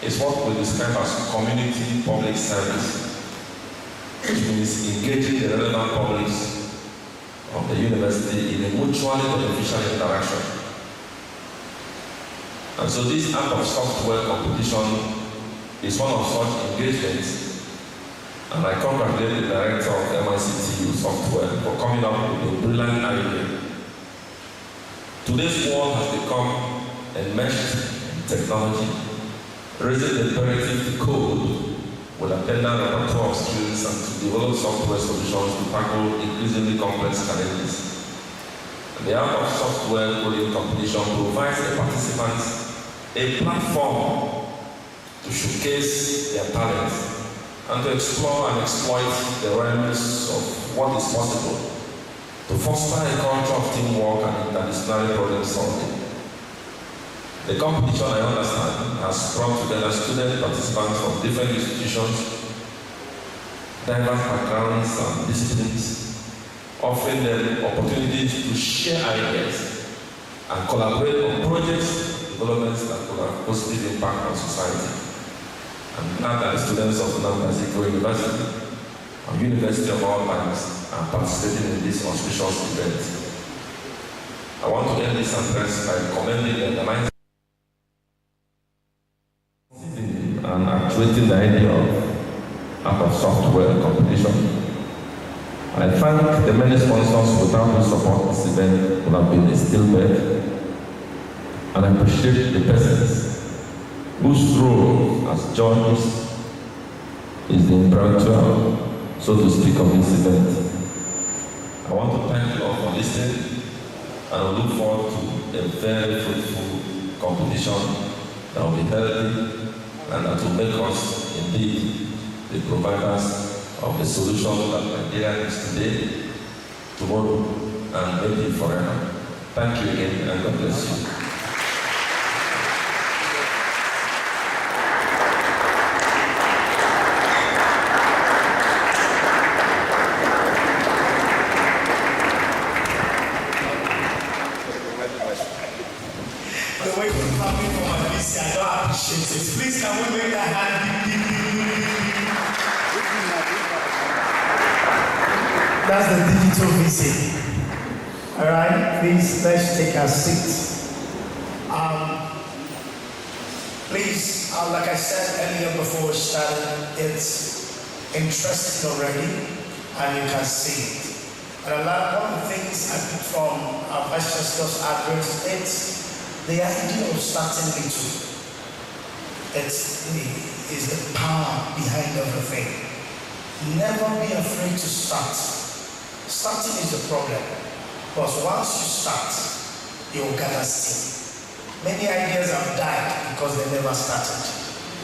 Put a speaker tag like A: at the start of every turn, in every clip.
A: is what we describe as community public service, which means engaging the relevant publics of the university in a mutually beneficial interaction. And so this act of software competition is one of such engagements, and I congratulate the director of MICTU software for coming up with a brilliant idea. Today's world has become enmeshed in technology, raising the imperative to code with a pendant repertoire of skills and to develop software solutions to tackle increasingly complex challenges. The art of software coding competition provides the participants a platform to showcase their talents and to explore and exploit the realms of what is possible, to foster a culture of teamwork and interdisciplinary problem solving. The competition, I understand, has brought together student participants from different institutions, diverse backgrounds and disciplines, offering them opportunities to share ideas and collaborate on projects, developments that will have positive impact on society. I'm glad that the students of Namaziko University and University of all times are participating in this auspicious event. I want to end this address by commending the organizers and actuating the idea of software competition. I thank the many sponsors without whose support this event would have been a stillbirth, and I appreciate the persons whose role as judges is the imperator, so to speak, of this event. I want to thank you all for listening, and I look forward to a very fruitful competition that will be healthy and that will make us indeed the providers of the solution that Nigeria needs today, tomorrow, and maybe forever. Thank you again, and God bless you.
B: Please, can we make that hand? That's the digital VC. All right, please, let's take our seats. Please, like I said earlier before we started, it's interesting already, and you can see it. And one of the things I picked from our Vice Chancellor's address, it's the idea of starting little. It is the power behind everything. Never be afraid to start. Starting is the problem, but once you start, you will gather steam. Many ideas have died because they never started.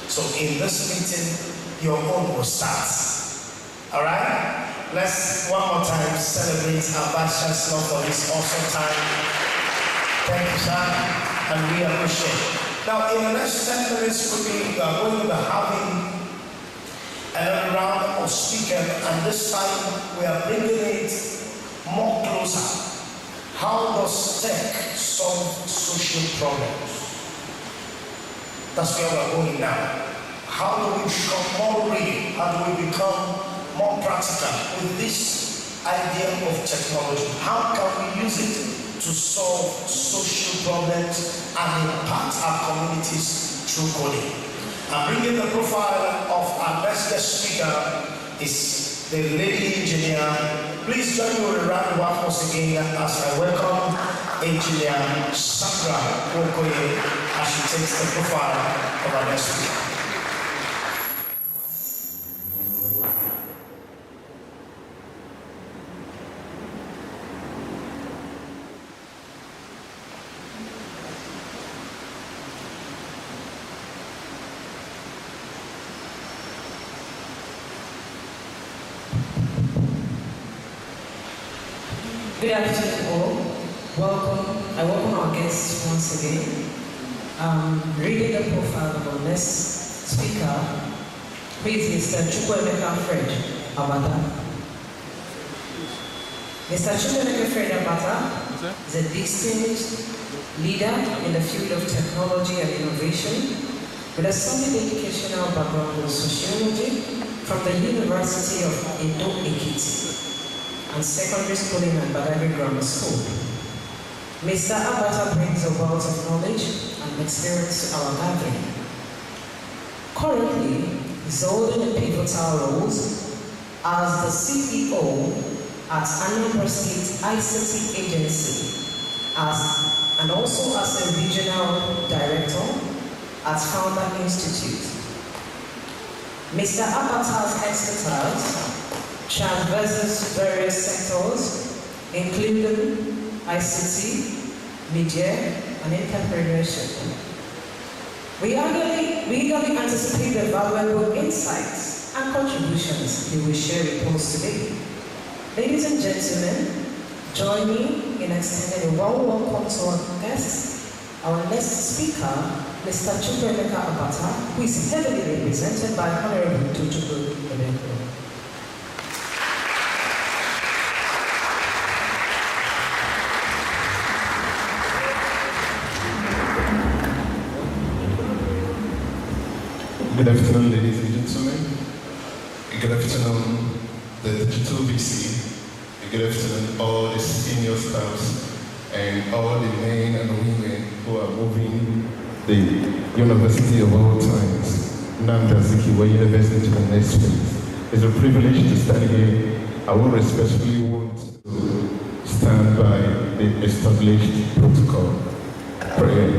B: So in this meeting, your own will start. All right? Let's one more time celebrate our Vice Chancellor for this awesome time. Thank you, sir, and we appreciate it. Now, in the next 10 minutes, we are going to be having another round of speakers, and this time we are bringing it more closer. How does tech solve social problems? That's where we're going now. How do we become more real? How do we become more practical with this idea of technology? How can we use it to solve social problems and impact our communities through coding? I'm bringing the profile of our next guest speaker is the lady engineer. Please join me with a round of applause again as I welcome Engineer Sandra Okoye as she takes the profile of our next speaker.
C: Good afternoon all. Welcome. I welcome our guests once again. Reading the profile of our next speaker, please Mr. Chukwuemeka Fred Abata. Mr. Chukwuemeka Fred Abata is a distinguished leader in the field of technology and innovation. with a solid educational background in sociology from the University of Edo-Ekiti and secondary schooling at Badagry Grammar School. Mr. Abata brings a wealth of knowledge and experience to our gathering. Currently, he's holding a pivotal roles as the CEO at Anambra State ICT Agency and also as a regional director at Founder Institute. Mr. Abata's expertise traverses various sectors, including ICT, media, and entrepreneurship. We eagerly anticipate the valuable insights and contributions he will share with us today. Ladies and gentlemen, join me in extending a warm welcome to our guest, our next speaker, Mr. Chukwuemeka Abata, who is heavily represented by Honorable Tochukwu Ebenko.
D: Good afternoon, ladies and gentlemen. Good afternoon, the digital VC. Good afternoon, all the senior staffs and all the men and women who are moving the University of all times, Nnamdi Azikiwe University, to the next phase. It's a privilege to stand here. I will respectfully want to stand by the established protocol. Prayer.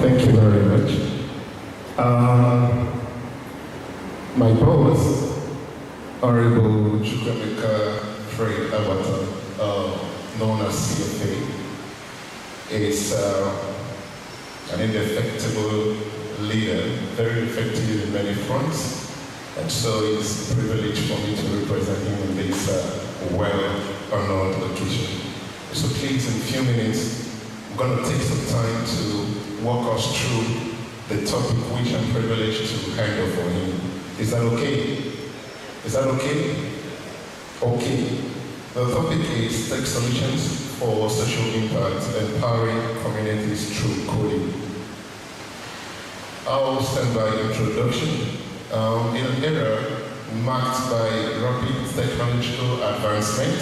D: Thank you very much. My boss, Honorable Chukwuemeka Fred Abata, known as CFA, is an indefatigable leader, very effective in many fronts, and so it's a privilege for me to represent him in this well-honored occasion. So please, in a few minutes, I'm going to take some time to walk us through the topic which I'm privileged to handle for him. Is that okay? Is that okay? Okay. The topic is tech solutions for social impact, empowering communities through coding. I'll stand by introduction. In an era marked by rapid technological advancement,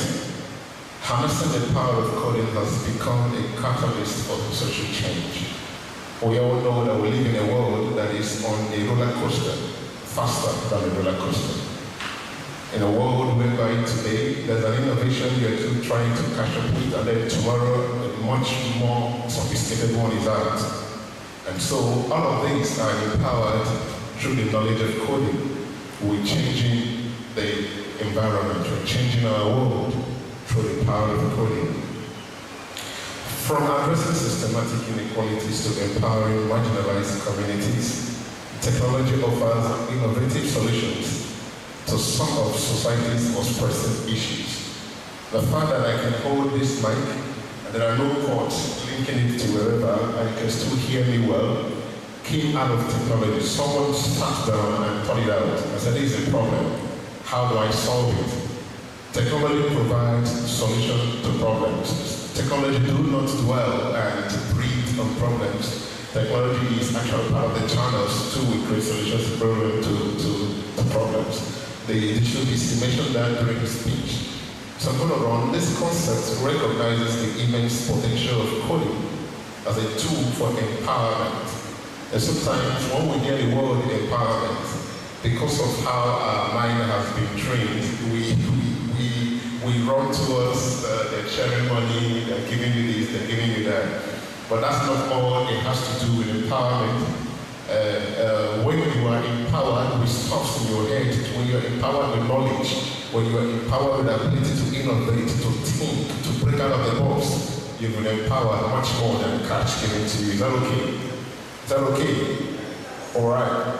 D: harnessing the power of coding has become a catalyst for social change. We all know that we live in a world that is on a roller coaster, faster than a roller coaster. In a world whereby today there's an innovation you're trying to catch up with, and then tomorrow a much more sophisticated one is out. And so all of these are empowered through the knowledge of coding. We're changing the environment, we're changing our world through the power of coding. From addressing systematic inequalities to empowering marginalized communities, technology offers innovative solutions to some of society's most pressing issues. The fact that I can hold this mic and there are no cords linking it to wherever and you can still hear me well came out of technology. Someone sat down and thought it out and said, this is a problem. How do I solve it? Technology provides solutions to problems. Technology do not dwell and breathe on problems. Technology is actually part of the channels to create solutions to problems. The digital VC mentioned that during the speech. So I'm going to run this concept recognizes the immense potential of coding as a tool for empowerment. And sometimes when we hear the word empowerment, because of how our mind has been trained, we run towards they're sharing money, they're giving you this, they're giving you that. But that's not all it has to do with empowerment. When you are empowered with stuff in your head, when you are empowered with knowledge, when you are empowered with the ability to innovate, to think, to break out of the box, you will empower much more than cash given to you. Is that okay? Is that okay? All right.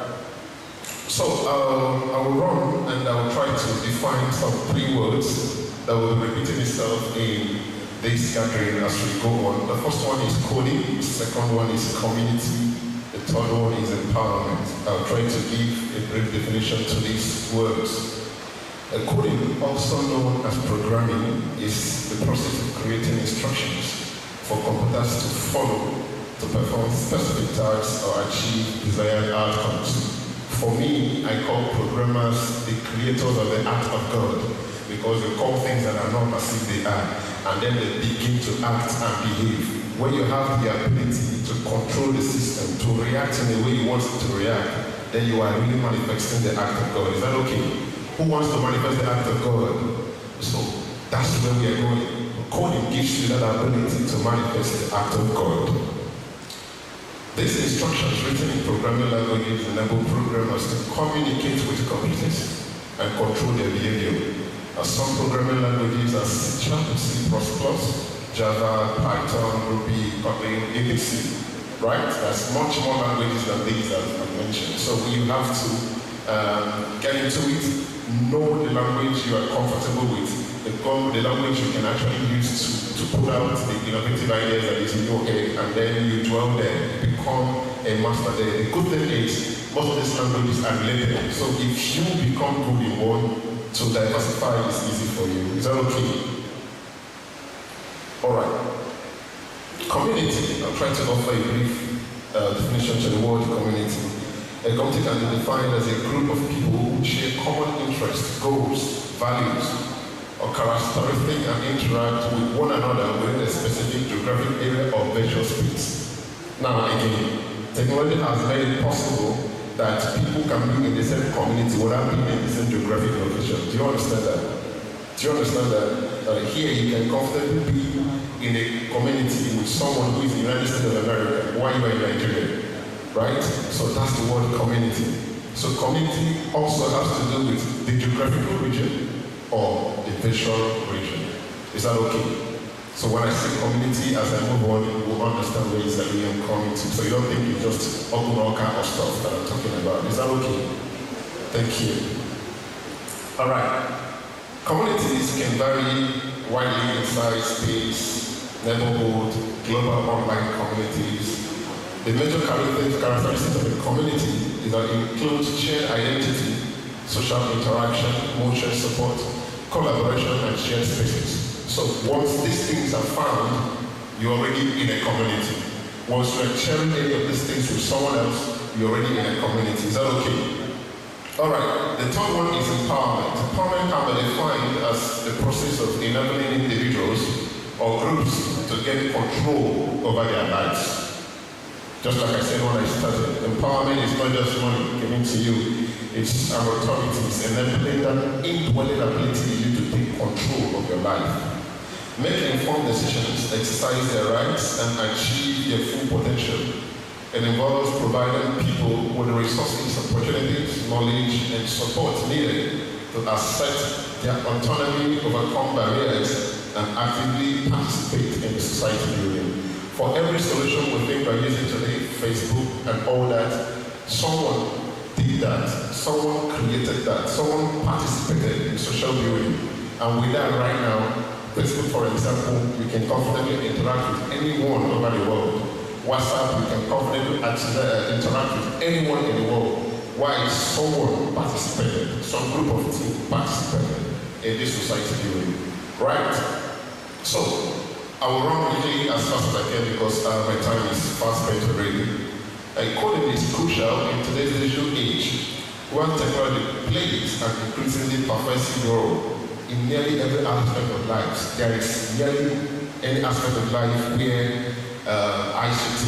D: So I will run and I will try to define some 3 words that will be repeating itself in this gathering as we go on. The first one is coding, the second one is community, the third one is empowerment. I'll try to give a brief definition to these words. Coding, also known as programming, is the process of creating instructions for computers to follow to perform specific tasks or achieve desired outcomes. For me, I call programmers the creators of the act of God, because they call things that are not as if they are, and then they begin to act and behave. When you have the ability to control the system, to react in the way you want it to react, then you are really manifesting the act of God. Is that okay? Who wants to manifest the act of God? So that's where we are going. Coding gives you that ability to manifest the act of God. These instructions written in programming languages enable programmers to communicate with computers and control their behavior. Some programming languages are C#, C++, Java, Python, Ruby, Kotlin, ABC, right? There's much more languages than these that I've mentioned. So you have to get into it, know the language you are comfortable with, the language you can actually use to put out the innovative ideas that is in your head, and then you dwell there, become a master there. The good thing is, most of these languages are related. So if you become good in one, to diversify is easy for you. Is that okay? All right. Community. I'll try to offer a brief definition to the word community. A community can be defined as a group of people who share common interests, goals, values, or characteristics and interact with one another within a specific geographic area or virtual space. Now again, technology has made it possible that people can be in the same community without being in the same geographic location. Do you understand that? Do you understand that here you can comfortably be in a community with someone who is in the United States of America while you are in Nigeria, right? So that's the word community. So community also has to do with the geographical region or the visual region. Is that okay? So when I say community, as I move on, you will understand where exactly I'm coming to. So you don't think it's just all kind of stuff that I'm talking about. Is that okay? Thank you. All right. Communities can vary widely in size, space, neighborhood, global online communities. The major characteristics of a community is that it includes shared identity, social interaction, emotional support, collaboration, and shared spaces. So once these things are found, you're already in a community. Once you're sharing any of these things with someone else, you're already in a community. Is that okay? All right, the third one is empowerment. Empowerment can be defined as the process of enabling individuals or groups to get control over their lives. Just like I said when I started, empowerment is not just money given to you, it's our authorities enabling that indwelling ability in you to take control of your life. Make informed decisions, exercise their rights, and achieve their full potential. It involves providing people with the resources, opportunities, knowledge, and support needed to assert their autonomy, overcome barriers, and actively participate in the society building. For every solution we think we're using today, Facebook and all that, someone did that, someone created that, someone participated in social building. And with that right now, Facebook, for example, you can comfortably interact with anyone over the world. WhatsApp, you can comfortably interact with anyone in the world. Why? Someone participated, some group of team participated in this society building. Right? So, I will run really as fast as I can because my time is fast spent already. Coding is crucial in today's digital age, where technology plays an increasingly pervasive role in nearly every aspect of life. There is nearly any aspect of life where ICT,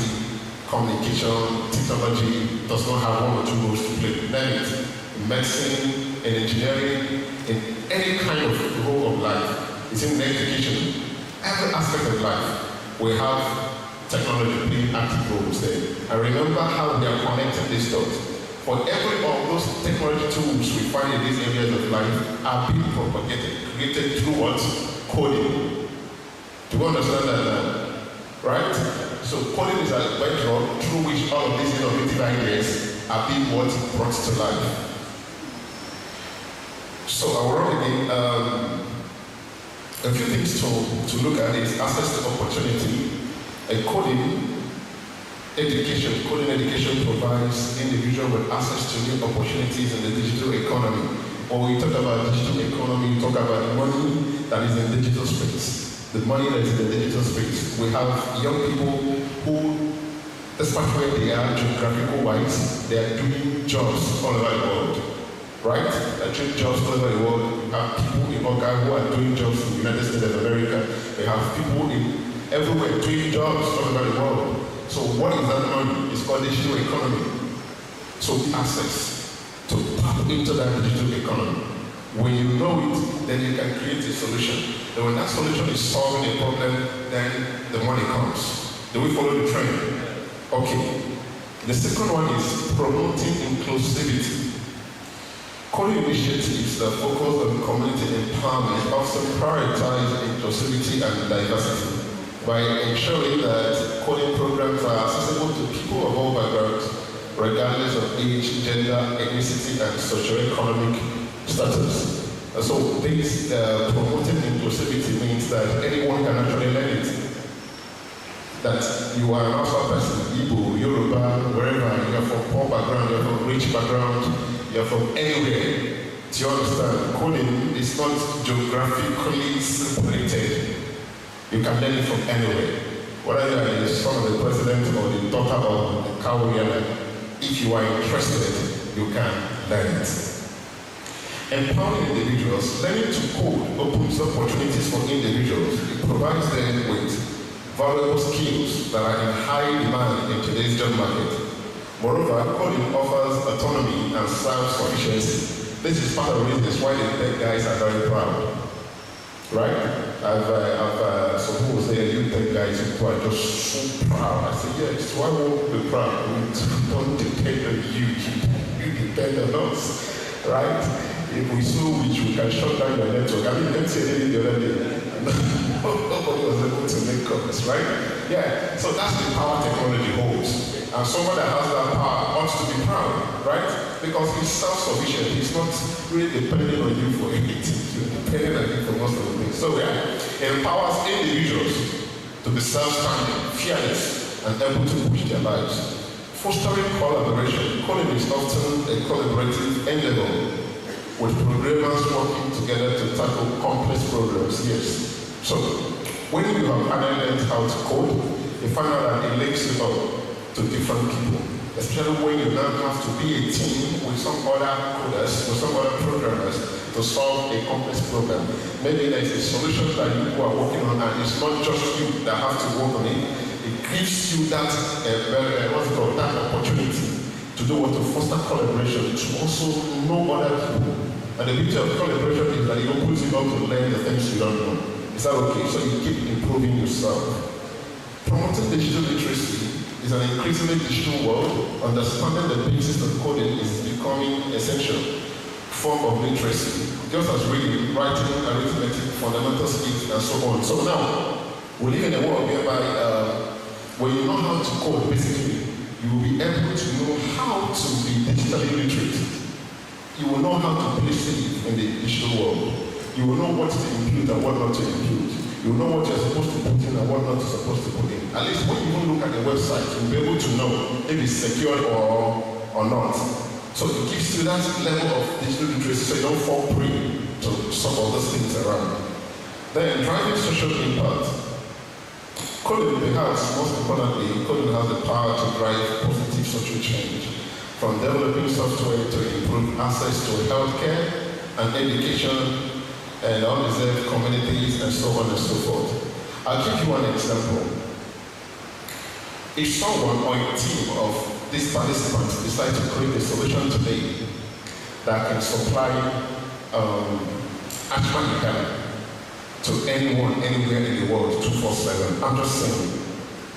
D: communication, technology does not have one or two roles to play. Name it, in medicine, in engineering, in any kind of role of life. It's in education. Every aspect of life, we have technology playing active roles there. And remember how we are connecting these dots. For every of those technology tools we find in these areas of life are being propagated, created through what? Coding. Do you understand that now? Right? So coding is a bedrock through which all of these innovative ideas are being brought to life. So I will run again. A few things to look at is access to opportunity. Coding education provides individuals with access to new opportunities in the digital economy. When we talk about digital economy, we talk about the money that is in digital space. The money that is in the digital space. We have young people who despite where they are geographical-wise, they are doing jobs all over the world, right? They are doing jobs all over the world. We have people in Oga who are doing jobs in the United States of America. We have people everywhere doing jobs all over the world. So what is that money? It's called digital economy. So access to tap into that digital economy. When you know it, then you can create a solution. And when that solution is solving a problem, then the money comes. Do we follow the trend? Okay. The second one is promoting inclusivity. Calling initiatives that focus on community empowerment also prioritize inclusivity and diversity by ensuring that coding programs are accessible to people of all backgrounds, regardless of age, gender, ethnicity, and socioeconomic status. So this promoting inclusivity means that anyone can actually learn it. That you are an Hausa person, Igbo, Yoruba, wherever, you are from poor background, you are from rich background, you are from anywhere. Do you understand? Coding is not geographically separated. You can learn it from anywhere. Whether you are the son of the president or the daughter of the cowboy, if you are interested, you can learn it. Empowering individuals, learning to code opens opportunities for individuals. It provides them with valuable skills that are in high demand in today's job market. Moreover, coding offers autonomy and self-sufficiency. This is part of the reasons why the tech guys are very proud. Right? I've some people say, you tech guys who are just so proud. I say, yes, why won't we be proud? We don't depend on you. You depend on us. Right? If we so rich, we can shut down your network. I mean, let's say anything the other day. Nobody was able to make comments, right? Yeah. So that's the power technology holds. And someone that has that power ought to be proud, right? Because he's self-sufficient. He's not really depending on you for anything. You're depending on him for most of the things. So yeah, it empowers individuals to be self-standing, fearless, and able to push their lives. Fostering collaboration. Coding is often a collaborative endeavor with programmers working together to tackle complex problems. Yes. So when you have learned how to code, you find out that it links you up to different people. Especially when you now have to be a team with some other coders, with some other programmers to solve a complex problem. Maybe there is a solution that you are working on, and it's not just you that have to work on it. It gives you that that opportunity to do what, to foster collaboration, to also know other people. And the beauty of collaboration is that it opens you up to learn the things you don't know. Is that okay? So you keep improving yourself. Promoting digital literacy is an increasingly digital world. Understanding the basics of coding is becoming essential form of literacy. Just as reading, writing, arithmetic, fundamental skills, and so on. So now, we live in a world whereby when you know how to code, basically, you will be able to know how to be digitally literate. You will know how to play safe in the digital world. You will know what to include and what not to include. You will know what you're supposed to put in and what not supposed to put in. At least when you even look at the website, you'll be able to know if it's secured or not. So it gives you that level of digital literacy so you don't fall prey to some of those things around. Then driving social impact. Coding perhaps, most importantly, coding has the power to drive positive social change. From developing software to improve access to healthcare and education and undeserved communities and so on and so forth. I'll give you one example. If someone or a team of these participants decide to create a solution today that can supply Ashman to anyone, anywhere in the world, 24/7. I'm just saying,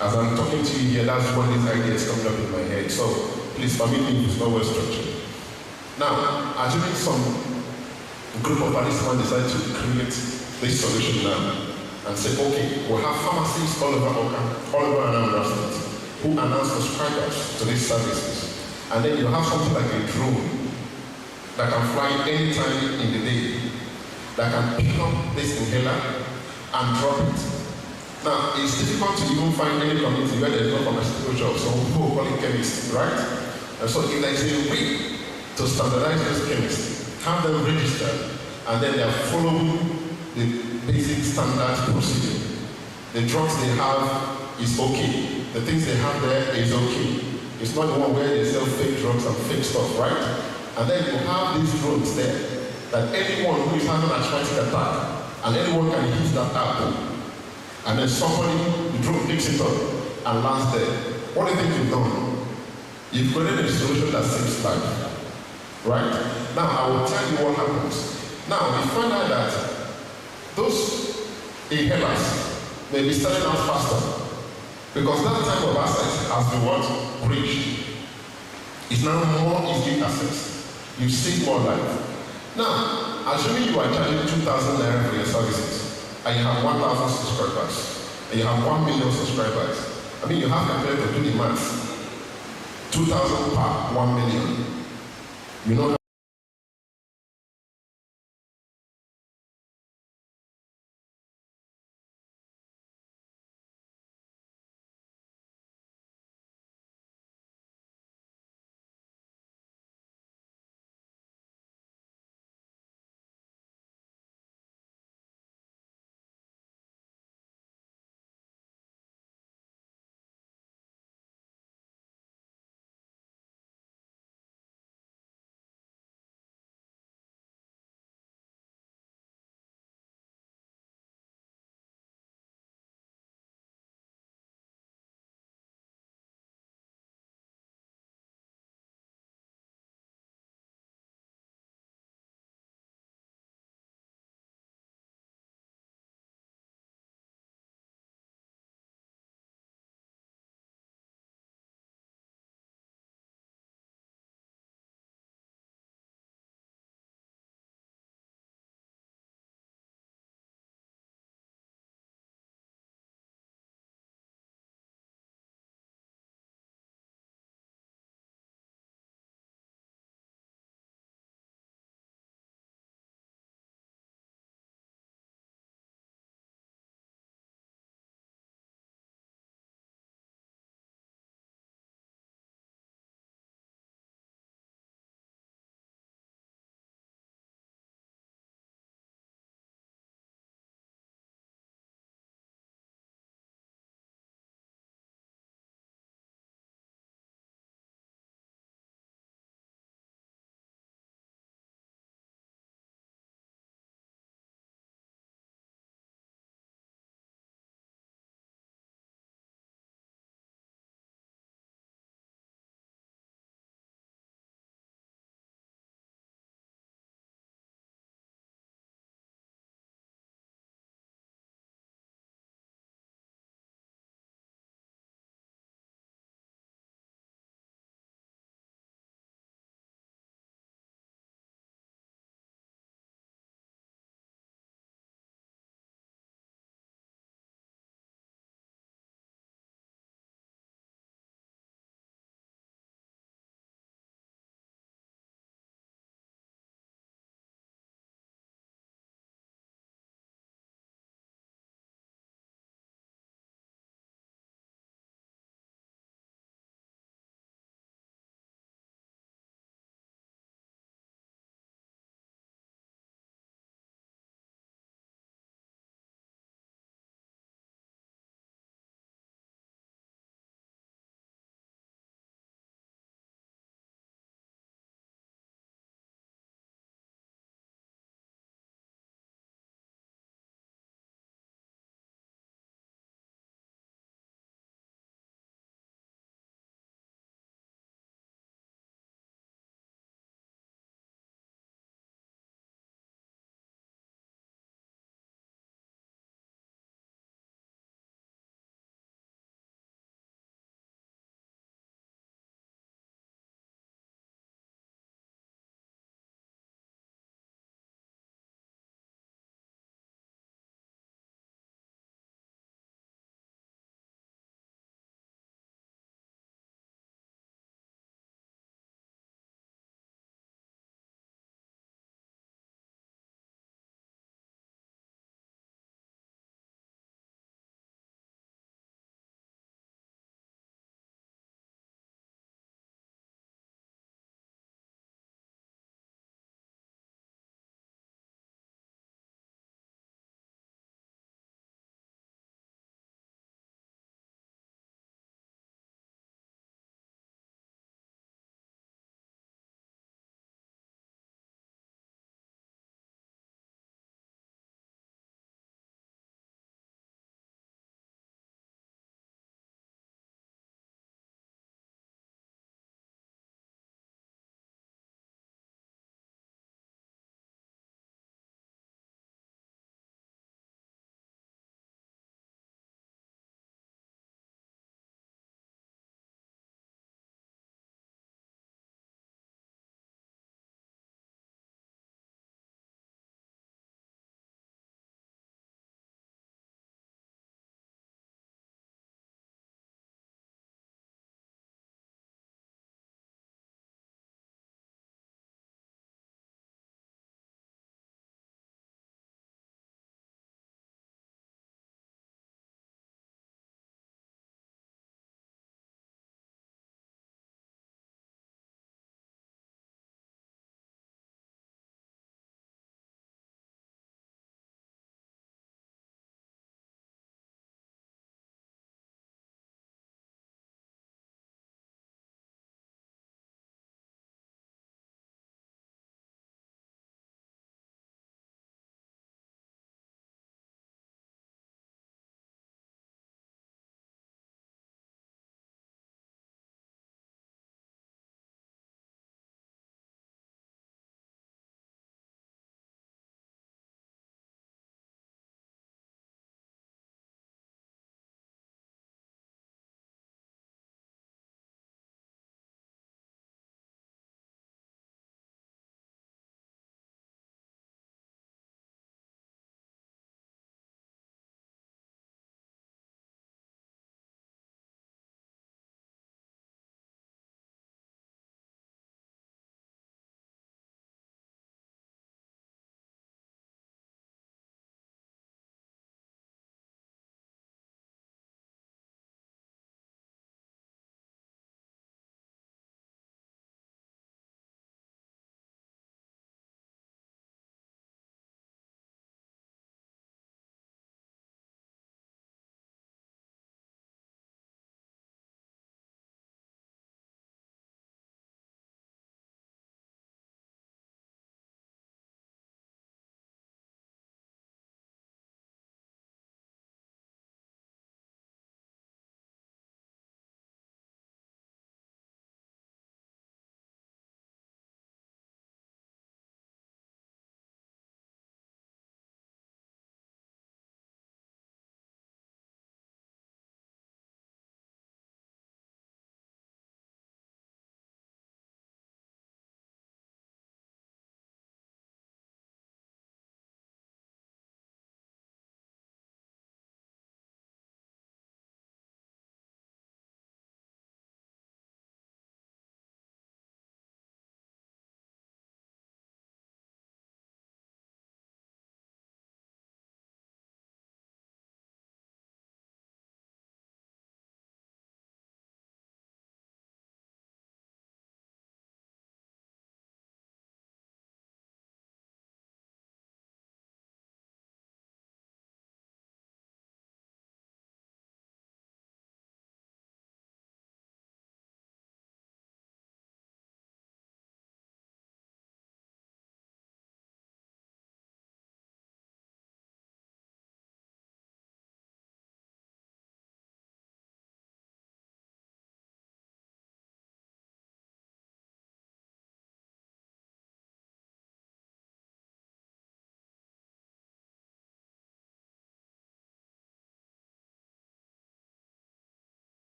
D: as I'm talking to you here, that's when this idea is coming up in my head. So please permit me if it's not well structured. Now, assuming some group of participants decide to create this solution now and say, okay, we'll have pharmacies all over Anambra State who announce subscribers to these services. And then you have something like a drone that can fly anytime in the day, that can pick up this inhaler and drop it. Now, it's difficult to even find any community where there's no pharmaceutical job, so people call it chemistry, right? And so if there is a way to standardize this chemistry, have them registered, and then they are following the basic standard procedure. The drugs they have is okay. The things they have there is okay. It's not the one where they sell fake drugs and fake stuff, right? And then you have these drones there that anyone who is having a traumatic attack, and anyone can use that app, and then somebody, the drone picks it up and lands there. What do you think you've done? You've created a solution that saves life, right? Now, I will tell you what happens. Now, we find out that those inhalers may be selling out faster because that type of asset has been what? Breached. It's now more easily accessed. You save more life. Now, assuming you are charging 2,000 naira for your services, and you have 1,000 subscribers, and you have 1 million subscribers, I mean, you have calculated to do the math. 2,000 per 1 million. You know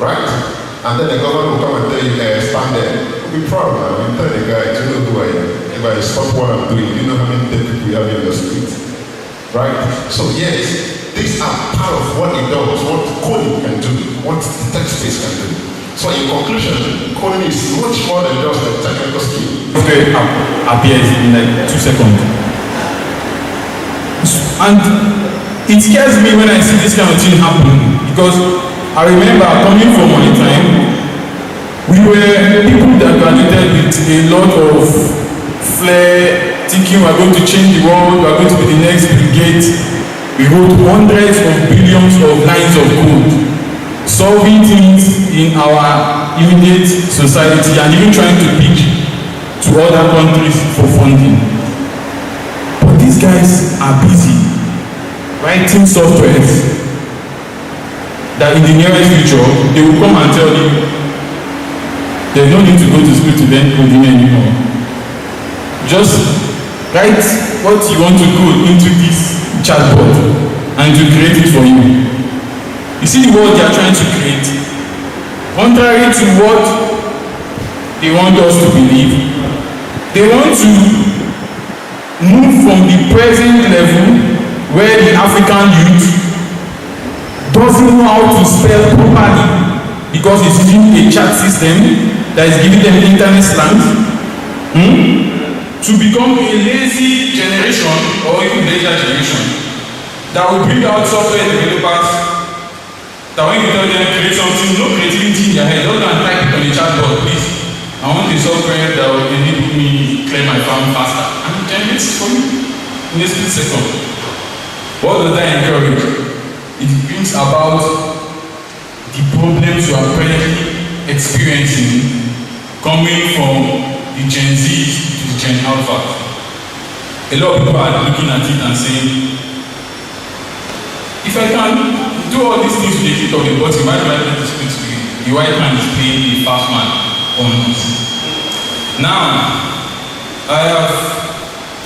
D: right? And then the government will come and tell you, stand there. You'll be proud now. You tell the guy, do you know who I am? If I stop what I'm doing, do you know how many dead people we have in the street? Right? So yes, these are part of what it does, what coding can do, what the text space can do. So in conclusion, coding is much more than just a technical skill.
E: Okay, appears in like 2 seconds. And it scares me when I see this kind of thing happen, because I remember coming from my time, we were people that graduated with a lot of flair, thinking we're going to change the world, we're going to be the next Bill Gates. We wrote hundreds of billions of lines of code, solving things in our immediate society and even trying to pitch to other countries for funding. But these guys are busy writing softwares that in the nearest future, they will come and tell you there's no need to go to school to learn coding anymore. Just write what you want to code into this chatbot and to create it for you. You see the world they are trying to create, contrary to what they want us to believe, they want to move from the present level where the African youth doesn't know how to spell properly because it's using a chat system that is giving them internet slang, to become a lazy generation or even later generation that will bring out software developers that when you tell them create something, no creativity in their head, don't go and type it on a chatbot, please. I want a software that will enable me clear my farm faster and it generates it for you in a split second. What does that encourage? It brings about the problems you are presently experiencing coming from the Gen Z to the Gen Alpha. A lot of people are looking at it and saying, if I can do all these things with the click of the button, why do I need to split screen? The white man is playing the fast man on this. Now, I have,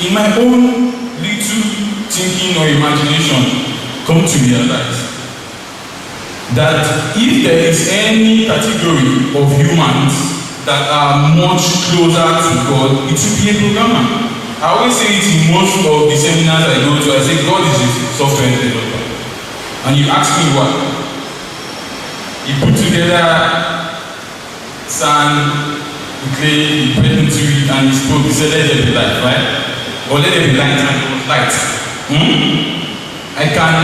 E: in my own little thinking or imagination, come to realize that if there is any category of humans that are much closer to God, it should be a programmer. I always say it in most of the seminars I go to, I say God is a software developer. And you ask me why. He put together sand, clay, he put into it and he spoke, he said let there be light, right? Or let there be light and it was light. I can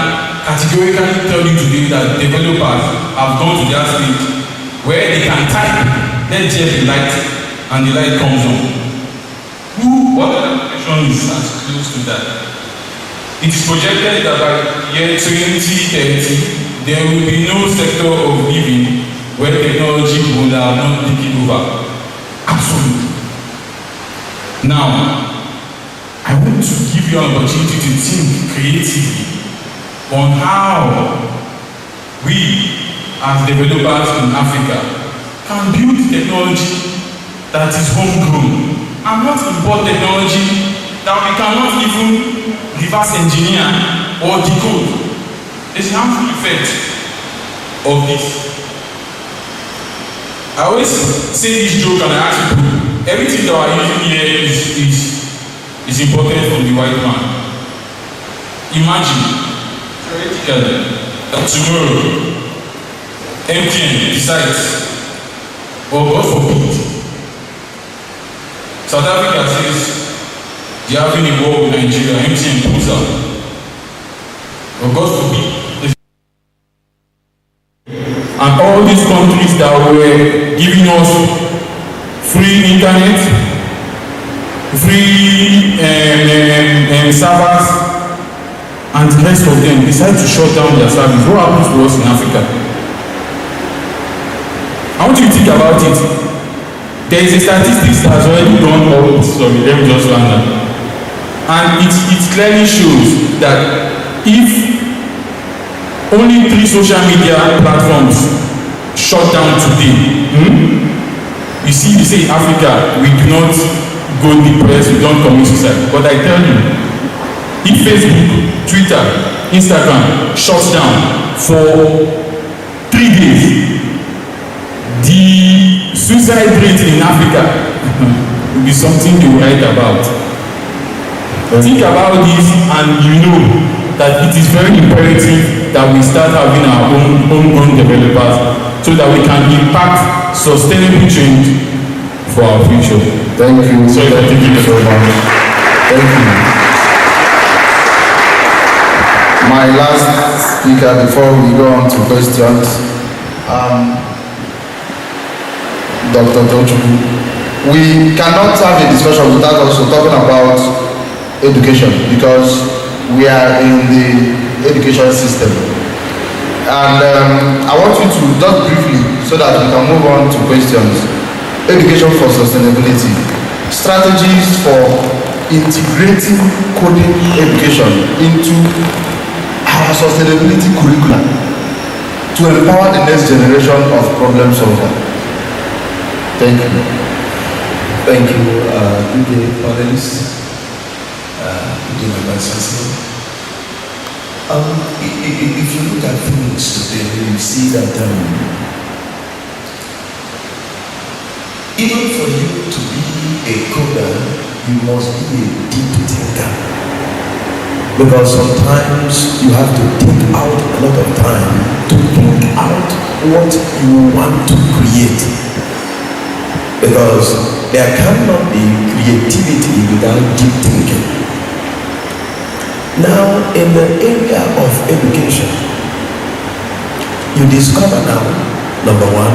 E: categorically tell you today that developers have gone to their stage where they can type, let there be light, and the light comes on. What application is as close to that? It is projected that by year 2030, there will be no sector of living where technology will have not taken over. Absolutely. Now, I want to give you an opportunity to think creatively on how we, as developers in Africa, can build technology that is homegrown and not import technology that we cannot even reverse engineer or decode. There's a harmful effect of this. I always say this joke and I ask people, everything that we're using here is imported from the white man. Imagine, theoretically, that tomorrow, MTN decides, or God forbid, South Africa says, they are having a war with Nigeria, MTN pulls out. Or God forbid. And all these countries that were giving us free internet, free servers, and the rest of them decide to shut down their service. What happens to us in Africa? I want you to think about it. There is a statistics that has already gone up. Sorry, let me just run that. And it clearly shows that if only 3 social media platforms shut down today, you say in Africa, we do not go depressed, we don't commit suicide. But I tell you, if Facebook, Twitter, Instagram shuts down for 3 days, suicide rate in Africa will be something to write about. Think about this, and you know that it is very imperative that we start having our own homegrown developers so that we can impact sustainable change for our future.
F: Thank you.
E: So thank you so much.
F: Thank you. My last speaker before we go on to questions, Dr. Tochukwu. We cannot have a discussion without also talking about education, because we are in the education system. And I want you to just briefly, so that we can move on to questions. Education for sustainability. Strategies for integrating coding education into our sustainability curriculum to empower the next generation of problem solvers. Thank you.
G: Thank you, good day, panelists. Good day, my vice chancellor. If you look at things today, you see that even for you to be a coder, you must be a deep thinker. Because sometimes you have to take out a lot of time to think out what you want to create. Because there cannot be creativity without deep thinking. Now, in the area of education, you discover now, number one,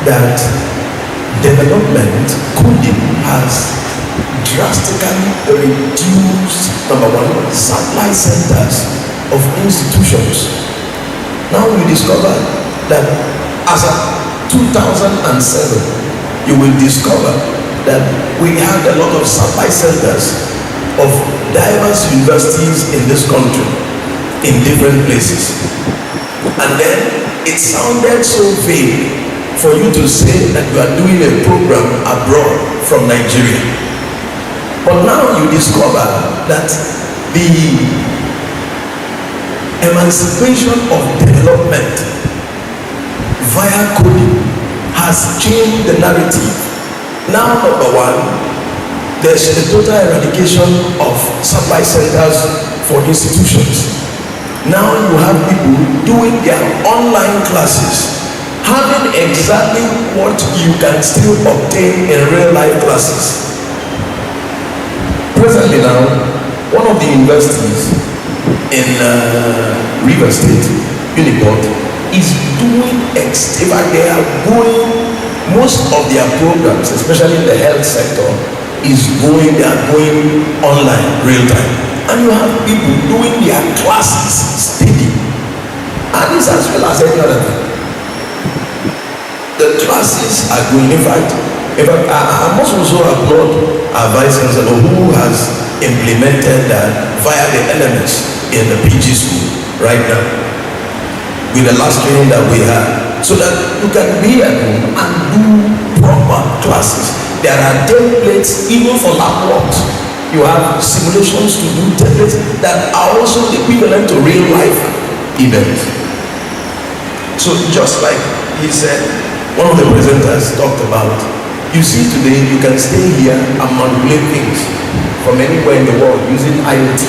G: that development, coding has drastically reduced, number one, supply centers of institutions. Now we discover that as of 2007, you will discover that we had a lot of supply centers of diverse universities in this country, in different places. And then it sounded so vague for you to say that you are doing a program abroad from Nigeria. But now you discover that the emancipation of development via coding has changed the narrative. Now, number one, there's a total eradication of supply centers for institutions. Now you have people doing their online classes, having exactly what you can still obtain in real life classes. Presently now, one of the universities in River State, Uniport, is doing they are going, most of their programs, especially in the health sector, they are going online, real time. And you have people doing their classes steady. And this as well as any other thing. The classes are going, in fact, I must also applaud our vice chancellor who has implemented that via the elements in the PG school right now, with the last training that we had, so that you can be at home and do proper classes. There are templates even for lab works. You have simulations to do, templates that are also equivalent to real life events. So just like he said, one of the presenters talked about, you see today you can stay here and manipulate things from anywhere in the world using IoT.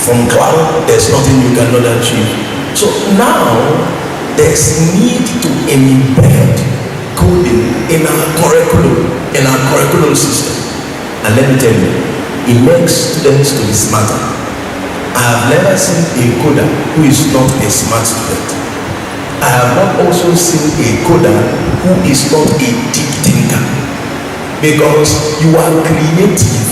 G: From cloud, there's nothing you cannot achieve. So now, there's need to embed coding in our curriculum system. And let me tell you, it makes students to be smarter. I have never seen a coder who is not a smart student. I have not also seen a coder who is not a deep thinker. Because you are creative.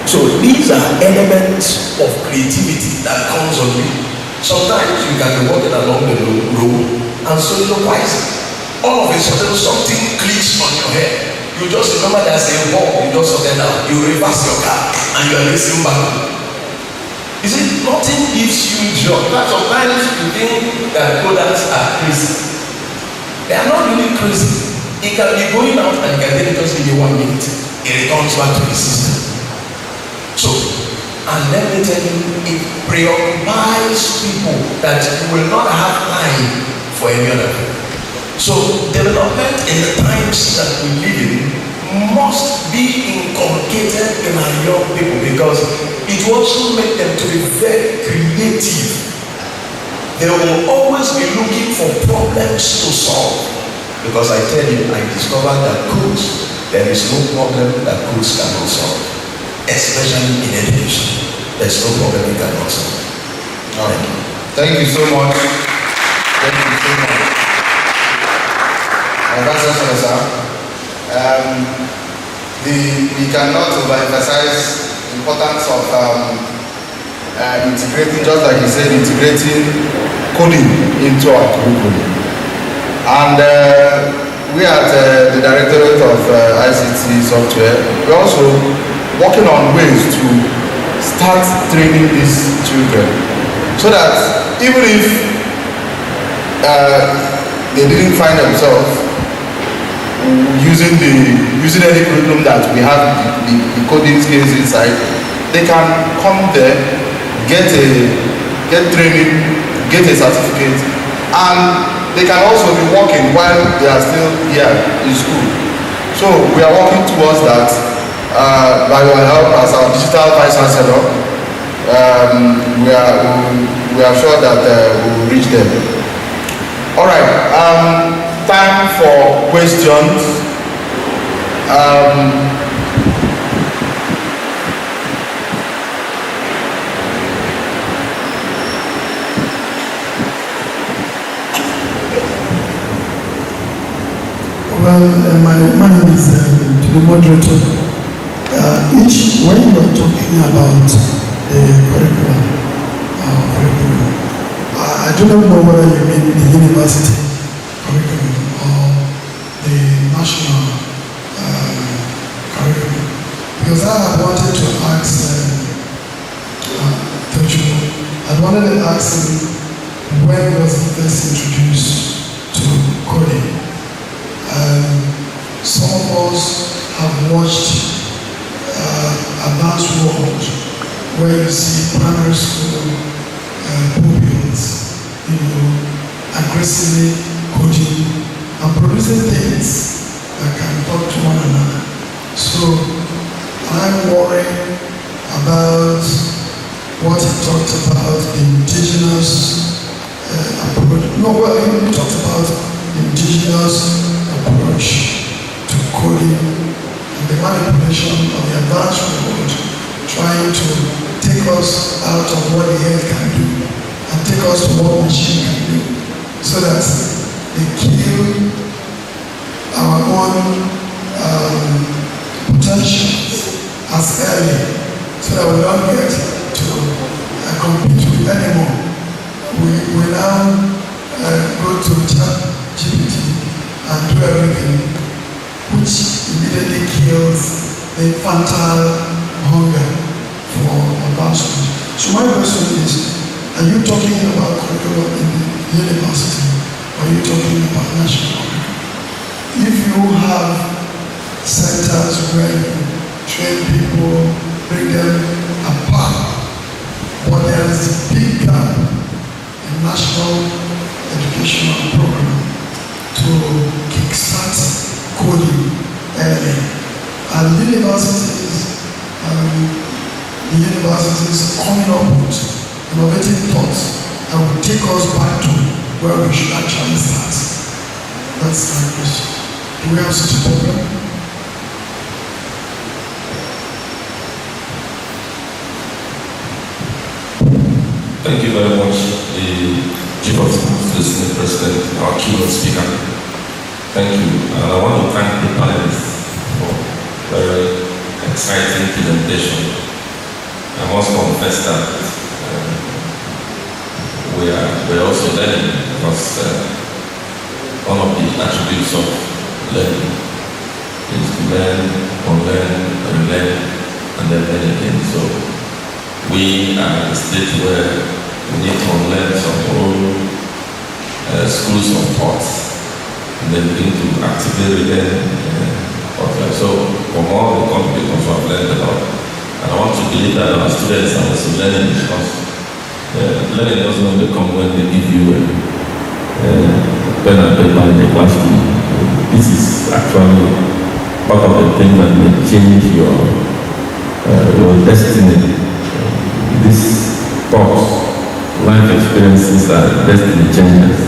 G: So these are elements of creativity that comes on you. Sometimes you can be walking along the road and soliloquize. All of a sudden something clicks on your head. You just remember there's a wall, you just sort it out. You reverse your car and you are racing back. You see, nothing gives you joy. Sometimes you think that coders are crazy. They are not really crazy. It can be going out and can then just give you 1 minute. It returns back to the system. So, and let me tell you, it preoccupies people that you will not have time for any other thing. So development in the times that we live in must be inculcated in our young people, because it will also make them to be very creative. They will always be looking for problems to solve. Because I tell you, I discovered that codes, there is no problem that codes cannot solve. Especially in education. There's no problem you cannot solve.
F: Thank you so much. Thank you so much. We cannot overemphasize the importance of integrating, just like you said, integrating coding into our curriculum. And we at the Directorate of ICT Software, we're also working on ways to start training these children, so that even if they didn't find themselves using any curriculum that we have the coding skills inside, they can come there, get training, get a certificate, and they can also be working while they are still here in school. So we are working towards that by your help as our digital vice chancellor. We are sure that we will reach them. All right. Time for questions.
H: My name is to the moderator. When you are talking about the curriculum, I do not know whether you mean the university curriculum or the national curriculum, because I wanted to ask I wanted to ask him, when was he first introduced to coding? Some of us have watched Advanced World, where you see primary school pupils, aggressively coding and producing things that can talk to one another. So I'm worried about what he talked about, the indigenous approach. He talked about the indigenous approach to coding and the manipulation of the advanced world, trying to take us out of what the head can do and take us to what machine can do, so that they kill our own potentials as early, so that we don't get to compete with anymore. We now go to ChatGPT and do everything, which immediately kills the infantile hunger for advancement. So my question is, are you talking about curriculum in the university, or are you talking about national curriculum? If you have centers where you train people, bring them apart, but there is a big gap in national educational program to kickstart coding early. And universities coming up with innovative thoughts that will take us back to where we should actually start. That's my question. Do we have such a problem?
A: Thank you very much, the Chief of Staff, the Senate President, our keynote speaker. Thank you. And I want to thank the panelists for very exciting presentation. I must confess that we are also learning, because one of the attributes of learning is to learn, unlearn, relearn, and then learn again. So we are at a stage where we need to unlearn some old schools of thought, and then begin to actively relearn. So from all the contributions I've learned a lot, and I want to believe that our students are also learning, because learning doesn't only come when they give you pen and paper in the classroom. This is actually part of the thing that may change your destiny. These thoughts, life experiences are destiny changers.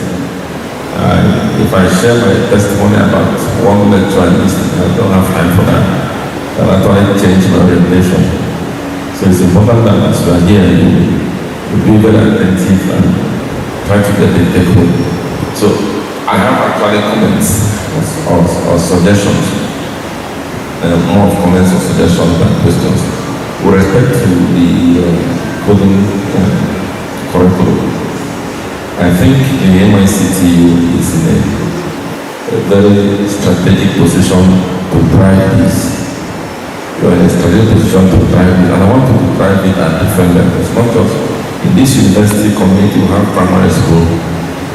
A: If I share my testimony about one lecture, I don't have time for that. That actually changed my orientation. So it's important that as you are here, you be very attentive and try to get the takeaway. So I have actually comments or suggestions, more comments or suggestions than questions. With respect to the coding curriculum, I think the MICTU is in a very strategic position to drive this. You are in a strategic position to drive it, and I want to drive it at different levels. Not just in this university community, we have primary school,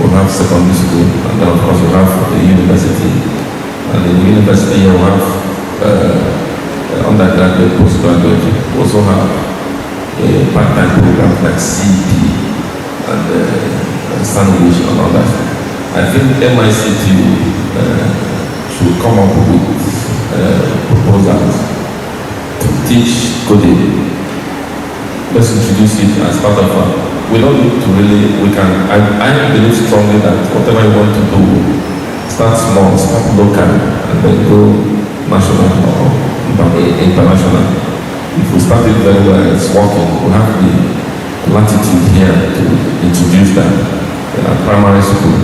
A: we have secondary school, and then of course we have the university. And in the university you have undergraduate, postgraduate. We also have part-time programs like CEP and sandwich and all that. I think MICTU should come up with proposals to teach coding. Let's introduce it as part of we don't need to really, I believe strongly that whatever you want to do, start small, start local, and then go national or international. If we start it very well, it's working, we have the latitude here to introduce that in our primary school,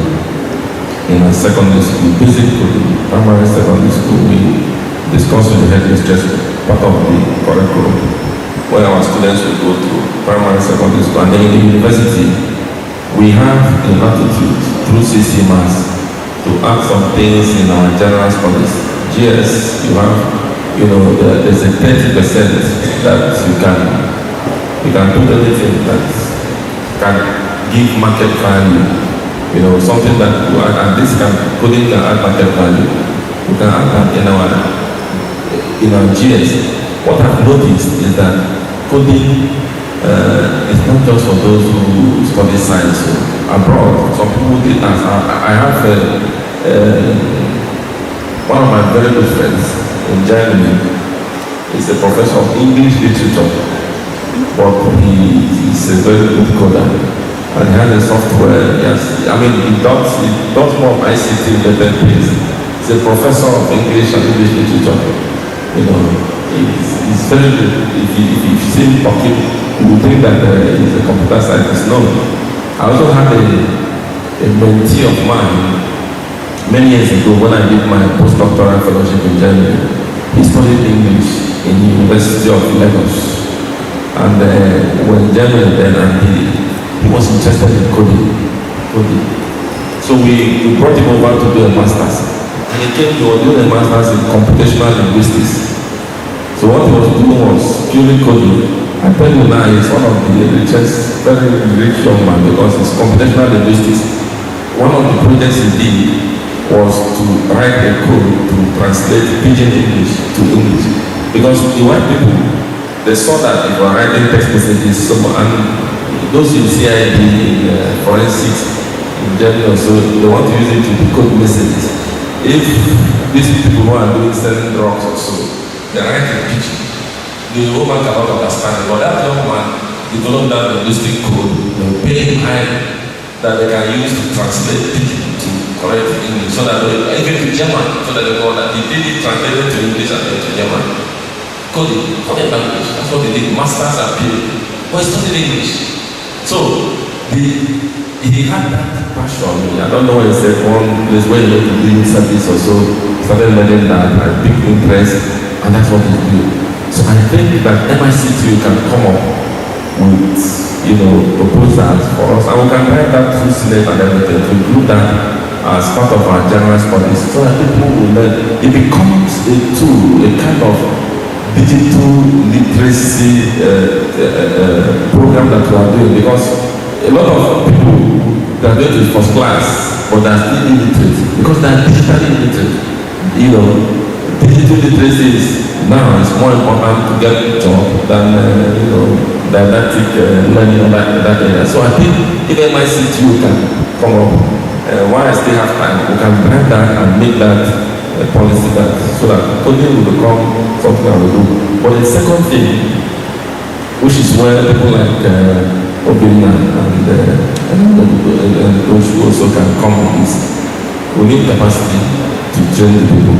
A: in our secondary school, basic primary, secondary school. We discuss with the headmistress part of the curriculum where our students will go to primary, secondary school, and then in the university we have the latitude through CCMAS to add some things in our general studies. GS, you have, there's a 30% that you can do anything that can give market value, something that and this coding can add market value. You can add that in our GS. What I've noticed is that coding is not just for those who study science. Abroad, some people did ask. I have one of my very good friends in Germany is a professor of English literature, but he's a very good coder. And he has a software, he does more of ICT related things. He's a professor of English and English literature. He's very good. If you see him talking, you would think that he's a computer scientist. No. I also had a mentee of mine many years ago when I did my postdoctoral fellowship in Germany. He studied English in the University of Lagos. And was in Germany then, and he was interested in coding. So we brought him over to do a master's. And he was doing a master's in computational linguistics. So what he was doing was purely coding. I tell you now, he's one of the richest, very rich young man because it's computational linguistics. One of the projects he did was to write a code to translate pidgin English to English. Because the white people, they saw that if we were writing text messages, and those in CID, in forensics, in Germany also, they want to use it to decode messages. If these people who are doing selling drugs or so, they write a pidgin, the woman cannot understand it. But that young man developed that linguistic code, they pay him high that they can use to translate pidgin to correct English, so that even to German, so that they know that he did it translated to English and then to German. Coding language, that's what they did, masters and PhD. But he studied English. So he had that passion. I don't know what he said, one place where he went to do service or so, started learning that, I picked interest, and that's what he did. So I think that MICTU can come up with, proposals for us, and we can write that through Senate and everything to include that as part of our general studies, so that people will learn. It becomes a tool, a kind of digital literacy program that we are doing, because a lot of people graduate with first class, but they are still illiterate because they are digitally illiterate. Digital literacy is now it's more important to get a job than didactic learning in that area. So I think if MICTU can come up while I still have time, we can drive that and make that policy that so that coding will become something I will do. But the second thing, which is where people like Obina and those who also can come with this, we need capacity to train the people.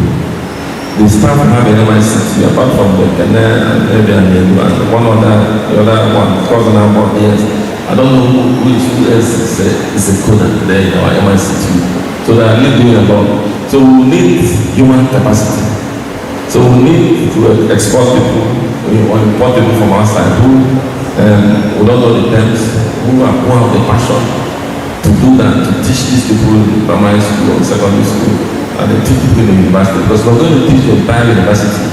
A: The staff have an MICT, apart from the Ghana and NAU and the other one, cousin one, yes. I don't know who else is a coder there in our MICT. So they are doing a lot. So we need human capacity. So we need to export people or import people from outside who don't know the terms, who have the passion to do that, to teach these people in primary school or secondary school. And they teach people in the university, because we're going to teach the entire university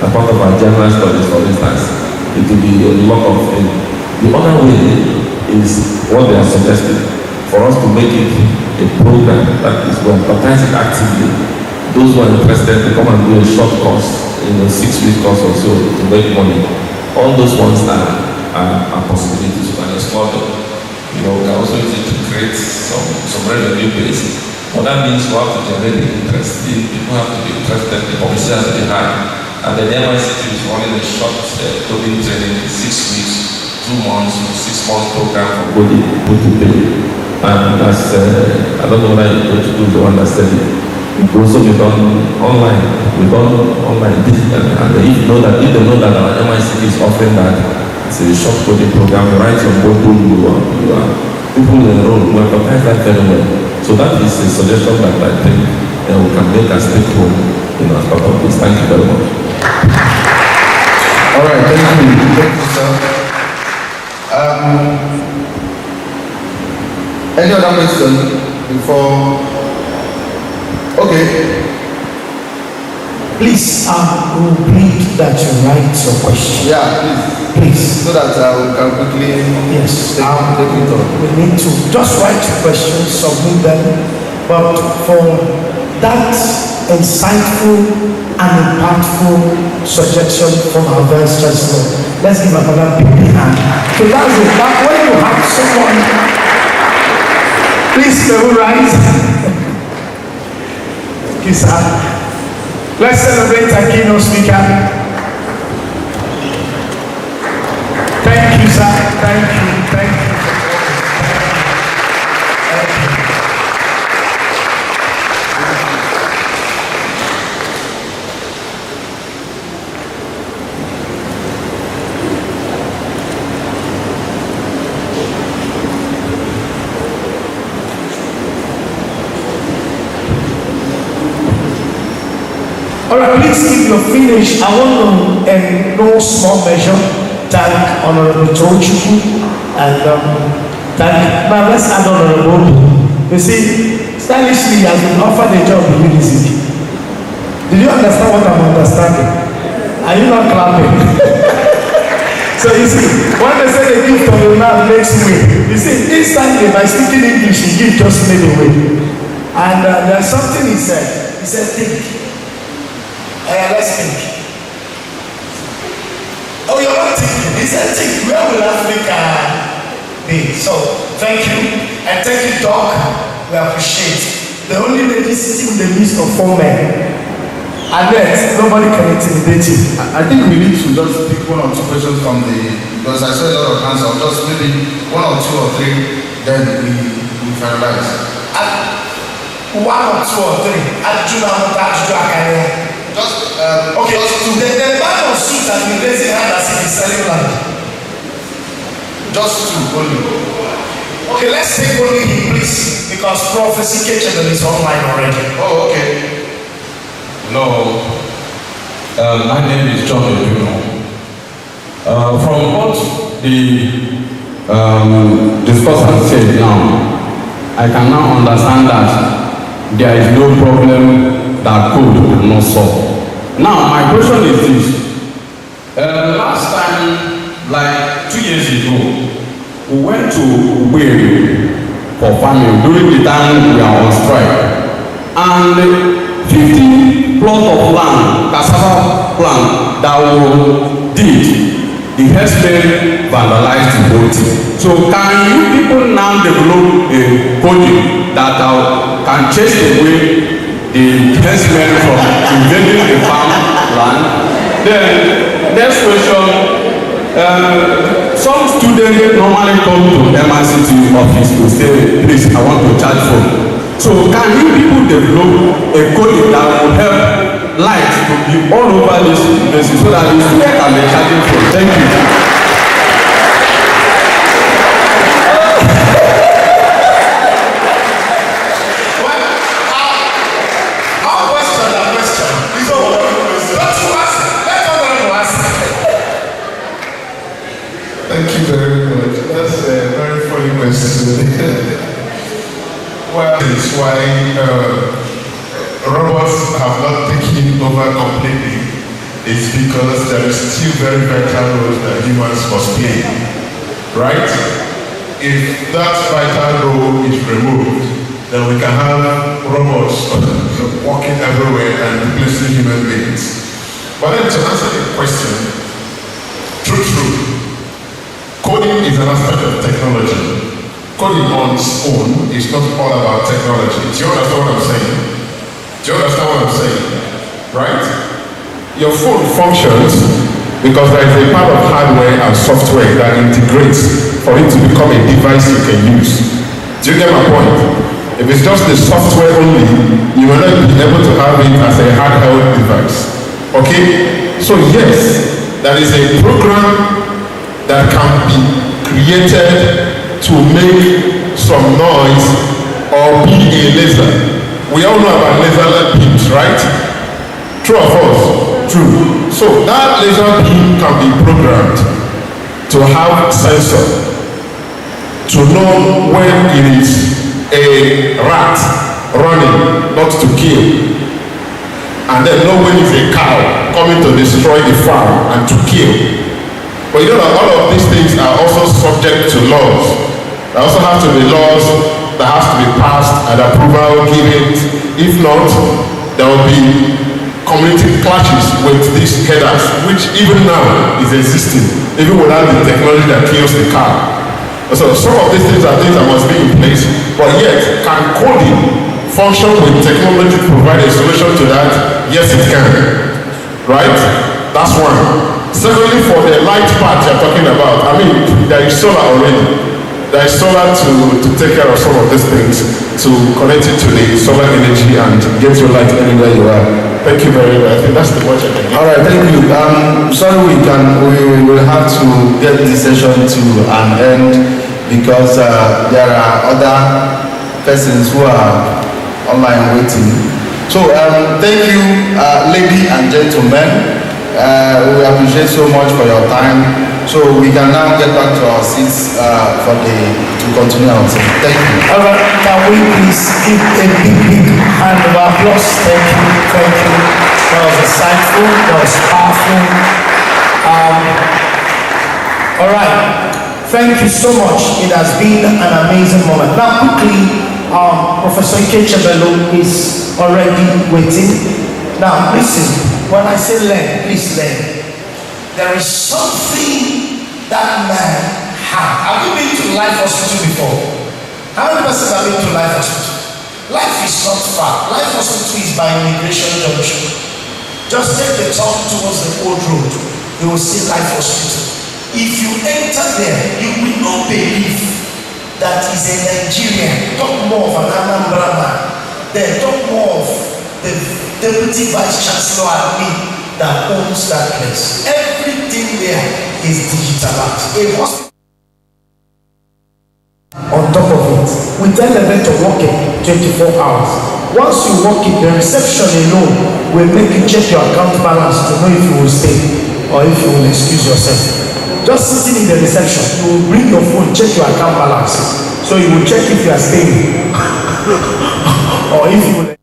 A: as part of our general studies, for instance. It will be a lot of things. The other way is what they are suggesting, for us to make it a program that is going to advertise it actively. Those who are interested, they come and do a short course, 6-week course or so to make money. All those ones are possibilities to explore them. We can also use it to create some revenue base. Well, that means we have to generate interest. People have to be interested, the publicity has to be high. And the MICT is running a short coding training, 6 weeks, 2 months, 6 months program for coding, put to pay. And that's, I don't know whether you're going to do the one that said it. It will also be done online. We done online digital. And if they know that our MICT is offering that, it's a short coding program, you write your code, you are people enroll, we advertise that very well. So that is a suggestion that I think we can make as take home as part of this. Thank you very much.
F: All right, thank you. Thank you, sir. Any other question before? Okay.
B: Please, we'll plead that you write your question.
F: Yeah,
B: please.
F: So that we can quickly
B: yes,
F: take it on.
B: We need to just write your questions, submit them, but for that insightful and impactful suggestion from our Vice Chancellor, let's give another big hand. So that's it. That when you have someone, please rise. Thank you, sir. Let's celebrate our keynote speaker. Thank you, sir. Thank you. Thank you. All right, please, if you're finished, I want to, in no small measure, thank Honorable Tochuku and let's add Honorable. You see, stylishly, he has been offered a job in UDC. Did you understand what I'm understanding? Are you not clapping? So you see, when they say the gift of the man makes way, you see, instantly by speaking English, he gift just made a way. And there's something he said. He said, think. Let's think. Oh, you're not thinking. He said, think. Where will Africa be? So, thank you. And thank you, Doc. We appreciate. The only lady sitting in the midst of 4 men. And yet, nobody can intimidate you.
F: I think we need to just pick 1 or 2 questions from because I saw a lot of answers. Just maybe 1 or 2 or 3, then we finalize.
B: 1 or 2 or 3.
F: Just
B: okay. Just the bag of suits has been raising hand as if it's selling land.
F: Just 2 only.
B: Okay, let's take only him, please, because Prophecy Kitchen is online already.
F: Oh, okay.
E: Hello. My name is John Eduno. From what the discourse has said now, I can now understand that there is no problem that code will not solve. Now, my question is this. Last time, like 2 years ago, we went to Wales for farming during the time we are on strike. And 50 plot of land, cassava plant that we did, the herdsmen vandalized the whole thing. So can you people now develop a coding that can chase away the herdsmen from invading the farmland? Then next question. Some students normally come to MICTU office to say, please, I want to charge phone. So can you people develop a coding that will help light to be all over this university so that the students can be charging phone? Thank you.
D: Thank you very much. That's a very funny question. Well, it's why robots have not taken over completely. It's because there is still very vital roles that humans must play. Right? If that vital role is removed, then we can have robots walking everywhere and replacing human beings. But then to answer the question, true. Coding is an aspect of technology. Coding on its own is not all about technology. Do you understand what I'm saying? Right? Your phone functions because there is a part of hardware and software that integrates for it to become a device you can use. Do you get my point? If it's just the software only, you will not be able to have it as a handheld device. Okay? So yes, there is a program that can be created to make some noise or be a laser. We all know about laser beams, right? True or false? True. So that laser beam can be programmed to have sensor to know when it is a rat running, not to kill, and then know when it's a cow coming to destroy the farm and to kill. But you know that all of these things are also subject to laws. There also have to be laws that has to be passed and approval given. If not, there will be community clashes with these headers, which even now is existing, even without the technology that kills the car. So some of these things are things that must be in place, but yet can coding function with technology to provide a solution to that? Yes, it can. Right? That's one. Secondly, for the light part you're talking about, I mean, there is solar already. There is solar to take care of some of these things, to connect it to the solar energy and get your light anywhere you are. Thank you very much. I think that's the much I can give.
F: All right, thank you. Sorry, we will have to get this session to an end because there are other persons who are online waiting. So thank you, ladies and gentlemen. We appreciate so much for your time. So we can now get back to our seats to continue our session. Thank you.
B: All right, can we please give a big hand of applause? Thank you. That was insightful. That was powerful. All right. Thank you so much. It has been an amazing moment. Now, quickly, Professor Ikechebelu is already waiting. Now, listen. When I say learn, please learn. There is something that man has. Have you been to Life Hospital before? How many persons have been to Life Hospital? Life is not far. Life Hospital is by Immigration Junction. Just take the turn towards the old road. You will see Life Hospital. If you enter there, you will not believe that is a Nigerian. Talk more of an Anambra man. Then talk more of the Deputy Vice Chancellor admin that owns that place. Everything there is digitalized. A hospital on top of it, with elevator working 24 hours. Once you walk in, the reception alone will make you check your account balance to know if you will stay or if you will excuse yourself. Just sitting in the reception, you will bring your phone, check your account balance. So you will check if you are staying or if you will.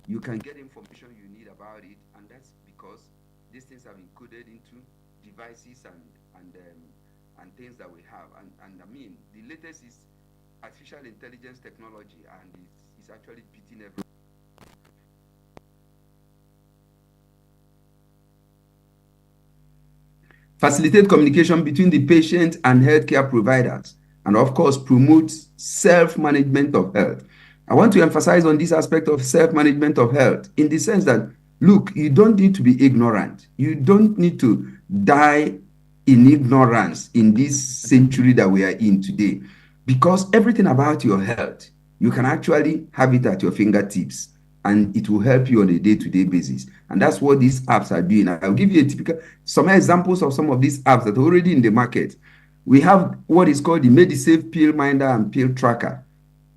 I: you can get information you need about it, and that's because these things have been coded into devices and things that we have. And I mean, the latest is artificial intelligence technology, and it's actually beating everything. Facilitate communication between the patient and healthcare providers, and of course, promote self-management of health. I want to emphasize on this aspect of self-management of health in the sense that, look, you don't need to be ignorant. You don't need to die in ignorance in this century that we are in today, because everything about your health, you can actually have it at your fingertips, and it will help you on a day-to-day basis. And that's what these apps are doing. I'll give you some examples of some of these apps that are already in the market. We have what is called the MediSafe Pill Minder and Pill Tracker.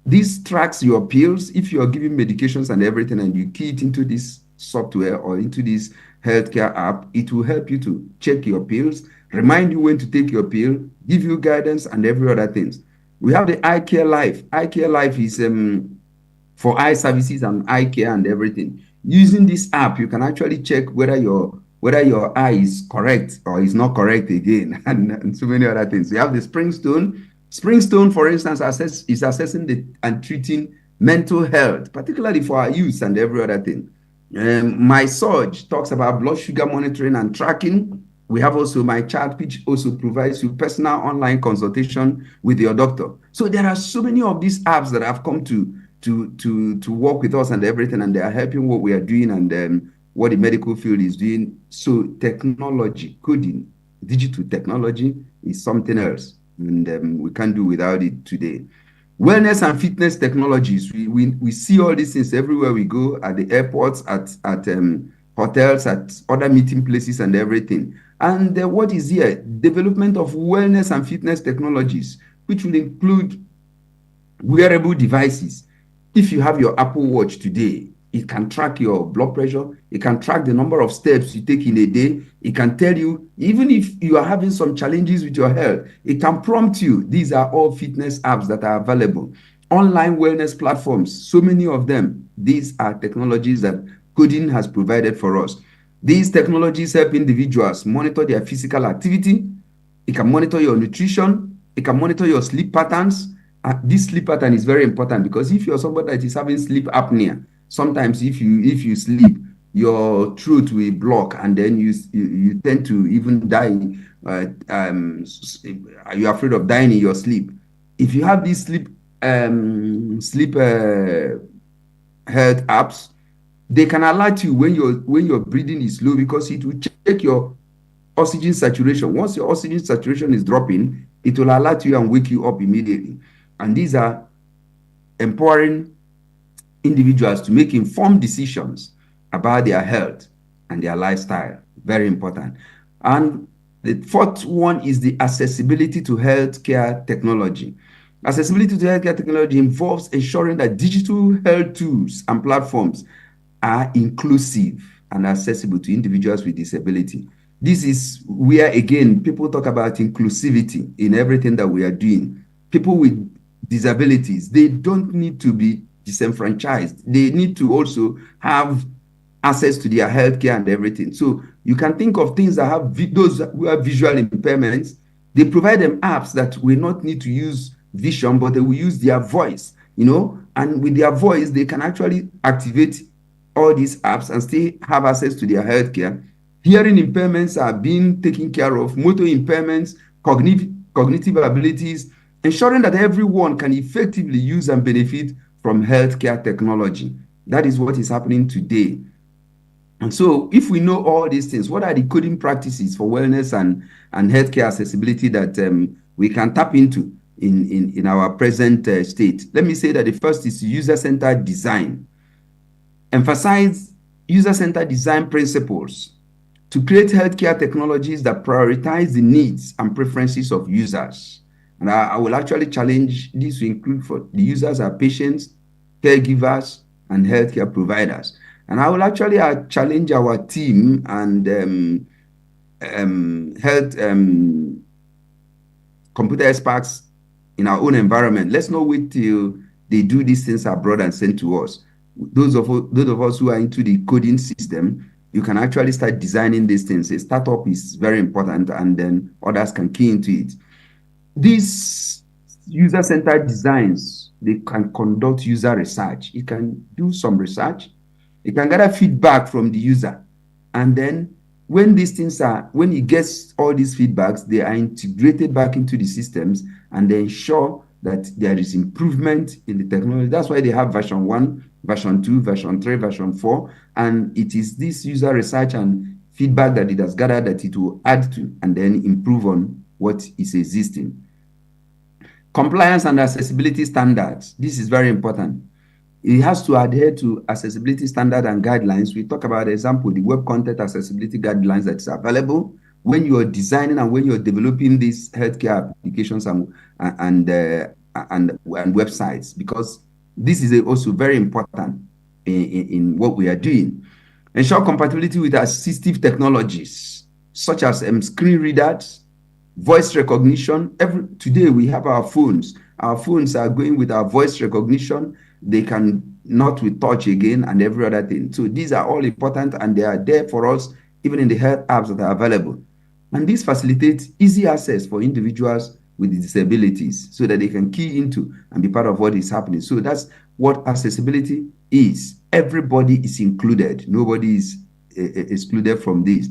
I: This tracks your pills. If you are giving medications and everything, and you key it into this software or into this healthcare app, it will help you to check your pills, remind you when to take your pill, give you guidance and every other things. We have the Eye Care Life. Eye Care Life is for eye services and eye care and everything. Using this app, you can actually check whether your eye is correct or is not correct again, and so many other things. We have the Springstone. Springstone, for instance, is assessing and treating mental health, particularly for our youth and every other thing. My Surge talks about blood sugar monitoring and tracking. We have also My Chart, which also provides you personal online consultation with your doctor. So there are so many of these apps that have come to work with us and everything, and they are helping what we are doing and what the medical field is doing. So technology, coding, digital technology is something else, and we can't do without it today. Wellness and fitness technologies, we see all these things everywhere we go, at the airports, at hotels, at other meeting places and everything. And what is here? Development of wellness and fitness technologies, which will include wearable devices. If you have your Apple Watch today, it can track your blood pressure. It can track the number of steps you take in a day. It can tell you, even if you are having some challenges with your health, it can prompt you. These are all fitness apps that are available. Online wellness platforms, so many of them. These are technologies that coding has provided for us. These technologies help individuals monitor their physical activity. It can monitor your nutrition. It can monitor your sleep patterns. This sleep pattern is very important, because if you're somebody that is having sleep apnea, sometimes if you sleep, your throat will block, and then you tend to even die. You're afraid of dying in your sleep. If you have these sleep health apps, they can alert you when your breathing is low, because it will check your oxygen saturation. Once your oxygen saturation is dropping, it will alert you and wake you up immediately. And these are empowering individuals to make informed decisions about their health and their lifestyle. Very important. And the fourth one is the accessibility to healthcare technology. Accessibility to healthcare technology involves ensuring that digital health tools and platforms are inclusive and accessible to individuals with disability. This is where, again, people talk about inclusivity in everything that we are doing. People with disabilities, they don't need to be disenfranchised. They need to also have access to their healthcare and everything. So you can think of things that have those who have visual impairments. They provide them apps that will not need to use vision, but they will use their voice, and with their voice, they can actually activate all these apps and still have access to their healthcare. Hearing impairments are being taken care of, motor impairments, cognitive abilities, ensuring that everyone can effectively use and benefit from healthcare technology. That is what is happening today. And so if we know all these things, what are the coding practices for wellness and healthcare accessibility that we can tap into in our present state? Let me say that the first is user-centered design. Emphasize user-centered design principles to create healthcare technologies that prioritize the needs and preferences of users. And I will actually challenge this to include for the users are patients, caregivers, and healthcare providers. And I will actually challenge our team and health computer experts in our own environment. Let's not wait till they do these things abroad and send to us. those of us who are into the coding system, you can actually start designing these things. A startup is very important, and then others can key into it. These user-centered designs, they can conduct user research. It can do some research. It can gather feedback from the user. And then when these things when it gets all these feedbacks, they are integrated back into the systems, and they ensure that there is improvement in the technology. That's why they have version 1, version 2, version 3, version 4. And it is this user research and feedback that it has gathered that it will add to and then improve on what is existing. Compliance and accessibility standards. This is very important. It has to adhere to accessibility standard and guidelines. We talk about, example, the web content accessibility guidelines that's available when you are designing and when you're developing these healthcare applications and websites, because this is also very important in what we are doing. Ensure compatibility with assistive technologies such as screen readers, voice recognition. Today we have our phones. Our phones are going with our voice recognition. They can not with touch again and every other thing. So these are all important, and they are there for us even in the health apps that are available. And this facilitates easy access for individuals with disabilities so that they can key into and be part of what is happening. So that's what accessibility is. Everybody is included. Nobody is excluded from this.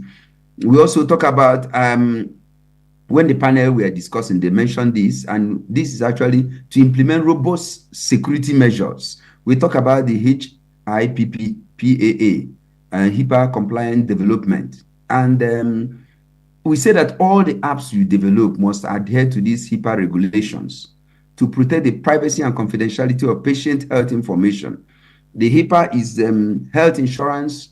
I: We also talk about when the panel we are discussing, they mentioned this, and this is actually to implement robust security measures. We talk about the HIPAA, HIPAA compliant development. And we say that all the apps you develop must adhere to these HIPAA regulations to protect the privacy and confidentiality of patient health information. The HIPAA is Health Insurance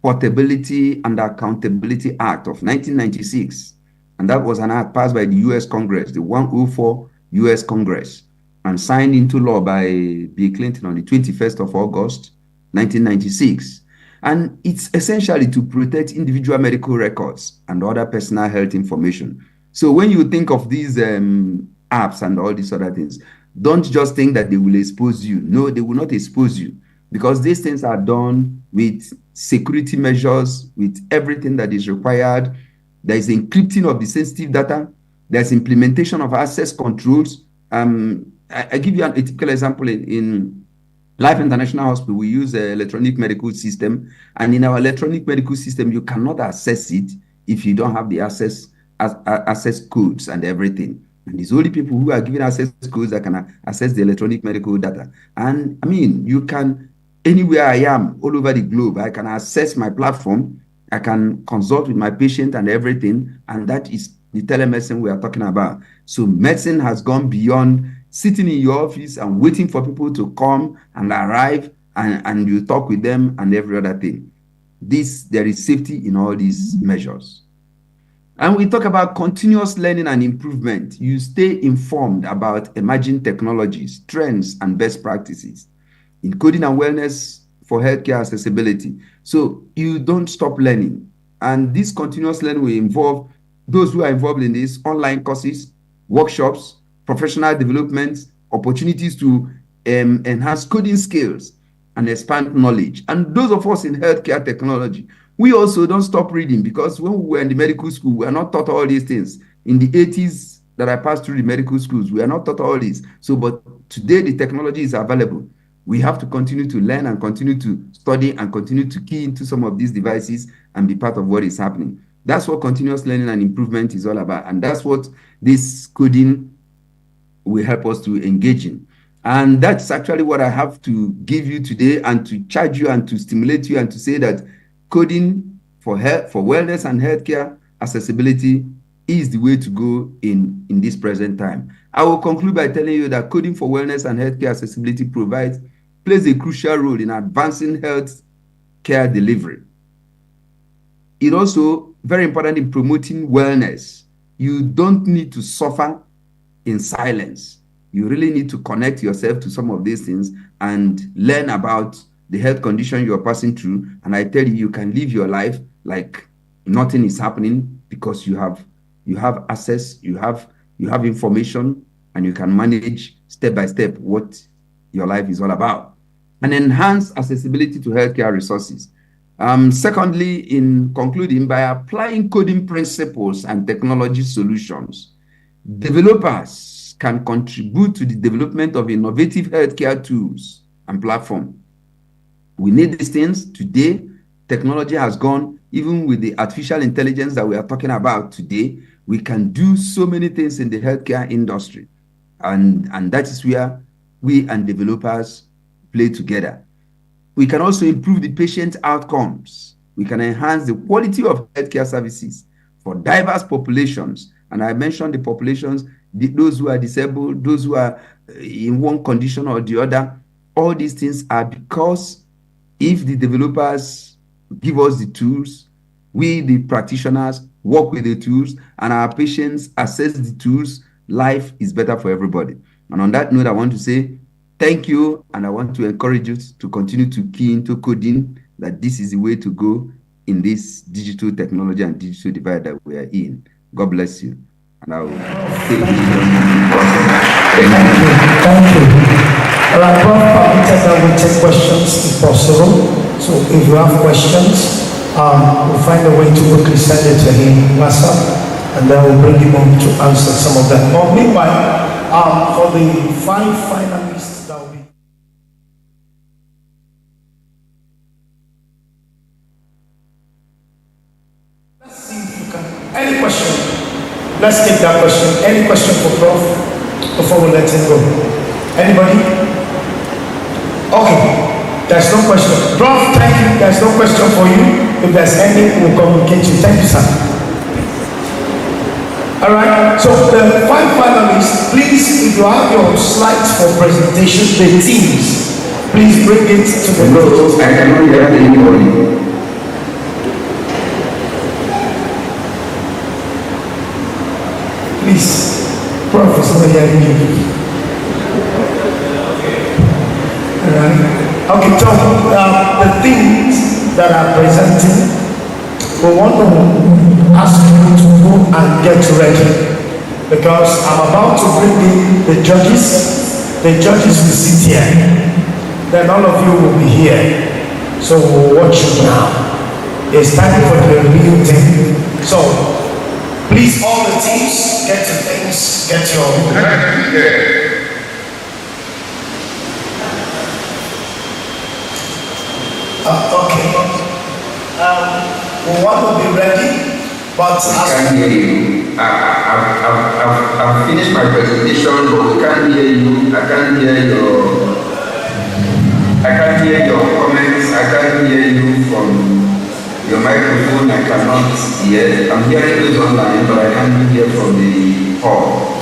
I: Portability and Accountability Act of 1996. And that was an act passed by the U.S. Congress, the 104 U.S. Congress, and signed into law by Bill Clinton on the 21st of August, 1996. And it's essentially to protect individual medical records and other personal health information. So when you think of these apps and all these other things, don't just think that they will expose you. No, they will not expose you, because these things are done with security measures, with everything that is required. There is encrypting of the sensitive data. There's implementation of access controls. I give you a typical example. In Life International Hospital, we use an electronic medical system. And in our electronic medical system, you cannot access it if you don't have the access codes and everything. And it's only people who are given access codes that can access the electronic medical data. And I mean, you can, anywhere I am, all over the globe, I can access my platform. I can consult with my patient and everything, and that is the telemedicine we are talking about. So medicine has gone beyond sitting in your office and waiting for people to come and arrive and you talk with them and every other thing. There is safety in all these measures. And we talk about continuous learning and improvement. You stay informed about emerging technologies, trends, and best practices in coding and wellness for healthcare accessibility. So you don't stop learning. And this continuous learning will involve those who are involved in these online courses, workshops, professional development, opportunities to enhance coding skills and expand knowledge. And those of us in healthcare technology, we also don't stop reading, because when we were in the medical school, we are not taught all these things. In the 80s that I passed through the medical schools, we are not taught all this. So, but today the technology is available. We have to continue to learn and continue to study and continue to key into some of these devices and be part of what is happening. That's what continuous learning and improvement is all about. And that's what this coding will help us to engage in. And that's actually what I have to give you today, and to charge you and to stimulate you and to say that coding for health, for wellness and healthcare accessibility is the way to go in this present time. I will conclude by telling you that coding for wellness and healthcare accessibility plays a crucial role in advancing health care delivery. It also very important in promoting wellness. You don't need to suffer in silence. You really need to connect yourself to some of these things and learn about the health condition you are passing through. And I tell you, you can live your life like nothing is happening, because you have access, you have information, and you can manage step by step what your life is all about. and enhance accessibility to healthcare resources. Secondly, in concluding, by applying coding principles and technology solutions, developers can contribute to the development of innovative healthcare tools and platforms. We need these things today. Technology has gone, even with the artificial intelligence that we are talking about today, we can do so many things in the healthcare industry. And that is where we and developers play together. We can also improve the patient outcomes. We can enhance the quality of healthcare services for diverse populations. And I mentioned the populations, those who are disabled, those who are in one condition or the other. All these things are because if the developers give us the tools, we, the practitioners, work with the tools, and our patients access the tools, life is better for everybody. And on that note, I want to say thank you, and I want to encourage you to continue to key into coding, that this is the way to go in this digital technology and digital divide that we are in. God bless you. And I will take this.
B: Thank you. All right, Prof, permitted that we take questions if possible. So if you have questions, we'll find a way to quickly send it to him, WhatsApp, and then we'll bring him on to answer some of them. But meanwhile, for the 5 finalists that will be. Let's see if you can. Any question? Let's take that question. Any question for Prof before we let him go? Anybody? Okay, there's no question. Prof, thank you. There's no question for you. If there's any, we'll communicate you. Thank you, sir. All right, so the 5 finalists, please, if you have your slides for presentation, the teams, please bring it to the group.
I: I cannot hear anybody.
B: Please, Prof is not hearing you. Okay, Tom, the things that are presenting, we want to ask you to go and get ready, because I'm about to bring in the judges. The judges will sit here, then all of you will be here, so we'll watch you now. It's time for the real thing. So please, all the teams, get your things, get your okay. We want to be ready, but
I: I can't hear you. I've finished my presentation, but we can't hear you. I can't hear your comments. I can't hear you from your microphone. I cannot hear. I'm hearing those online, but I can't hear from the hall.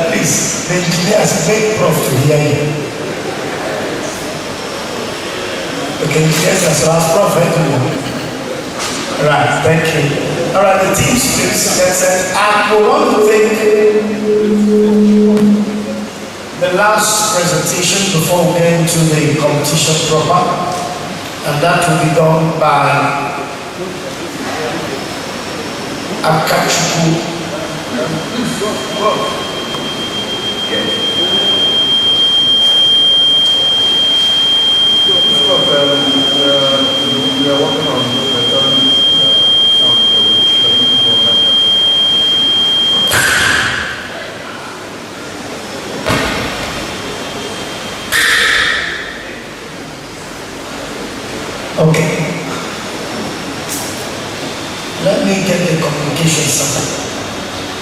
B: Please, the engineers make Prof to hear you. Okay, yes, that's our Prophet. Right, thank you. All right, the teams, please. And we want to take the last presentation before we get into the competition proper, and that will be done by Akachuku.
J: We are working on
B: Okay. Let me get the communication center.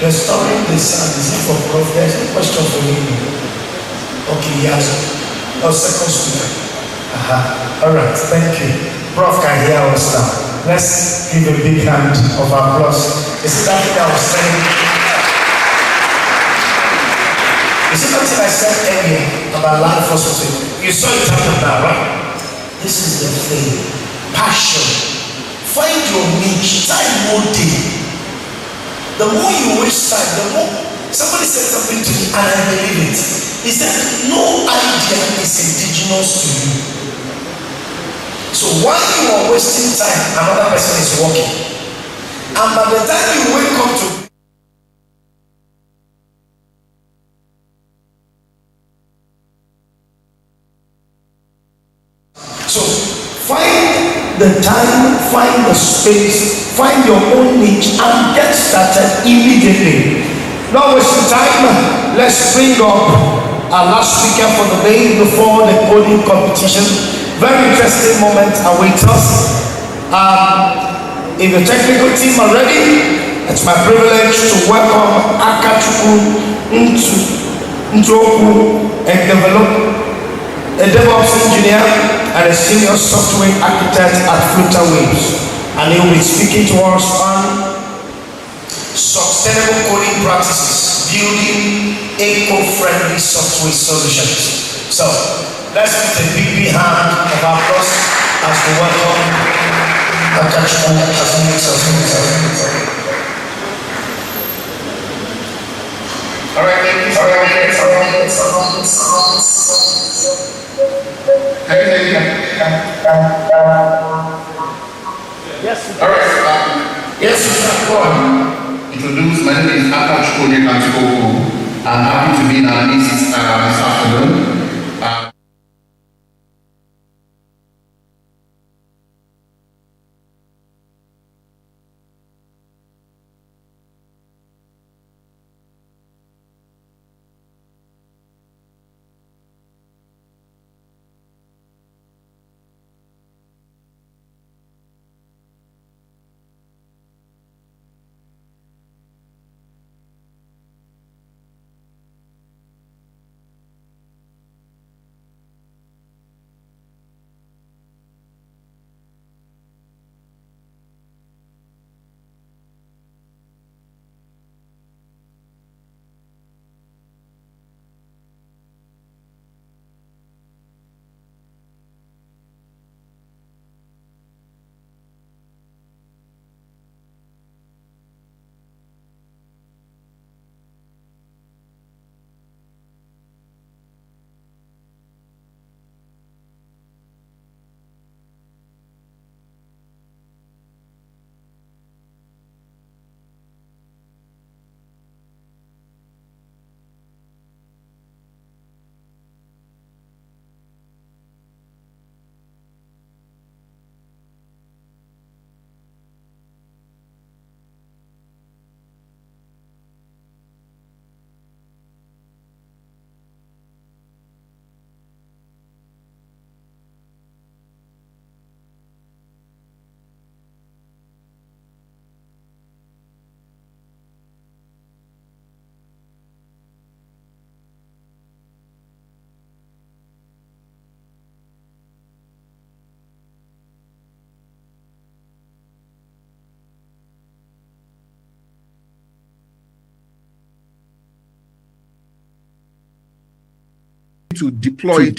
B: Restoring the sound is it for Prof? There's a question for you. Okay, yes. Second speaker. All right, thank you. Prof can hear us now. Let's give a big hand of applause. Is it that thing I was saying? Is it something I said earlier about life hospital? You saw it happen now, right? This is the thing. Passion. Find your niche. Time more day. The more you waste time, the more. Somebody said something to me and I believe it. He said, no idea is indigenous to you. So while you are wasting time, another person is working. And by the time you wake up to the time, find the space, find your own niche, and get started immediately. Not wasting time. Let's bring up our last speaker for the day before the coding competition. Very interesting moment awaits us. If the technical team are ready, it's my privilege to welcome Akachuku Ntoku and develop a DevOps engineer and a senior software architect at Flutter Waves. And he will be speaking to us on sustainable coding practices, building eco-friendly software solutions. So let's put a big hand of applause as we welcome Akachuku as he makes us.
J: All right, ladies.
B: Yes.
J: All right. Yes, go on. Introduce. My name is Akachuku Ntoku. I'm happy to be in our meeting this afternoon.
F: To deploy.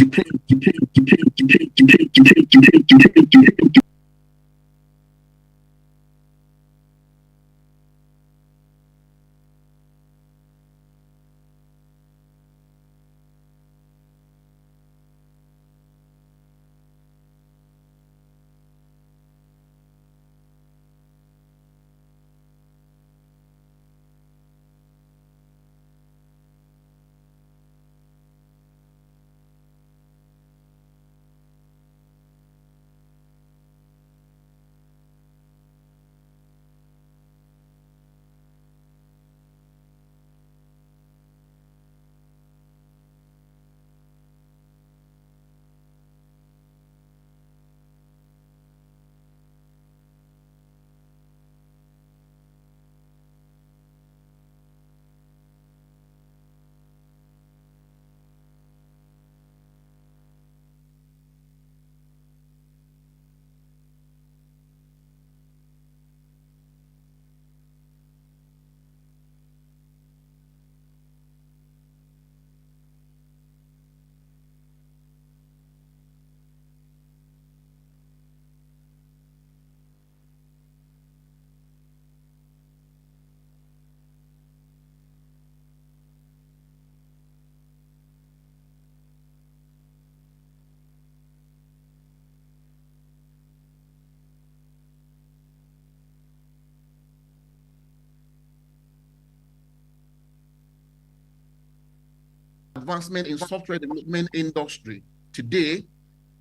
F: Advancement in software development industry. Today,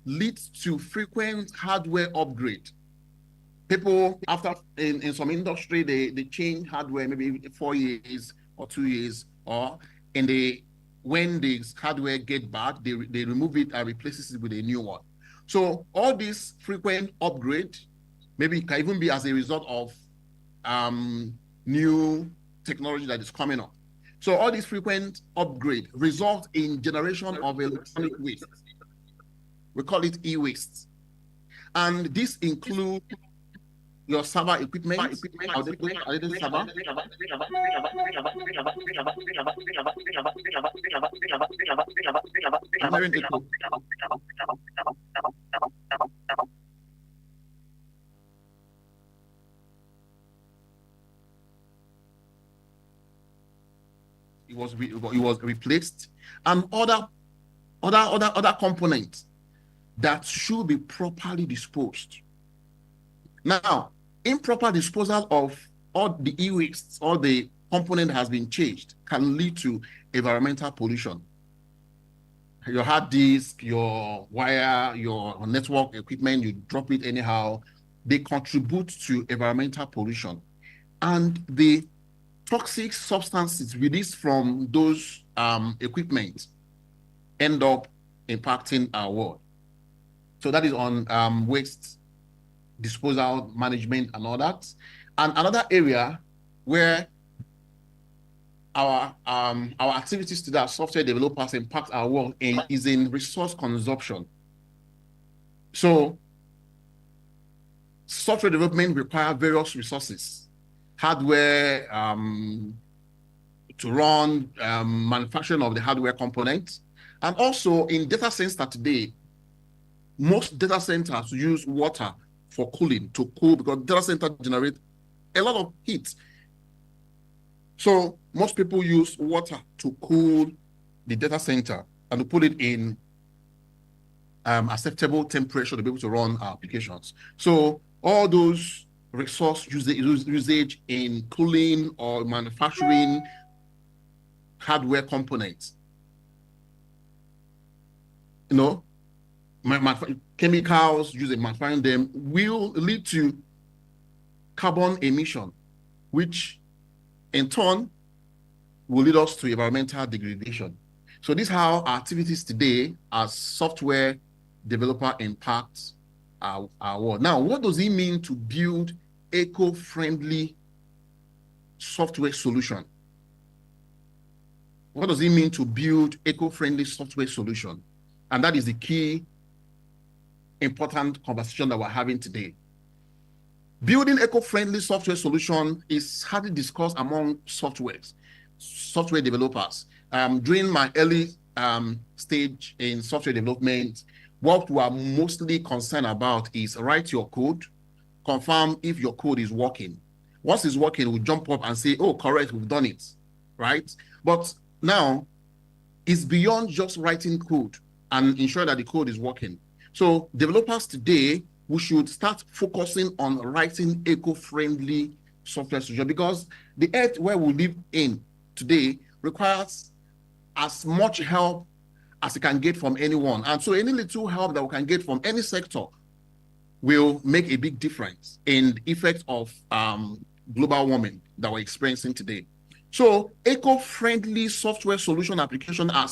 J: leads to frequent hardware upgrade. People, after in some industry, they change hardware maybe 4 years or 2 years, or when the hardware get bad, they remove it and replace it with a new one. So all this frequent upgrade, maybe it can even be as a result of new technology that is coming up. So all this frequent upgrade result in generation of electronic waste. We call it e-waste. And this includes your server equipment, outdated server. It was replaced, and other components that should be properly disposed. Now, improper disposal of all the e-waste or the component has been changed can lead to environmental pollution. Your hard disk, your wire, your network equipment, you drop it anyhow, they contribute to environmental pollution. And the toxic substances released from those equipment end up impacting our world. So that is on waste disposal management and all that. And another area where our activities today as software developers impact our world is in resource consumption. So software development requires various resources, hardware to run manufacturing of the hardware components, and also in data center today, most data centers use water for cooling, to cool, because data center generate a lot of heat. So most people use water to cool the data center and to put it in acceptable temperature to be able to run our applications. So all those resource usage in cooling or manufacturing hardware components, chemicals used in manufacturing them will lead to carbon emission, which in turn will lead us to environmental degradation. So this is how our activities today as software developer impact our world. Now, what does it mean to build eco-friendly software solution? What does it mean to build eco-friendly software solution? And that is the key important conversation that we're having today. Building eco-friendly software solution is hardly discussed among software developers. During my early stage in software development, what we are mostly concerned about is write your code, confirm if your code is working. Once it's working, we jump up and say, oh, correct, we've done it, right? But now it's beyond just writing code and ensure that the code is working. So developers today, we should start focusing on writing eco-friendly software solution, because the earth where we live in today requires as much help as it can get from anyone. And so any little help that we can get from any sector will make a big difference in the effect of global warming that we're experiencing today. So eco-friendly software solution application our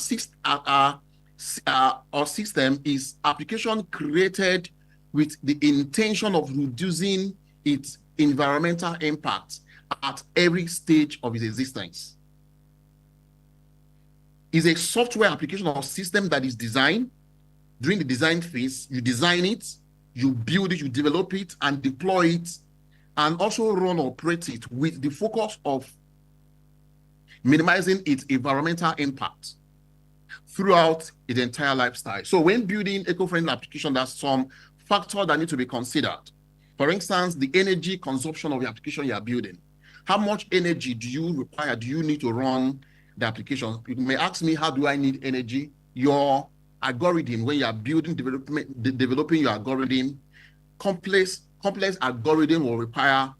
J: system is application created with the intention of reducing its environmental impact at every stage of its existence. Is a software application or system that is designed. During the design phase, you design it, you build it, you develop it, and deploy it, and also run or operate it with the focus of minimizing its environmental impact throughout its entire lifestyle. So when building eco-friendly application, there's some factors that need to be considered. For instance, the energy consumption of the application you are building. How much energy do you require, do you need to run the application? You may ask me, how do I need energy? Your algorithm, when you are building, developing your algorithm, complex algorithm will require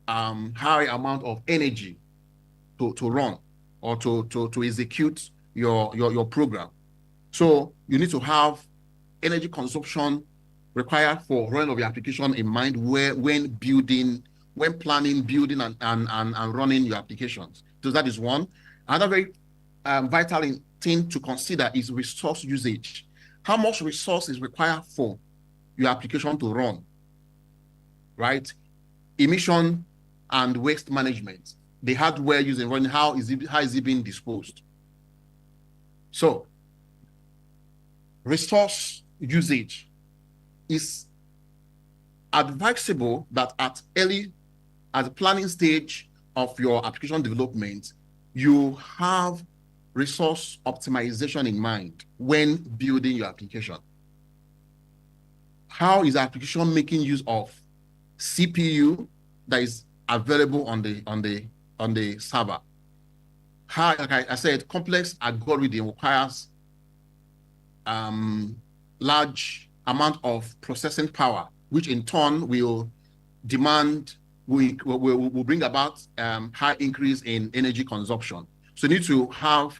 J: high amount of energy to run or to execute your program. So you need to have energy consumption required for running of your application in mind when planning, building, and running your applications. So that is one. Another very vital thing to consider is resource usage. How much resource is required for your application to run, right? Emission and waste management. The hardware used in running, how is it being disposed? So, resource usage is advisable that at the planning stage of your application development, you have resource optimization in mind when building your application. How is the application making use of CPU that is available on the server? How, like I said, complex algorithm requires large amount of processing power, which in turn will bring about high increase in energy consumption. So you need to have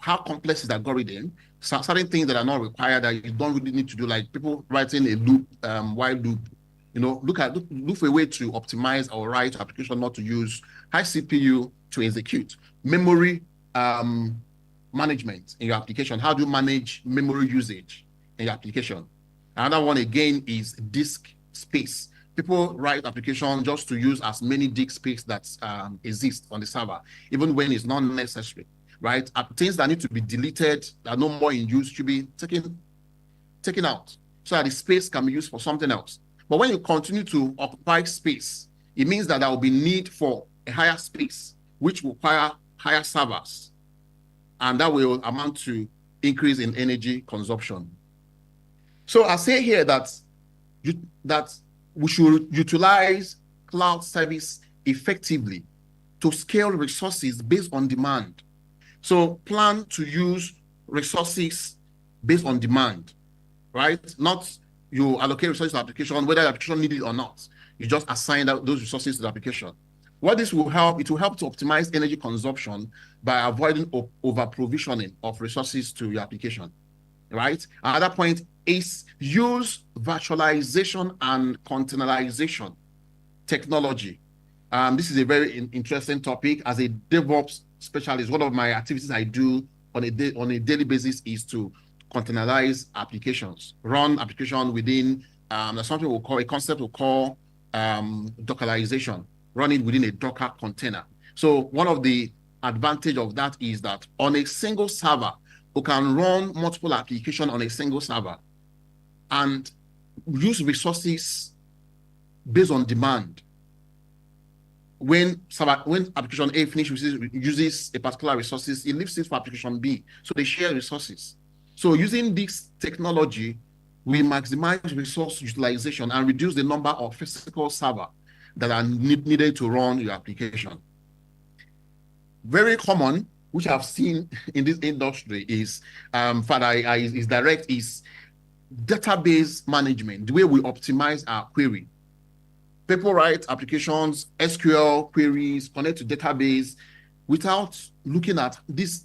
J: how complex is the algorithm. Certain things that are not required that you don't really need to do, like people writing a loop, while loop. Look for a way to optimize or write application not to use high CPU to execute. Memory management in your application. How do you manage memory usage in your application? Another one again is disk space. People write application just to use as many disk space that exist on the server, even when it's not necessary, right? Things that need to be deleted, that are no more in use, should be taken out so that the space can be used for something else. But when you continue to occupy space, it means that there will be need for a higher space, which will require higher servers, and that will amount to increase in energy consumption. So I say here that we should utilize cloud service effectively to scale resources based on demand. So plan to use resources based on demand, right? Not you allocate resources to the application, whether the application needs it or not. You just assign those resources to the application. What this will help, it will help to optimize energy consumption by avoiding over-provisioning of resources to your application, right? Another point is use virtualization and containerization technology. This is a very interesting topic. As a DevOps specialist, one of my activities I do on a daily basis is to containerize applications, run application within something we'll call, a concept we'll call Dockerization, run it within a Docker container. So one of the advantage of that is that on a single server, we can run multiple applications on a single server and use resources based on demand. When application A finishes, uses a particular resources, it leaves it for application B. So they share resources. So using this technology, we maximize resource utilization and reduce the number of physical servers that are needed to run your application. Very common, which I've seen in this industry, is database management, the way we optimize our query. People write applications, SQL queries, connect to database without looking at this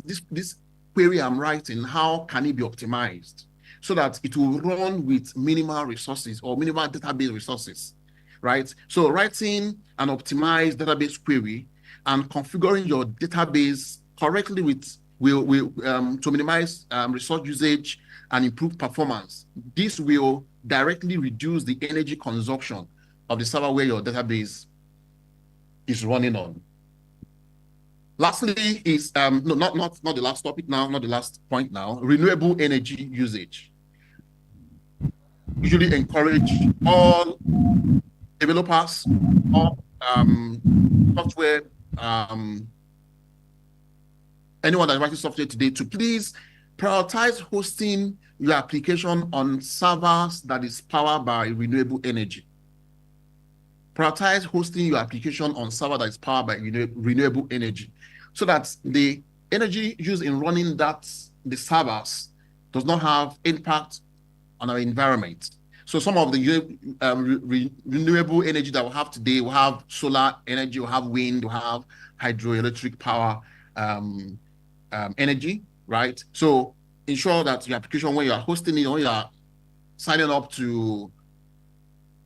J: query I'm writing, how can it be optimized so that it will run with minimal resources or minimal database resources, right? So writing an optimized database query and configuring your database correctly to minimize resource usage and improve performance. This will directly reduce the energy consumption of the server where your database is running on. Lastly is, not the last topic now, not the last point now, renewable energy usage. Usually encourage all developers, all software, anyone that's writing software today to please prioritize hosting your application on servers that is powered by renewable energy. Prioritize hosting your application on server that is powered by renewable energy, so that the energy used in running the servers does not have impact on our environment. So some of the renewable energy that we have today, we have solar energy, we have wind, we have hydroelectric power energy, right? So ensure that your application, when you are hosting it, when you are signing up to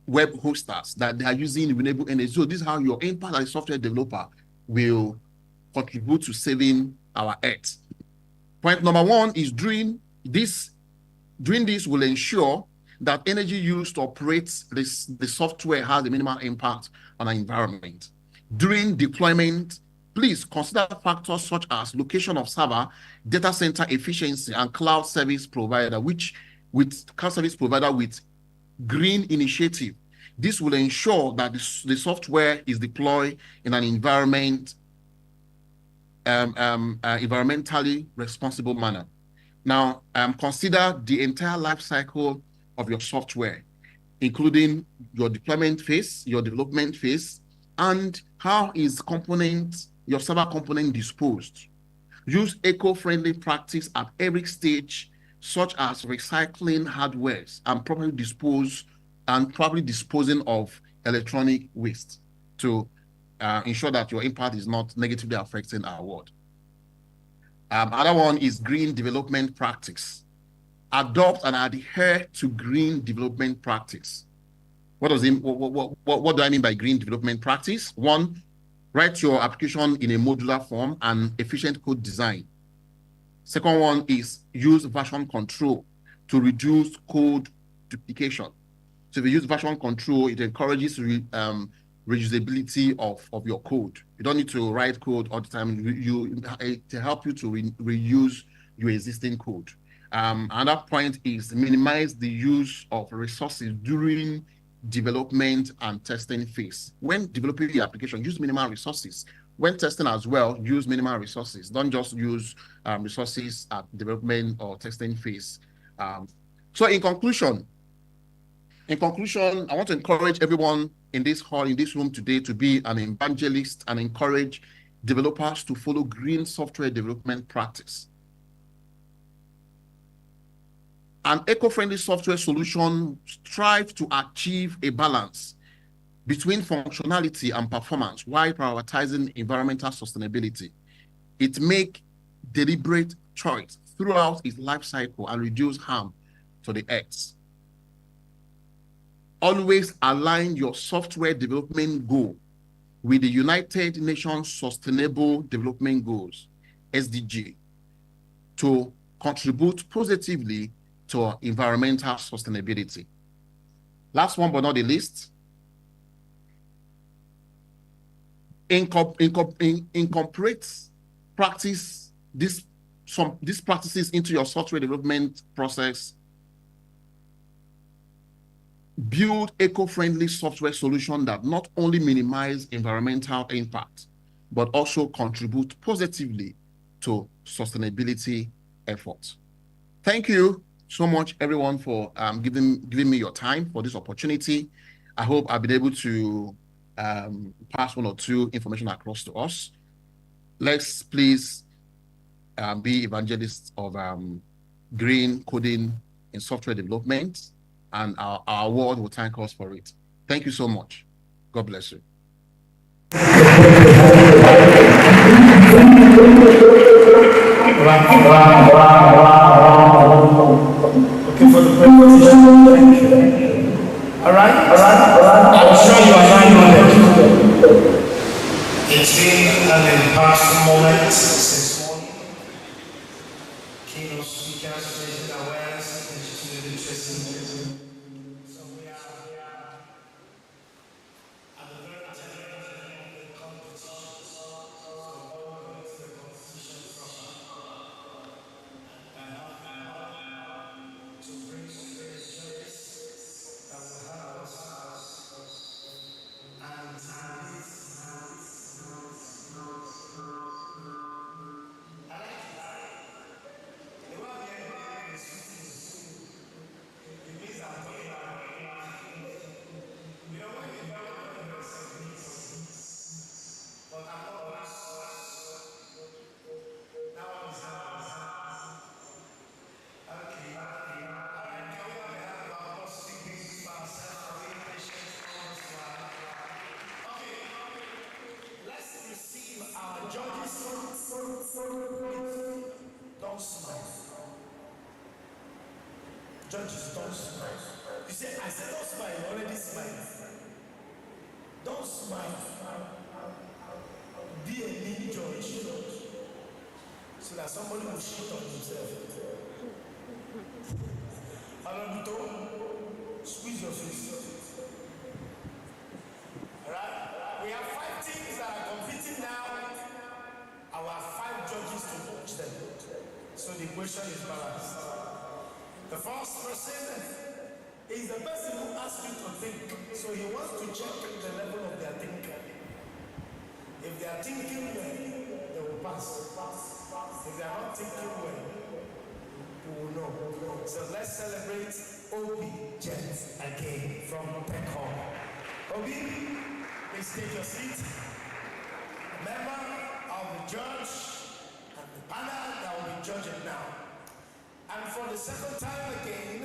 J: web hosters that they are using renewable energy. So this is how your impact as a software developer will contribute to saving our earth. Point number one is doing this will ensure that energy used to operate the software has a minimal impact on our environment. During deployment, please consider factors such as location of server, data center efficiency, and cloud service provider, with green initiative. This will ensure that the software is deployed in an environmentally responsible manner. Now, consider the entire life cycle of your software, including your deployment phase, your development phase, and how is your server component disposed. Use eco-friendly practice at every stage, such as recycling hardware and properly disposing of electronic waste to ensure that your impact is not negatively affecting our world. Another one is green development practice. Adopt and adhere to green development practice. What do I mean by green development practice? One, write your application in a modular form and efficient code design. Second one is use version control to reduce code duplication. So if you use version control, it encourages reusability of your code. You don't need to write code all the time. To help you to reuse your existing code. Another point is minimize the use of resources during development and testing phase. When developing the application, use minimal resources. When testing as well, use minimal resources. Don't just use resources at development or testing phase. So in conclusion, I want to encourage everyone in this hall, in this room today, to be an evangelist and encourage developers to follow green software development practice. An eco-friendly software solution strives to achieve a balance between functionality and performance while prioritizing environmental sustainability. It makes deliberate choice throughout its life cycle and reduce harm to the earth. Always align your software development goal with the United Nations Sustainable Development Goals, SDG, to contribute positively to environmental sustainability. Last one but not the least, incorporate these practices into your software development process. Build eco-friendly software solutions that not only minimize environmental impact, but also contribute positively to sustainability efforts. Thank you so much, everyone, for giving me your time for this opportunity. I hope I've been able to pass one or two information across to us. Let's please be evangelists of green coding in software development, and our world will thank us for it. Thank you so much. God bless you.
B: Looking for the presentation. Thank you. All right. I'm sure you are not knowledge. It's been an impactful moment since morning. Keynote speakers raising awareness and interesting. So we are at the very tail end of the competition. So welcome to the competition proper. To bring various judges that will help us and Judges, don't smile. You say, I said don't smile, you already smile. Don't smile. Be a mean judge. So that somebody will shit on himself. Alabuto, squeeze your face. Alright? We have 5 teams that are competing now. Our 5 judges to watch them. So the question is balanced. The first person is the person who asks you to think. So he wants to check the level of their thinking. If they are thinking well, they will pass. If they are not thinking well, you will know. So let's celebrate Obi Jet again from Tech Hall. Obi, please take your seat. Member of the judge and the panel that will be judging now. And for the second time again,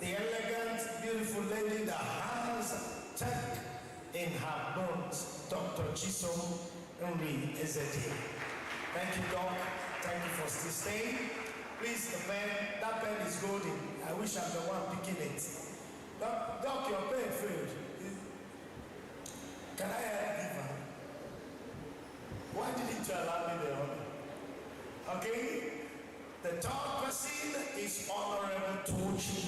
B: the elegant, beautiful lady that has tech in her bones, Dr. Chisom Nri Ezedi. Thank you, Doc. Thank you for still staying. Please, the pen, that pen is golden. I wish I'm the one picking it. Doc, your pen failed. Can I give her? Why didn't you allow me the honor? Okay? The third person is Honorable Tochi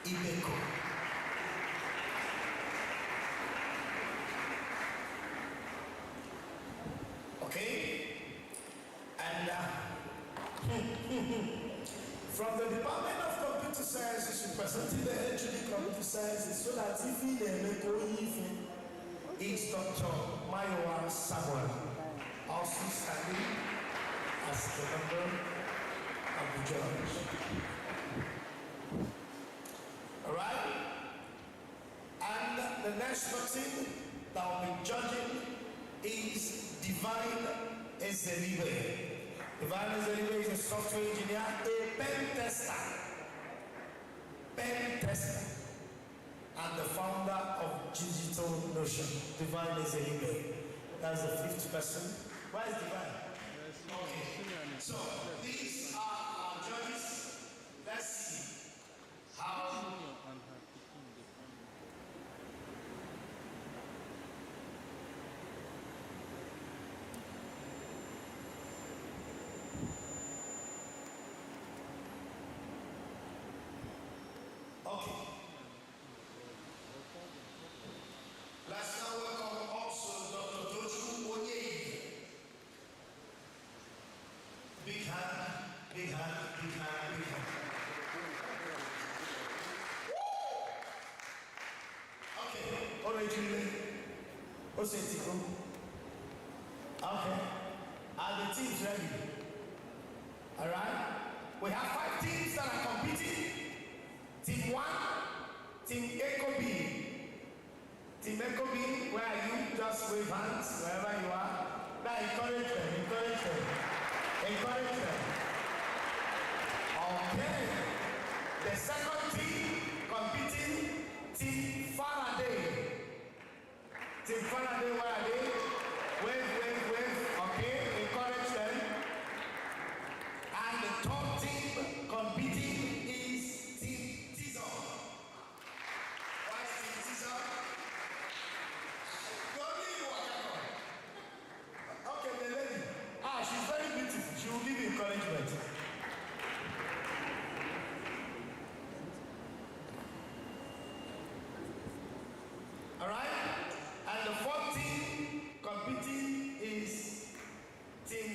B: Ibeko. Okay? And from the Department of Computer Sciences, representing the HUD Computer Sciences, so that if he is Dr. Mayowa Samuel, also standing as the member of the judge. Alright? And the next person that will be judging is Divine Ezelibe. Divine Ezelibe is a software engineer, a pen tester, and the founder of Digital Notion. Divine Ezelibe. That's the 5th person. Where is Divine? Okay. So these are our judges. Let's see how. Okay. Let's now welcome also Dr. Tochu Onyeyi. Big hand, big hand, big hand, big hand. Okay, already. What's it, Tico? Okay. Are the teams ready? Alright? We have 5 teams that are competing. Team 1, Team Ecobi. Team Ecobi, where are you? Just wave hands wherever you are. Now encourage them, encourage them. Encourage them. Okay. The second team competing, Team Faraday. Team Faraday, where are they? Wave, wave, wave. Okay, encourage them. And the third team competing is Team Tizo. Why is Team Tizo? Only you are welcome. Okay, the lady. She's very beautiful. She will give you encouragement. Alright? And the 4th team competing is Team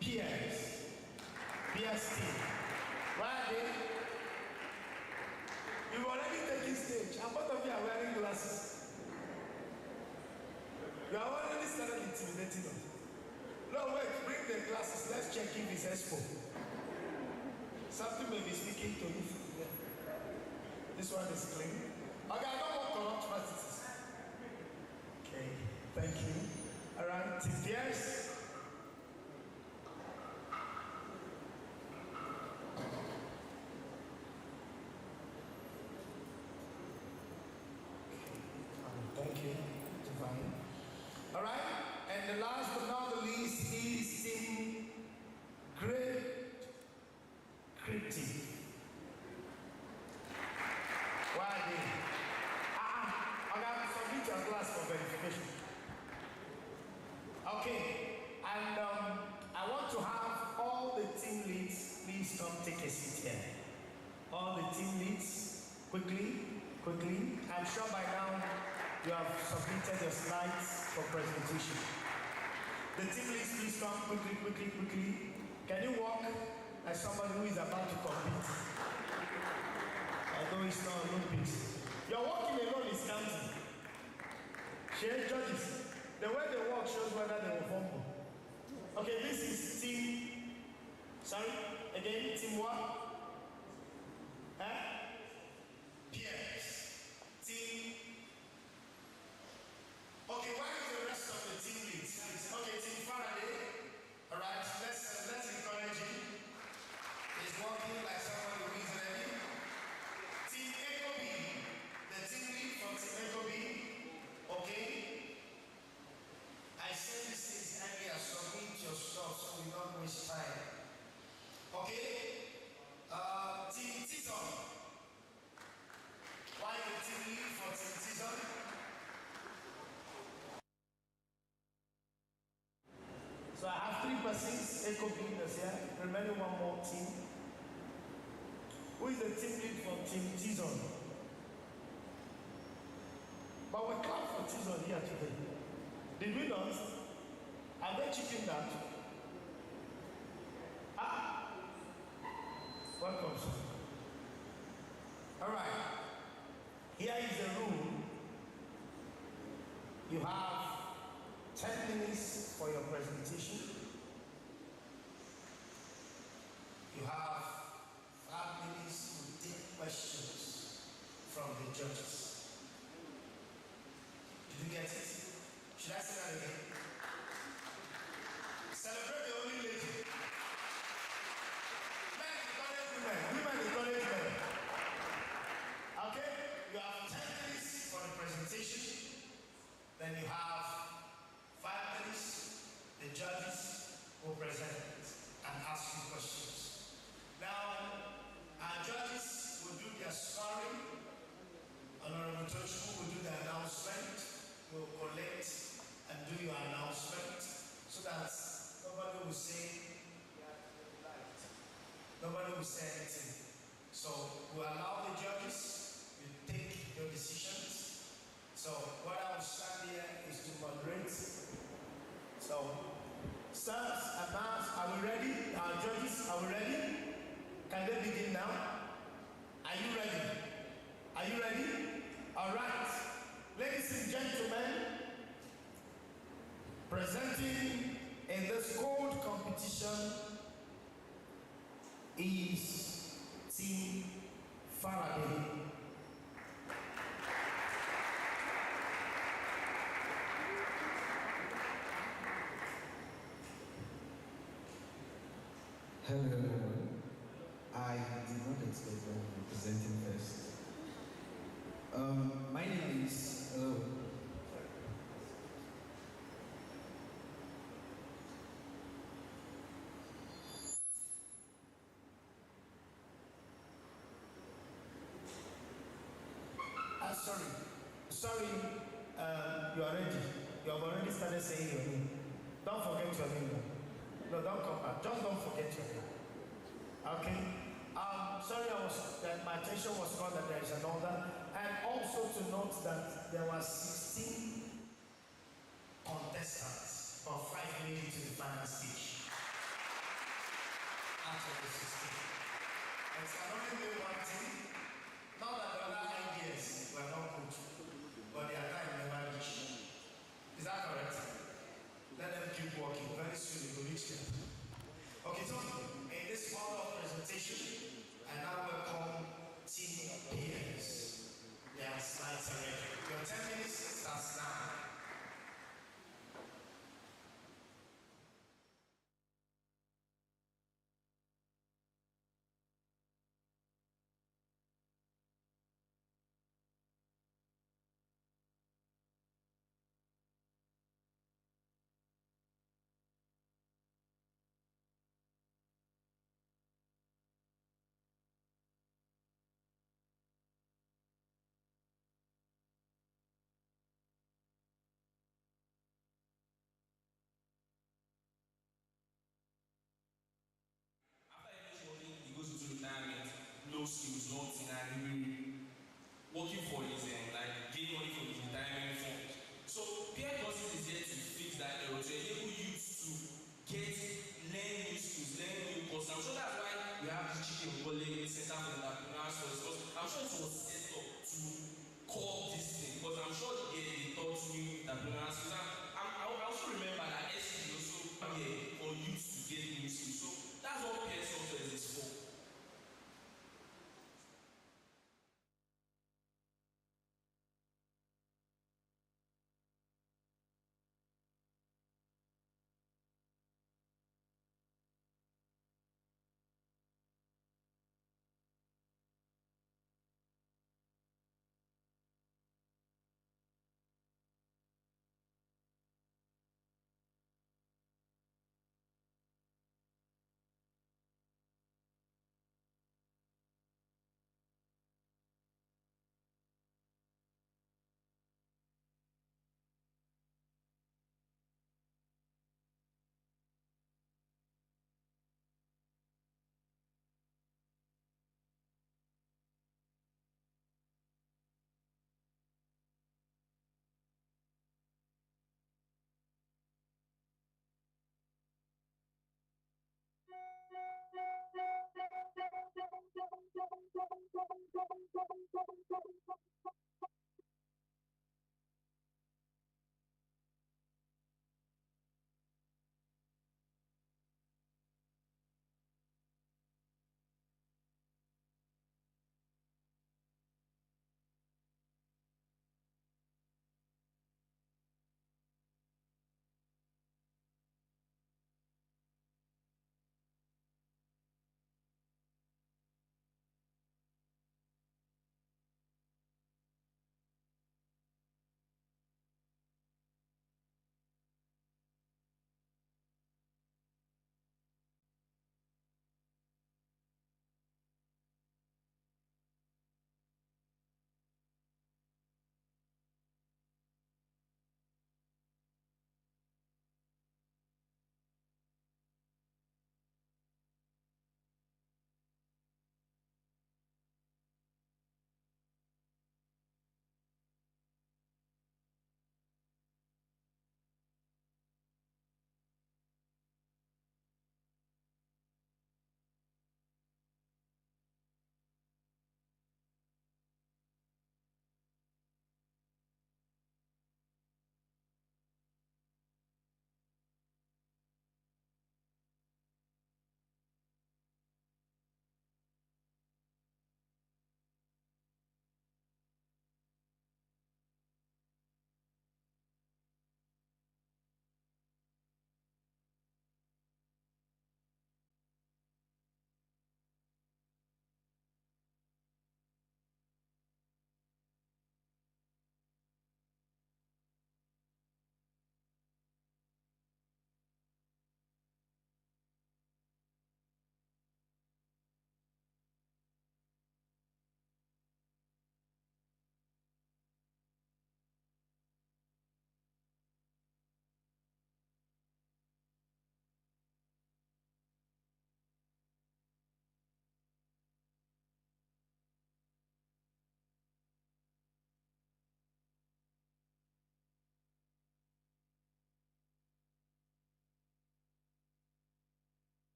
B: PS. PS team. Why are they? You've already taken stage, and both of you are wearing glasses. You are already started intimidating us. No, wait, bring the glasses. Let's check if it's Expo. Something may be speaking to me from here. This one is clean. Okay, I don't want corrupt practices. Okay, thank you. All right, TPS. Thank you, Divine. All right, and the last but not the least is Team Great Cryptic. You have submitted your slides for presentation. The team leads, please come quickly. Can you walk like somebody who is about to compete? Although it's not Olympics. Your walking alone is counting. Share judges. The way they walk shows whether they will fumble. Okay, this is team. Sorry, again, team what? Peers. Team. Okay, where is the rest of the team leads? Okay, team Faraday. All right, let's encourage him. He's walking like someone who is ready. Team Echo B, the team lead from Team Echo B. Okay. I said this is earlier, submit your stuff so we don't waste time. Okay. Team Tizon. Why the team lead for Team Tizon? So I have 3 persons, Echo Builders here, remaining one more team. Who is the team lead for Team Tizon? But we clap for Tizon here today. Did we not? Are they chipping that? Welcome. Alright. Here is the rule. You have 10 minutes for your presentation. You have 5 minutes to take questions from the judges. Did you get it? Should I say that again? Celebrate the only lady. Men encourage women, women encourage men. Okay? You have 10 minutes for the presentation. Then you have 5 minutes, the judges will present and ask you questions. Now, our judges will do their scoring. Honorable Tochukwu will do the announcement. We'll collect and do your announcement so that nobody will say anything. So we'll allow the judges to take your decisions. So what I will stand here is to moderate. So, sirs and ma'ams, are we ready? Our judges, are we ready? Can they begin now? Are you ready? Are you ready? All right. Ladies and gentlemen, presenting in this gold competition is Team Faraday.
K: Hello everyone. I did not expect that I'm presenting first. My name is
B: Sorry, you are ready. You have already started saying your name. Don't forget your name. No, don't come back. Just don't forget your name. Okay? Sorry, my attention was called that there is another. And also to note that there were 16 contestants for 5 minutes to the final stage. Out of the 16. It can only be one thing. Not that the other ideas were not good, but their time never reached. Is that correct? Let them keep working. Very soon it will reach them. Okay, so in this part of presentation, I now welcome Team Peers. Their slides are ready. Your 10 minutes starts now.
E: Retirement, no skills, nothing, and working for his like gain money from his retirement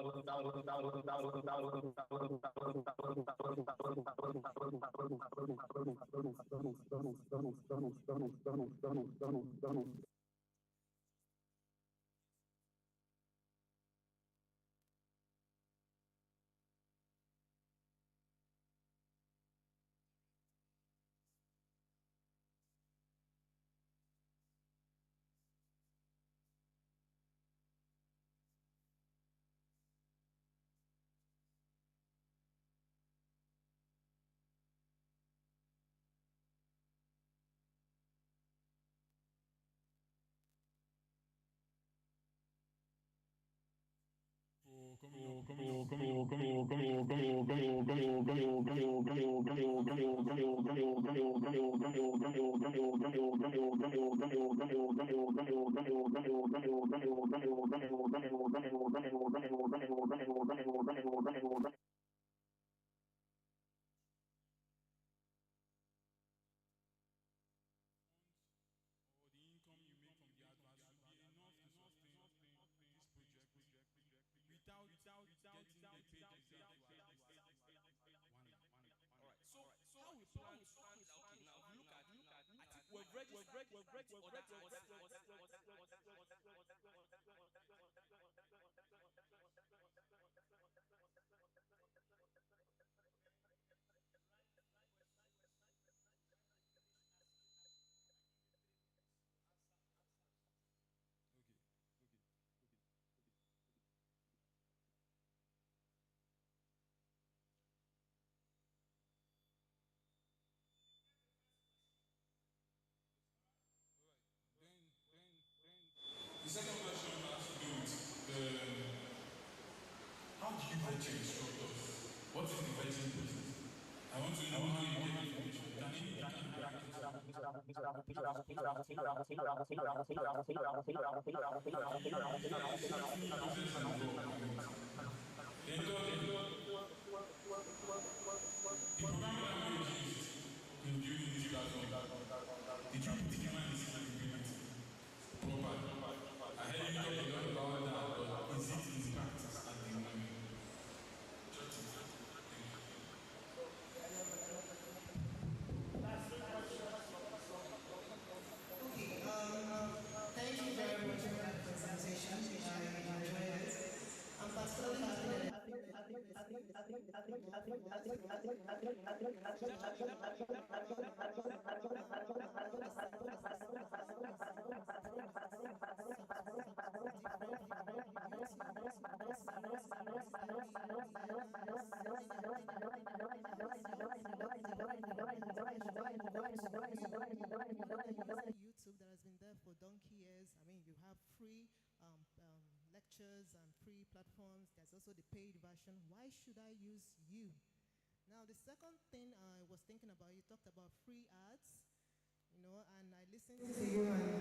E: or the income you make from the advert should be enough to sustain this project without getting the paid exact one.
L: All right. So how we plan to fund that? Okay, now if you look at, I think we've registered with other
E: Okay. Then the second question has to do with how do you vet your instructors? What is the vetting process? I want to know how you get information. The program language used in building this platform, did you put human disability proper? I heard you talk a lot about that, but is it in practice at the moment?
C: Okay, thank you very much for that presentation. I enjoyed it. I'm particularly happy
M: YouTube that has been there for donkey years. I mean, you have free lectures and free platforms. There's also the paid version. Why should I use you? Now, the second thing I was thinking about, you talked about free ads, you know, and I listened to you and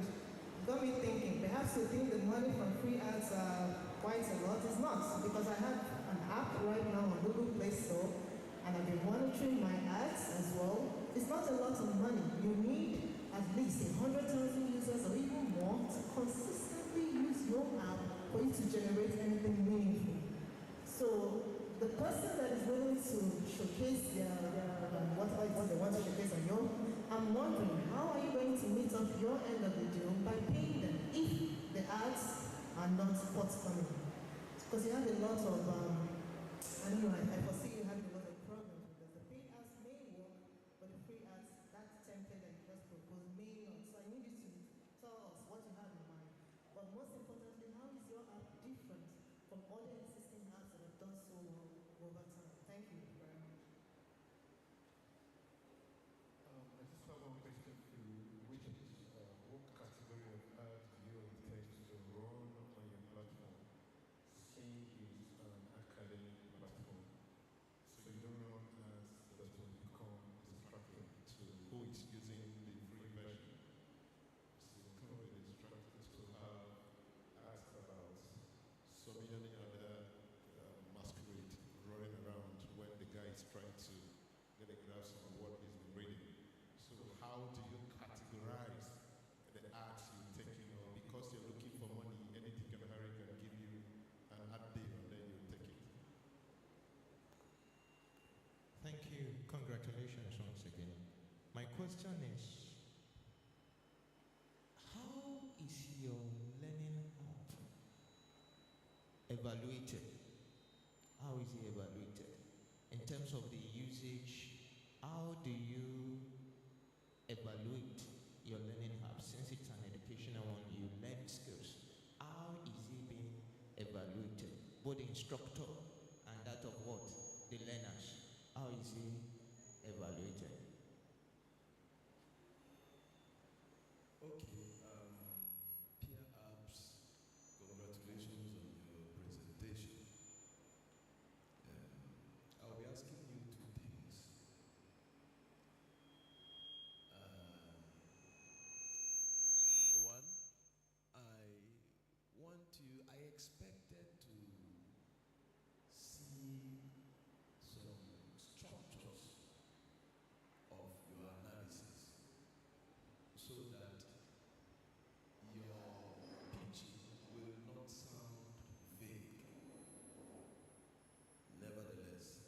M: got me thinking, perhaps you think the money from free ads are quite a lot. It's not, because I have an app right now on Google Play Store, and I've been monitoring my ads as well. It's not a lot of money. You need at least 100,000 users or even more to consistently use your app for you to generate anything meaningful. So the person that is willing to showcase what it is they want to showcase on your, I'm wondering, how are you going to meet up your end of the deal by paying them if the ads are not forthcoming? Because you have a lot of, I don't know, I foresee you having a lot of problems because the paid ads may work, but the free ads, that template that you just proposed may not. So I need you to tell us what you have in mind. But most importantly, how is your app different from other existing apps that have done so well over time? Thank you very much.
D: I just have one question for you, which is what category of ads do you intend to run on your platform? Seeing is an academic platform, so you don't run ads that will become distracting to who is using the free version. So it's going to be distracting to have ads about so many other masquerade running around
K: question is, how is your learning app evaluated? How is it evaluated? In terms of the usage, how do you evaluate your learning app? Since it's an educational one, you learn skills. How is it being evaluated? Both the instructor and that of what? The learners. How is it evaluated?
N: Okay, peer apps, congratulations on your presentation. I'll be asking you two things. One, I expected to see some structures of your analysis so that your pitching will not sound vague. Nevertheless,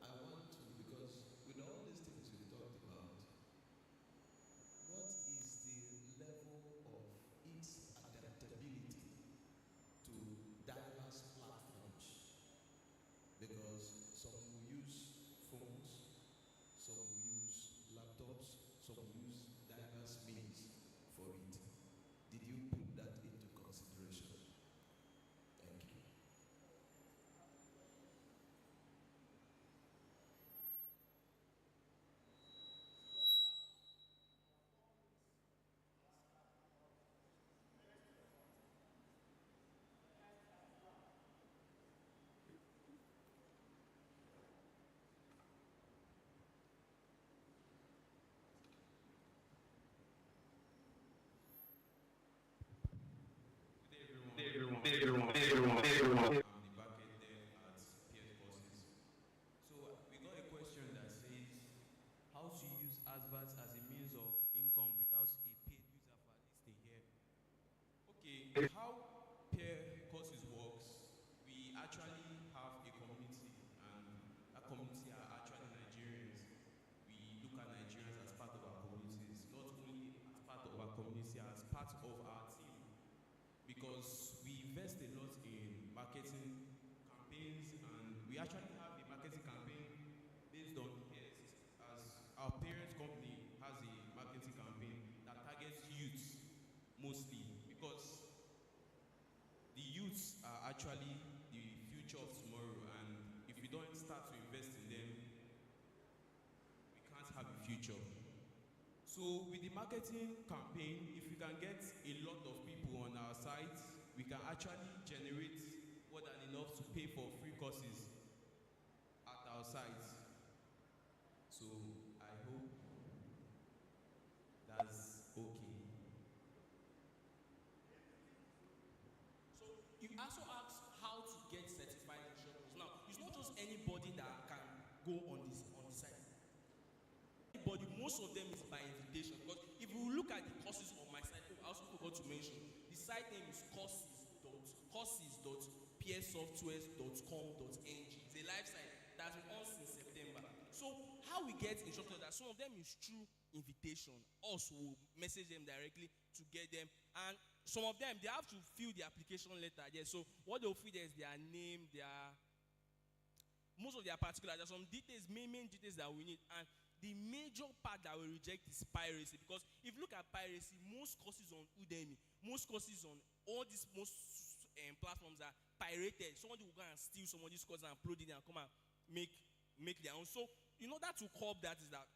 N: I want to, because with all these things we talked about, what is the level of its adaptability to diverse platforms? Because some will use phones, some will use laptops, some will use diverse means for it. Did you put that into consideration? Thank you.
E: Everyone. The bucket there at peer courses. So we got a question that says, how to use adverts as a means of income without a paid user for at least a year. Okay, how peer courses works, we actually have a community, and that community are actually Nigerians. We look at Nigerians as part of our communities, not only as part of our community, as part of our team. Because we invest a lot in marketing campaigns, and we actually have a marketing campaign based on peers, as our parent company has a marketing campaign that targets youths mostly, because the youths are actually the future of tomorrow, and if we don't start to invest in them, we can't have a future. So with the marketing campaign, if we can get a lot of people on our site, we can actually generate more than enough to pay for free courses at our site. So I hope that's okay.
L: So you also asked how to get certified instructors. Now, it's not just anybody that can go on the site. Anybody, most of them is by invitation. Because if you look at the courses on my site, I also forgot to mention, the site name is courses.peersoftwares.com.ng. It's a live site that's been on since September. So how we get instructors, that some of them is through invitation. Us will message them directly to get them, and some of them, they have to fill the application letter there. So what they'll fill there is their name, most of their particulars. There's some details, main details that we need, and the major part that we reject is piracy. Because if you look at piracy, most courses on Udemy, most courses on all these platforms are pirated. Somebody will go and steal somebody's course and upload it and come and make their own. So in order to curb that, is that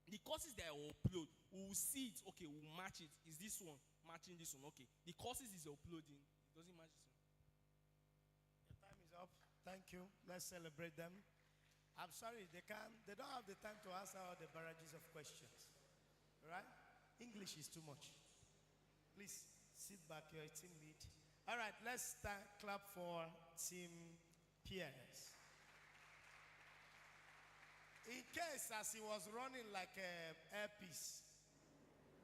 L: the courses that I will upload, we will see it, okay, we'll match it. Is this one matching this one? Okay. The courses is uploading, it doesn't match this one.
B: Your time is up. Thank you. Let's celebrate them. I'm sorry, they don't have the time to answer all the barrages of questions. All right? English is too much. Please sit back, you're a team lead. All right, let's clap for Team Peers. In case, as he was running like an earpiece,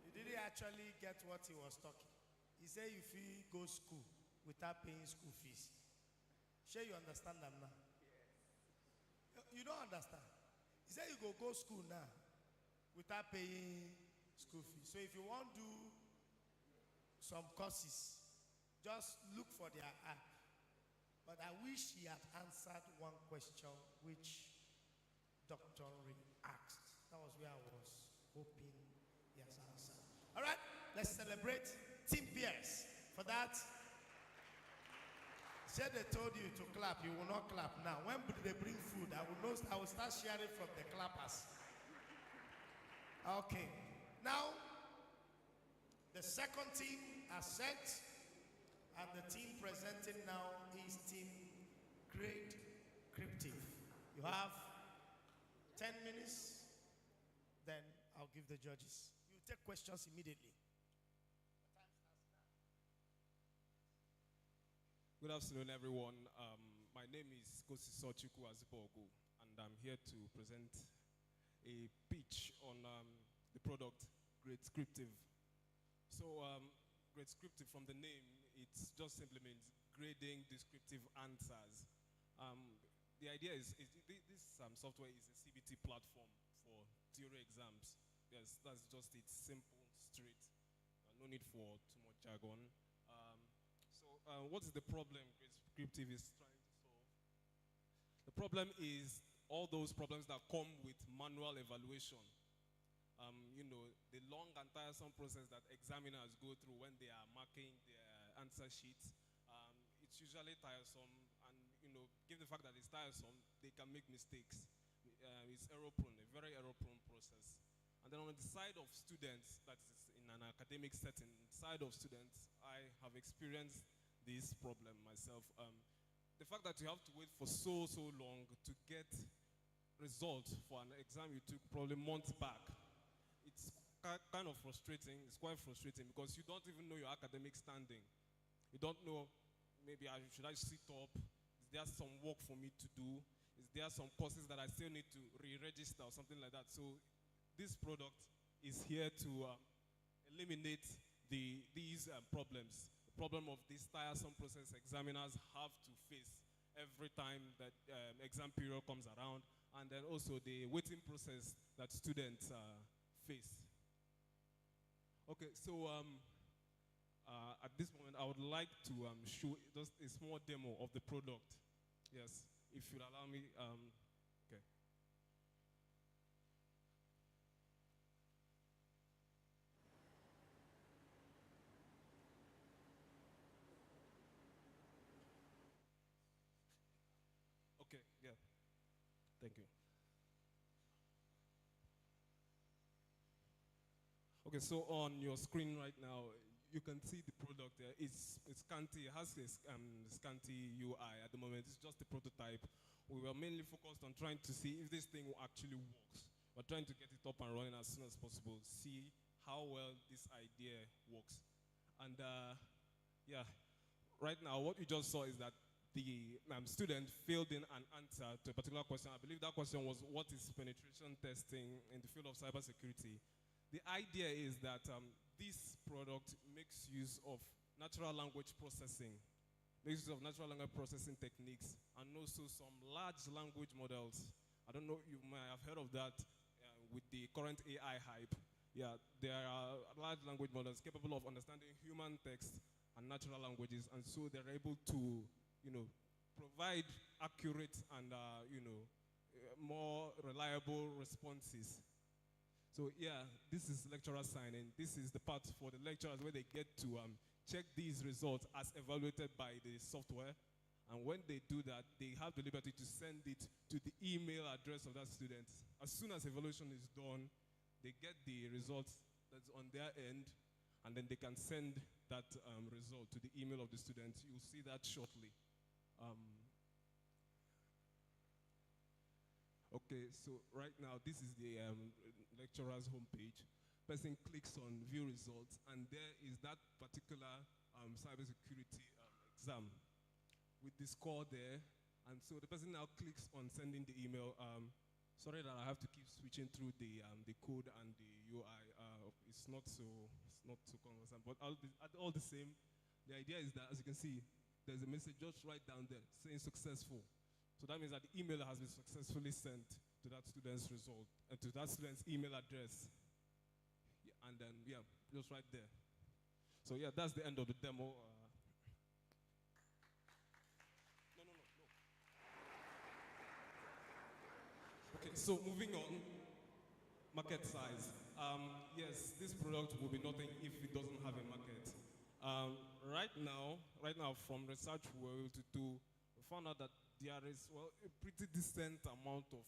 B: you didn't actually get what he was talking. He said if you go school without paying school fees. Sure you understand them now? You don't understand. He said you go school now without paying school fees. So if you want to do some courses, just look for their app. But I wish he had answered one question which Dr. Ring asked. That was where I was hoping he has answered. All right, let's celebrate Team Pierce. For that, said they told you to clap, you will not clap now. When they bring food, I will start sharing from the clappers. Okay, now the second team are set, and the team presenting now is Team Great Cryptive. You have 10 minutes, then I'll give the judges. You take questions immediately.
O: Good afternoon, everyone. My name is Kosiso Chukwu Azipogu, and I'm here to present a pitch on the product Great Scriptive. So, Great Scriptive, from the name, it just simply means grading descriptive answers. The idea is this software is a CBT platform for theory exams. Yes, that's just it, simple, straight. No need for too much jargon. So what is the problem Scriptive is trying to solve? The problem is all those problems that come with manual evaluation. You know, the long and tiresome process that examiners go through when they are marking their answer sheets. It's usually tiresome, and you know, given the fact that it's tiresome, they can make mistakes. It's error-prone, a very error-prone process. And then on the side of students, that is in an academic setting, side of students, I have experienced this problem myself. The fact that you have to wait for so long to get results for an exam you took probably months back, it's kind of frustrating. It's quite frustrating because you don't even know your academic standing. You don't know, maybe should I sit up? Is there some work for me to do? Is there some courses that I still need to re-register or something like that? So this product is here to eliminate these problems. The problem of this tiresome process examiners have to face every time that exam period comes around, and then also the waiting process that students face. Okay, so at this moment, I would like to show just a small demo of the product. Yes, if you'll allow me. Okay. Okay, yeah. Thank you. Okay, so on your screen right now, you can see the product there. It's scanty, it has a scanty UI at the moment. It's just a prototype. We were mainly focused on trying to see if this thing actually works. We're trying to get it up and running as soon as possible, see how well this idea works. And yeah, right now what you just saw is that the student filled in an answer to a particular question. I believe that question was, what is penetration testing in the field of cybersecurity? The idea is that this product makes use of natural language processing, makes use of natural language processing techniques, and also some large language models. I don't know, you might have heard of that with the current AI hype. Yeah, there are large language models capable of understanding human text and natural languages, and so they're able to, you know, provide accurate and, you know, more reliable responses. So yeah, this is lecturer signing. This is the part for the lecturers where they get to check these results as evaluated by the software. And when they do that, they have the liberty to send it to the email address of that student. As soon as evaluation is done, they get the results that's on their end, and then they can send that result to the email of the student. You'll see that shortly. Okay, so right now, this is the lecturer's homepage. Person clicks on view results, and there is that particular cybersecurity exam with the score there. And so the person now clicks on sending the email. Sorry that I have to keep switching through the code and the UI. It's not so conversant, but all the same, the idea is that, as you can see, there's a message just right down there saying successful. So that means that the email has been successfully sent to to that student's result, to that student's email address. Yeah, and then, yeah, just right there. So yeah, that's the end of the demo. No. Okay, so moving on, market size. Yes, this product will be nothing if it doesn't have a market. Right now, from research we were able to do, we found out that there is, well, a pretty decent amount of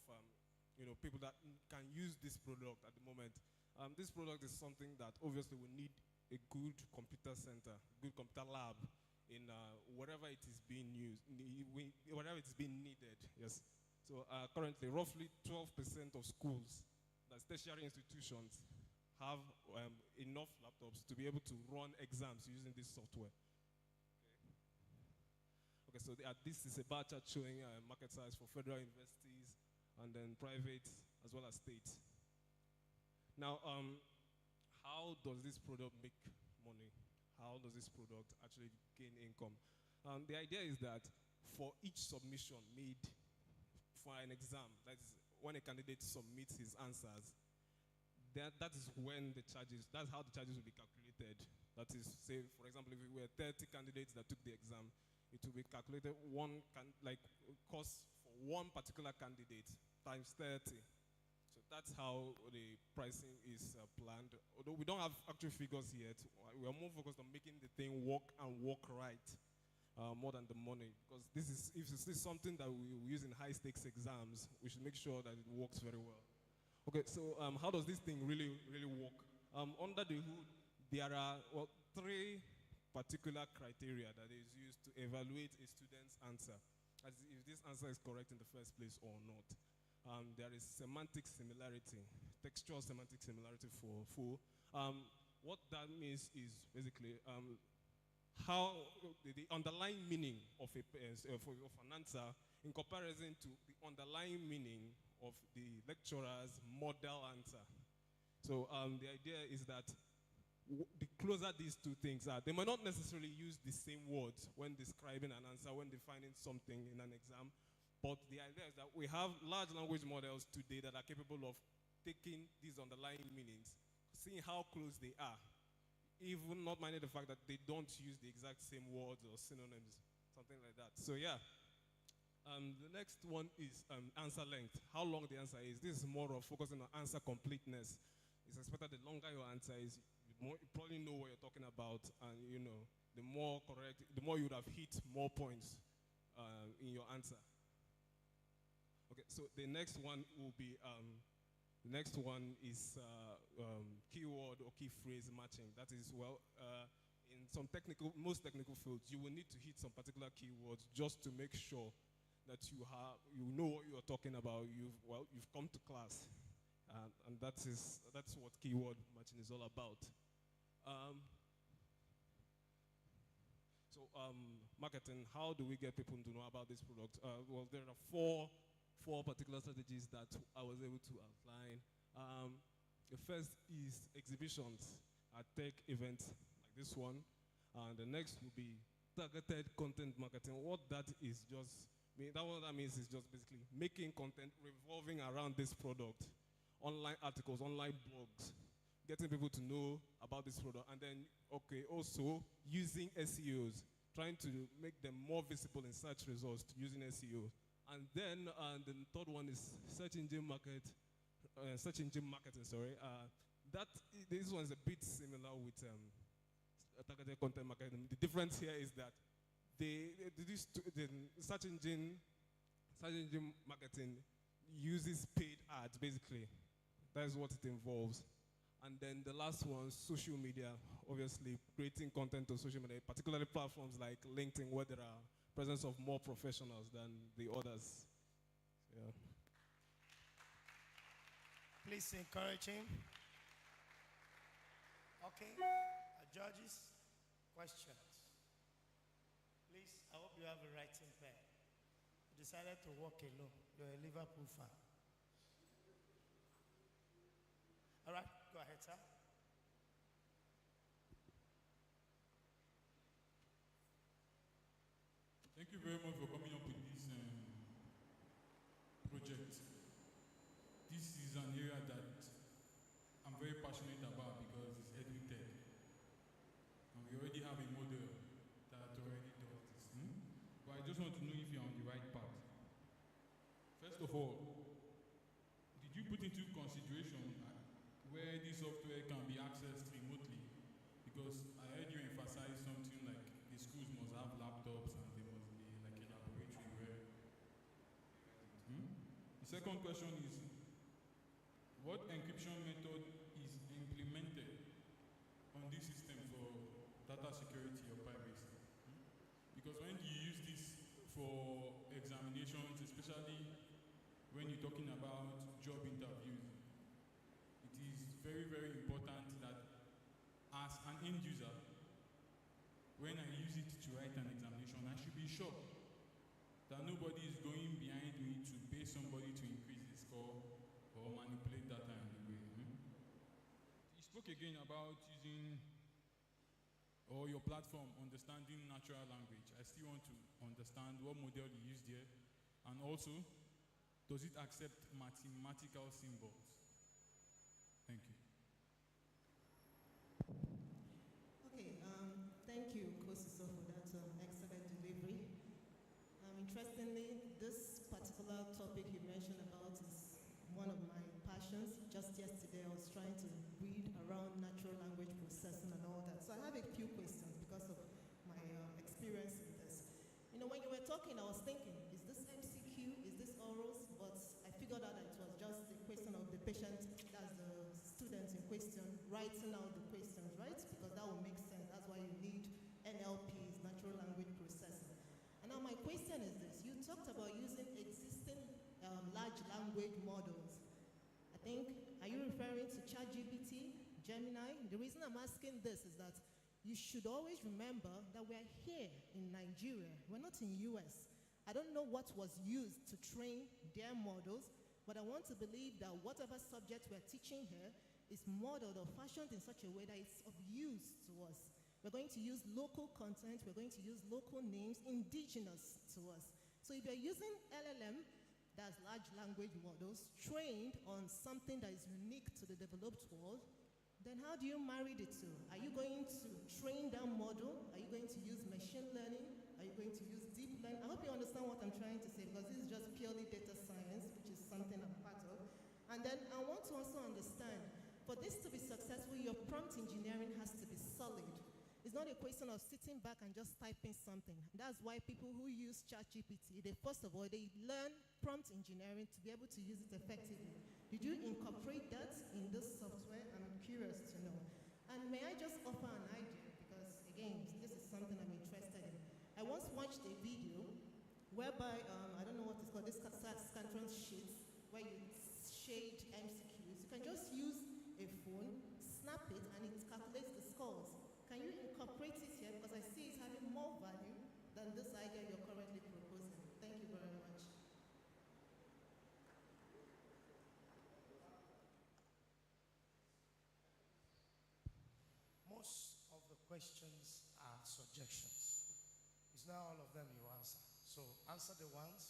O: people that can use this product at the moment. This product is something that obviously we need a good computer center, good computer lab in wherever it is being used, wherever it is being needed. Yes. So currently, roughly 12% of schools, that's tertiary institutions, have enough laptops to be able to run exams using this software. Okay, so this is a bar chart showing market size for federal universities and then private as well as state. Now, how does this product make money? How does this product actually gain income? The idea is that for each submission made for an exam, that's when a candidate submits his answers, that is when the charges, that's how the charges will be calculated. That is, say, for example, if we were 30 candidates that took the exam, it will be calculated cost for one particular candidate times 30. So that's how the pricing is planned. Although we don't have actual figures yet, we are more focused on making the thing work and work right more than the money. Because if this is something that we use in high stakes exams, we should make sure that it works very well. Okay, so how does this thing really work? Under the hood, there are 3 particular criteria that is used to evaluate a student's answer, as if this answer is correct in the first place or not. There is semantic similarity, textual semantic similarity for full. What that means is basically how the underlying meaning of an answer in comparison to the underlying meaning of the lecturer's model answer. So the idea is that the closer these two things are, they might not necessarily use the same words when describing an answer, when defining something in an exam, but the idea is that we have large language models today that are capable of taking these underlying meanings, seeing how close they are, even not minding the fact that they don't use the exact same words or synonyms, something like that. So yeah, the next one is answer length, how long the answer is. This is more of focusing on answer completeness. It's expected the longer your answer is, you probably know what you're talking about, and the more correct, the more you would have hit more points in your answer. Okay, so the next one will be, the next one is keyword or key phrase matching. That is, in some most technical fields, you will need to hit some particular keywords just to make sure that you know what you are talking about. You've come to class, and that's what keyword matching is all about. Marketing. How do we get people to know about this product? There are four particular strategies that I was able to outline. The first is exhibitions at tech events like this one. The next will be targeted content marketing. What that is what that means is just basically making content revolving around this product. Online articles, online blogs, getting people to know about this product, and then, also using SEOs, trying to make them more visible in search results using SEO. And then the third one is search engine marketing. This one is a bit similar with targeted content marketing. The difference here is that the search engine marketing uses paid ads, basically. That is what it involves. And then the last one, social media, obviously creating content on social media, particularly platforms like LinkedIn, where there are presence of more professionals than the others. Yeah.
B: Please encourage him. Okay, judges, questions. Please, I hope you have a writing pen. You decided to walk alone. You're a Liverpool fan. All right, go ahead, sir.
E: Thank you very much for coming up with this project. of all, did you put into consideration where this software can be accessed remotely? Because I heard you emphasize something like the schools must have laptops and there must be like a laboratory where. The second question is, what encryption method is implemented on this system for data security or privacy? Because when you use this for examinations, especially when you're talking about job interviews, it is very, very important that as an end user, when I use it to write an examination, I should be sure that nobody is going behind me to pay somebody to increase the score or manipulate data in a way. You spoke again about using or your platform understanding natural language. I still want to understand what model you used here, and also, does it accept mathematical symbols? Thank you.
M: Okay, thank you, Kosiso, for that excellent delivery. Interestingly, this particular topic you mentioned about is one of my passions. Just yesterday, I was trying to read around natural language processing and all that. So I have a few questions because of my experience in this. You know, when you were talking, I was thinking, is this MCQ? Is this orals? But I figured out that it was just a question of the patient, that's the student in question, writing out the questions, right? Because that will make sense. That's why you need NLPs, natural language processing. And now my question is this. You talked about using existing large language models. I think, are you referring to ChatGPT, Gemini? The reason I'm asking this is that you should always remember that we're here in Nigeria. We're not in US. I don't know what was used to train their models, but I want to believe that whatever subject we're teaching here is modeled or fashioned in such a way that it's of use to us. We're going to use local content, we're going to use local names indigenous to us. So if you're using LLM, that's large language models, trained on something that is unique to the developed world, then how do you marry the two? Are you going to train that model? Are you going to use machine learning? Are you going to use deep learning? I hope you understand what I'm trying to say, because this is just purely data science, which is something I'm part of. And then I want to also understand, for this to be successful, your prompt engineering has to be solid. It's not a question of sitting back and just typing something. That's why people who use ChatGPT, they first of all, they learn prompt engineering to be able to use it effectively. Did you incorporate that in this software? I'm curious to know. And may I just offer an idea? Because again, this is something I'm interested in. I once watched a video whereby, I don't know what it's called, this Scantron sheets, where you shade MCQs. You can just use a phone, snap it, and it calculates the scores. Can you incorporate it here? Because I see it's having more value than this idea you're currently proposing. Thank you very much.
B: Most of the questions are suggestions. It's not all of them you answer. So answer the ones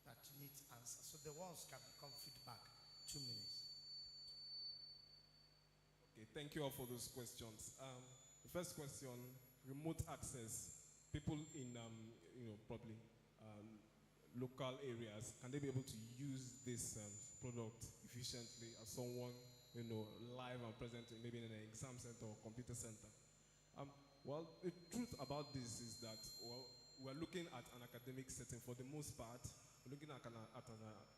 B: that need answer. So the ones can become feedback. 2 minutes.
O: Okay, thank you all for those questions. The first question, remote access. People in, probably local areas, can they be able to use this product efficiently as someone, live and present, maybe in an exam center or computer center? Well, the truth about this is that, we're looking at an academic setting for the most part. We're looking at an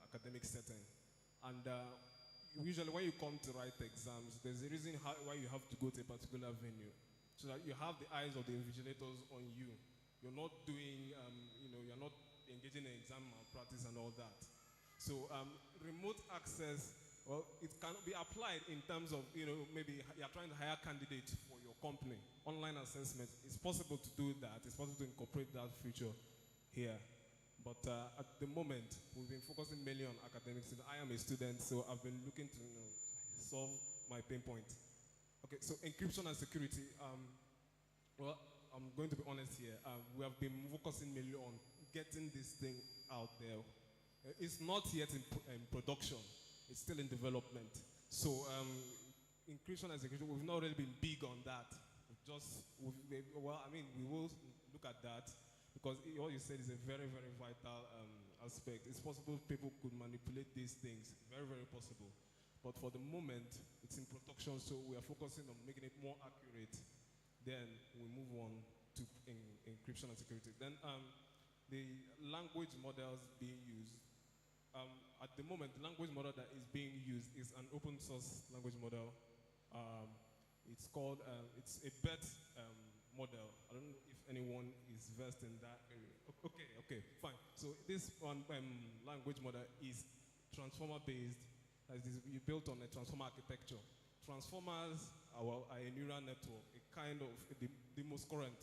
O: academic setting. And usually when you come to write exams, there's a reason why you have to go to a particular venue. So that you have the eyes of the invigilators on you. You're not doing, you're not engaging in exam malpractice and all that. So remote access, well, it can be applied in terms of, maybe you're trying to hire candidates for your company. Online assessment, it's possible to do that. It's possible to incorporate that feature here. But at the moment, we've been focusing mainly on academics. I am a student, so I've been looking to solve my pain point. Okay, so encryption and security. Well, I'm going to be honest here. We have been focusing mainly on getting this thing out there. It's not yet in production. It's still in development. So encryption and security, we've not really been big on that. We will look at that. because what you said is a very, very vital aspect. It's possible people could manipulate these things, very, very possible. But for the moment, it's in production, so we are focusing on making it more accurate. Then we move on to encryption and security. Then the language models being used. At the moment, the language model that is being used is an open source language model. It's called, it's a BET model. I don't know if anyone is versed in that area. Okay, fine. So this one language model is transformer based. That is built on a transformer architecture. Transformers are a neural network, a kind of the most current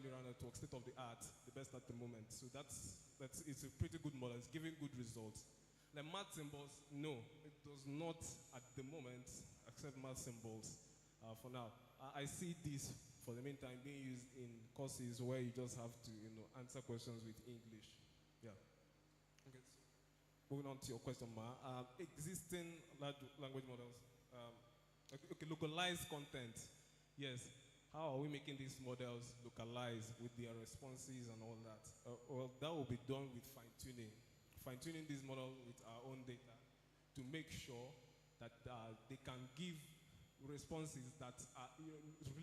O: neural network, state of the art, the best at the moment. So it's a pretty good model. It's giving good results. The math symbols, no, it does not at the moment accept math symbols for now. I see this for the meantime being used in courses where you just have to answer questions with English. Yeah. Okay. So moving on to your question, Ma. Existing language models. Okay, localized content. Yes. How are we making these models localized with their responses and all that? Well, that will be done with fine-tuning. Fine-tuning these models with our own data to make sure that they can give responses that are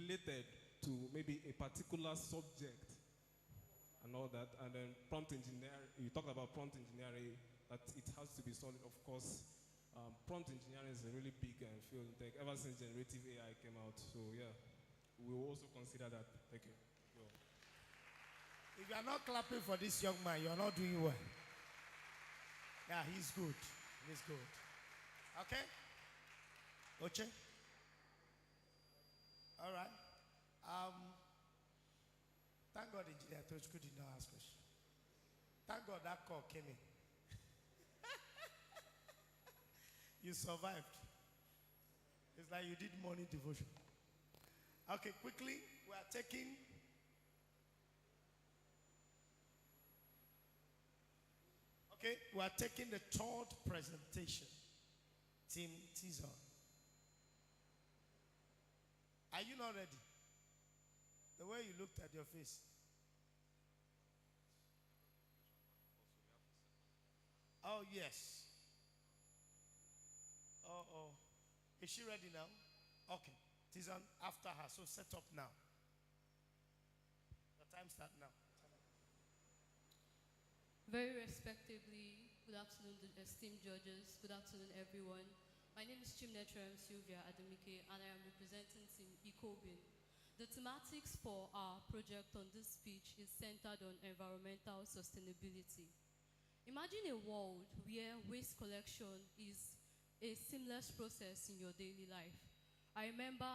O: related to maybe a particular subject and all that. And then prompt engineering, you talked about prompt engineering, that it has to be solid, of course. Prompt engineering is a really big field in tech ever since generative AI came out. So yeah, we will also consider that. Thank you.
B: If you are not clapping for this young man, you are not doing well. Yeah, he's good. He's good. Okay? Oche? All right. Thank God Engineer Tochku did not ask question. Thank God that call came in. You survived. It's like you did morning devotion. Okay, quickly, we are taking the third presentation. Team Teaser. Are you not ready? The way you looked at your face. Oh, yes. Oh. Is she ready now? Okay. Tizan after her. So set up now. The time start now.
P: Very respectably, good afternoon, esteemed judges. Good afternoon, everyone. My name is Chimnetrem Sylvia Ademike, and I am representing Team EcoBin. The thematics for our project on this speech is centered on environmental sustainability. Imagine a world where waste collection is a seamless process in your daily life. I remember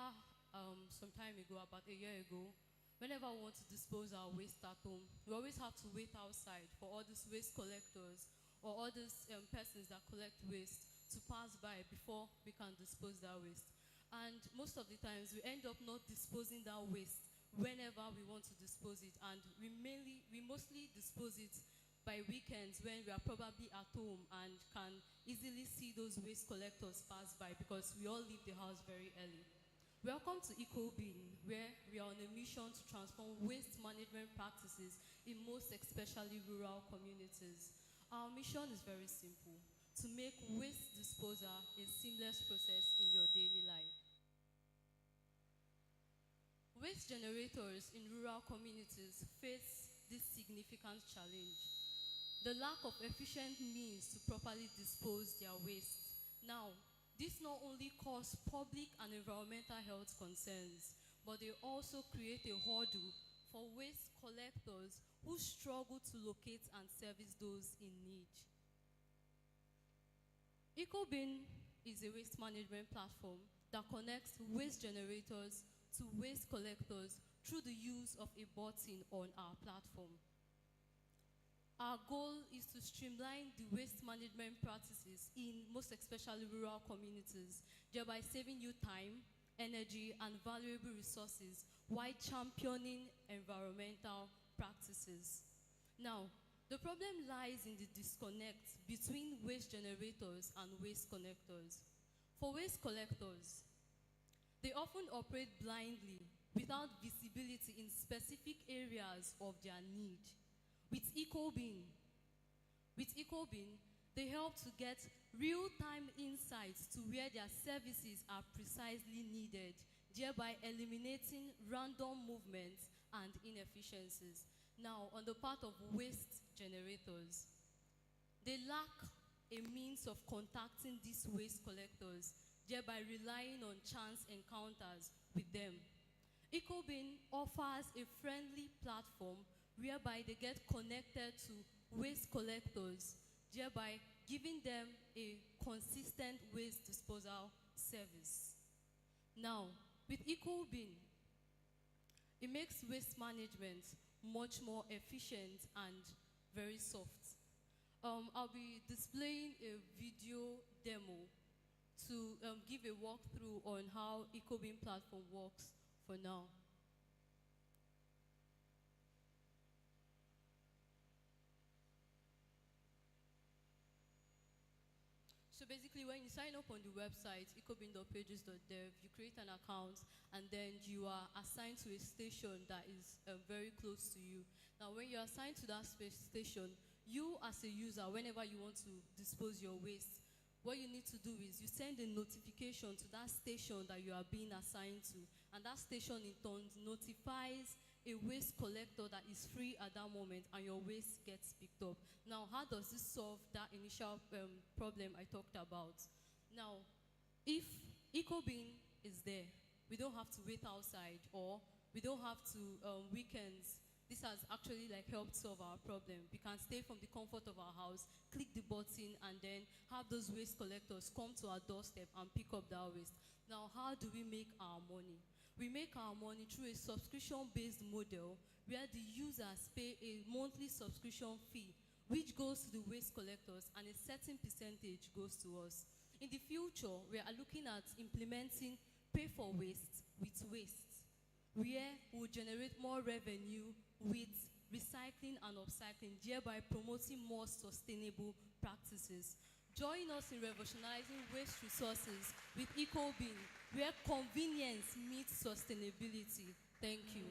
P: some time ago, about a year ago, whenever we want to dispose our waste at home, we always have to wait outside for all these waste collectors or all these persons that collect waste to pass by before we can dispose that waste. And most of the times, we end up not disposing that waste whenever we want to dispose it. And we mostly dispose it by weekends when we are probably at home and can easily see those waste collectors pass by because we all leave the house very early. Welcome to EcoBin, where we are on a mission to transform waste management practices in most especially rural communities. Our mission is very simple: to make waste disposal a seamless process in your daily life. Waste generators in rural communities face this significant challenge: the lack of efficient means to properly dispose their waste. Now, this not only causes public and environmental health concerns, but they also create a hurdle for waste collectors who struggle to locate and service those in need. EcoBin is a waste management platform that connects waste generators to waste collectors through the use of a button on our platform. Our goal is to streamline the waste management practices in most especially rural communities, thereby saving you time, energy, and valuable resources while championing environmental practices. Now, the problem lies in the disconnect between waste generators and waste collectors. For waste collectors, they often operate blindly without visibility in specific areas of their need. With EcoBean, they help to get real-time insights to where their services are precisely needed, thereby eliminating random movements and inefficiencies. Now, on the part of waste generators, they lack a means of contacting these waste collectors, thereby relying on chance encounters with them. EcoBean offers a friendly platform whereby they get connected to waste collectors, thereby giving them a consistent waste disposal service. Now, with EcoBean, it makes waste management much more efficient and very soft. I'll be displaying a video demo to give a walkthrough on how EcoBean platform works for now. So basically, when you sign up on the website, ecobean.pages.dev, you create an account, and then you are assigned to a station that is very close to you. Now, when you're assigned to that station, you as a user, whenever you want to dispose your waste, what you need to do is you send a notification to that station that you are being assigned to, and that station in turn notifies a waste collector that is free at that moment, and your waste gets picked up. Now, how does this solve that initial problem I talked about? Now, if EcoBean is there, we don't have to wait outside, or we don't have to weekends. This has actually helped solve our problem. We can stay from the comfort of our house, click the button, and then have those waste collectors come to our doorstep and pick up that waste. Now, how do we make our money? We make our money through a subscription-based model where the users pay a monthly subscription fee, which goes to the waste collectors, and a certain percentage goes to us. In the future, we are looking at implementing pay for waste with waste, where we'll generate more revenue with recycling and upcycling, thereby promoting more sustainable practices. Join us in revolutionizing waste resources with EcoBean, where convenience meets sustainability. Thank you.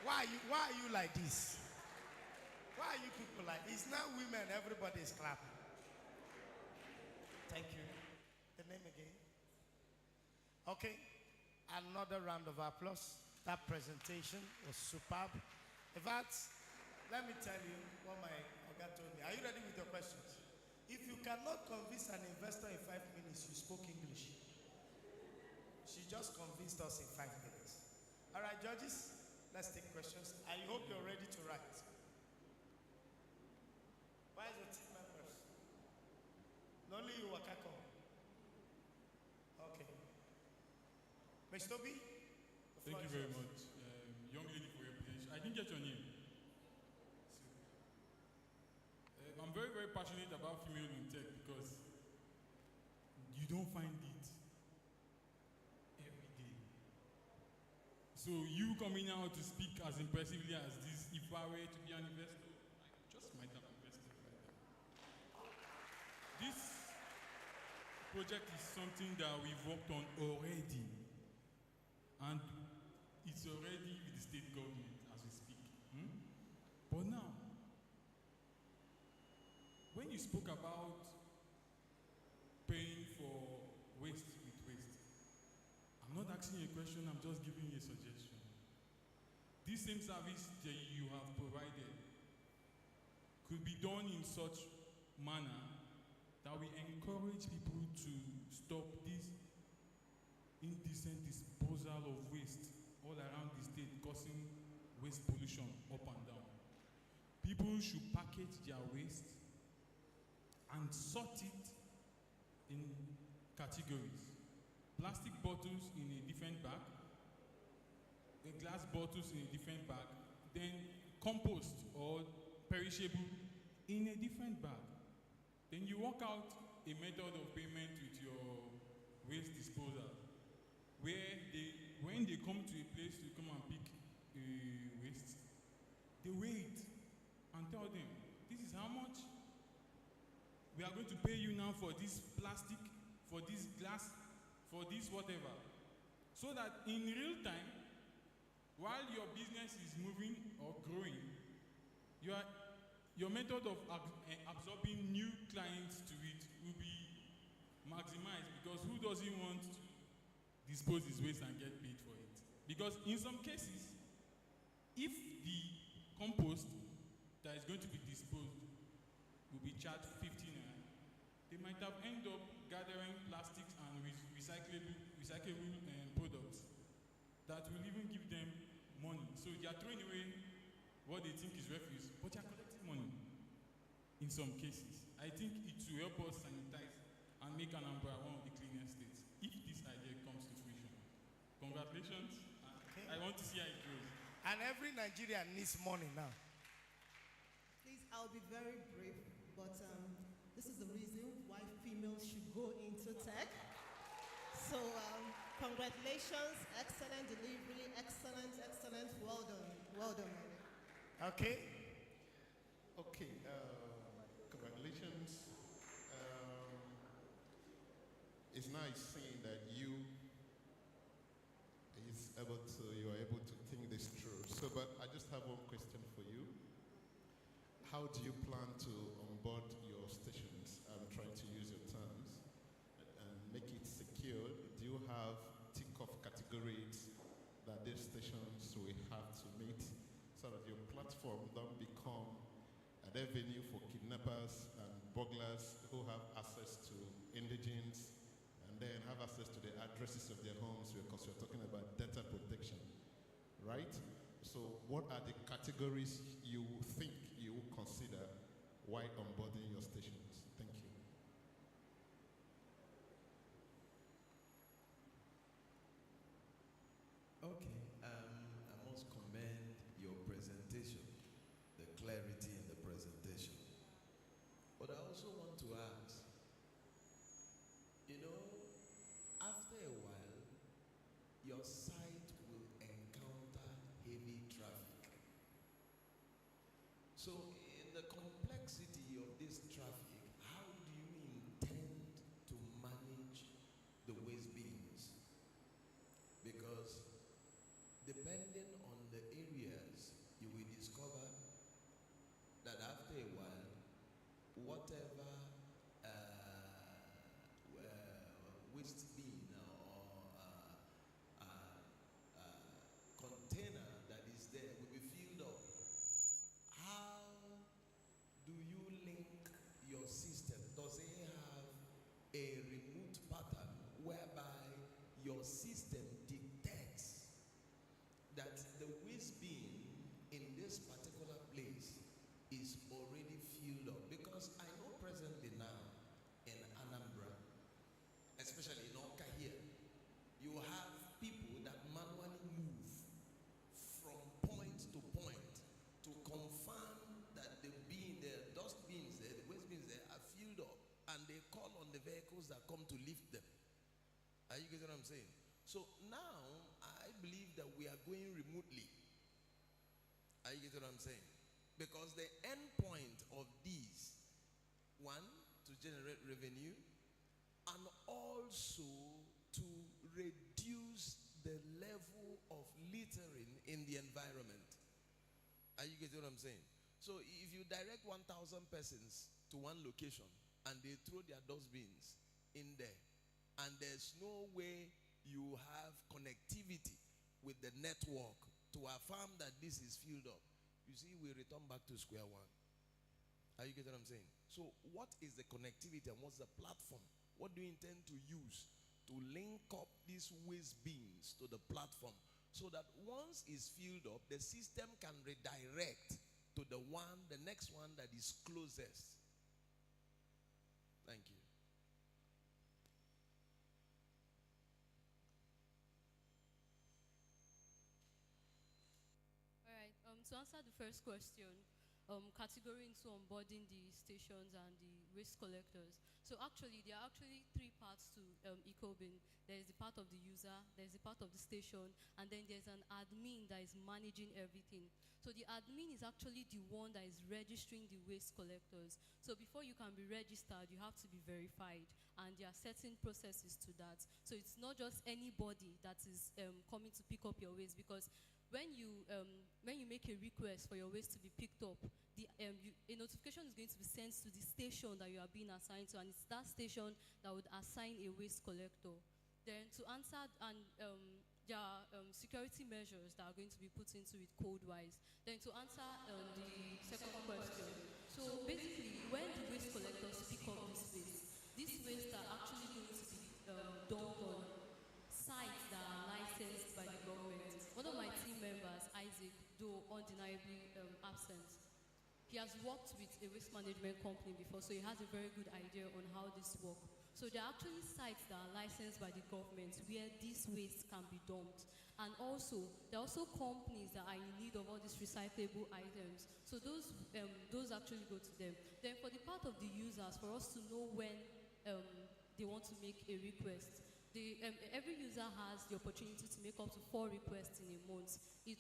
B: Why are you like this? Why are you people like this? It's not women, everybody is clapping. Thank you. The name again? Okay. Another round of applause. That presentation was superb. In fact, let me tell you what my Oga told me. Are you ready with your questions? If you cannot convince an investor in 5 minutes, you spoke English. She just convinced us in 5 minutes. All right, judges, let's take questions. I hope you're ready to write. Why is your team members? Only you, Wakako. Okay. Mr. Toby?
E: Thank you very much. Young lady for your presentation. I didn't get your name. I'm very, very passionate about female in tech because you don't find it every day. So you coming out to speak as impressively as this, if I were to be an investor, I just might have invested right now. This project is something that we've worked on already, and it's already with the state government as we speak. But now, when you spoke about paying for waste with waste, I'm not asking you a question, I'm just giving you a suggestion. This same service that you have provided could be done in such manner that we encourage people to stop this indecent disposal of waste all around the state, causing waste pollution up and down. People should package their waste and sort it in categories. Plastic bottles in a different bag, glass bottles in a different bag, then compost or perishable in a different bag. Then you work out a method of payment with your waste disposal, where when they come to a place to come and pick waste, they wait and tell them, this is how much we are going to pay you now for this plastic for this glass, for this whatever, so that in real time, while your business is moving or growing, your method of absorbing new clients to it will be maximized, because who doesn't want to dispose his waste and get paid for it? Because in some cases, if the compost that is going to be disposed will be charged 15 naira, they might have ended up gathering plastics and recyclable products that will even give them money. So they are throwing away what they think is refuse, but they are collecting money in some cases. I think it will help us sanitize and make Anambra one of the cleanest states if this idea comes to fruition. Congratulations.
B: Okay.
E: I want to see how it goes.
B: And every Nigerian needs money now.
M: Please, I'll be very brief, but this is the reason why females should go into tech. So, congratulations, excellent delivery, excellent, well done.
B: Okay.
D: Okay, congratulations. It's nice seeing that you are able to think this through. So, but I just have one question for you. How do you plan to onboard your stations? I'm trying to use your terms and make it secured. Do you have tick-off categories that these stations will have to meet so that your platform don't become an avenue for kidnappers and burglars who have access to indigenes and then have access to the addresses of their homes, because we're talking about data protection, right? So what are the categories you think you will consider while onboarding your stations? Thank you.
N: Okay, I must commend your presentation, the clarity in the presentation. But I also want to ask, after a while, your site will encounter heavy traffic. So in the complexity of this traffic, how do you intend to manage the waste bins? Because depending on the areas, you will discover that after a while, whatever waste bin or container that is there will be filled up. How do you link your system? Does it have a remote pattern whereby your system detects that the waste bin in this particular place is already filled up? Because I know presently now in Anambra, especially in Oka here, you have people that manually move from point to point to confirm that the dust bins there, the waste bins there are filled up, and they call on the vehicles that come to lift them. Are you getting what I'm saying? So now I believe that we are going remotely. Are you getting what I'm saying? Because the end point of these, one, to generate revenue, and also to reduce the level of littering in the environment. Are you getting what I'm saying? So if you direct 1,000 persons to one location and they throw their dustbins in there, and there's no way you have connectivity with the network to affirm that this is filled up, you see, we return back to square one. Are you getting what I'm saying? So what is the connectivity and what's the platform? What do you intend to use to link up these waste bins to the platform so that once it's filled up, the system can redirect to the next one that is closest? Thank you.
P: All right. To answer the first question, category into onboarding the stations and the waste collectors. So actually, there are actually three parts to EcoBin. There is the part of the user, there is the part of the station, and then there's an admin that is managing everything. So the admin is actually the one that is registering the waste collectors. So before you can be registered, you have to be verified, and there are certain processes to that. So it's not just anybody that is coming to pick up your waste, because when you make a request for your waste to be picked up, a notification is going to be sent to the station that you are being assigned to, and it's that station that would assign a waste collector. Then to answer, and there are security measures that are going to be put into it code-wise. Then to answer the second question, so basically when the waste collectors pick up these waste are actually going to be dumped on sites that are licensed by the government. One of my team members, Isaac, though undeniably absent, he has worked with a waste management company before, so he has a very good idea on how this works. So there are actually sites that are licensed by the government where these waste can be dumped. And also, there are also companies that are in need of all these recyclable items. So those actually go to them. Then for the part of the users, for us to know when they want to make a request, every user has the opportunity to make up to 4 requests in a month. It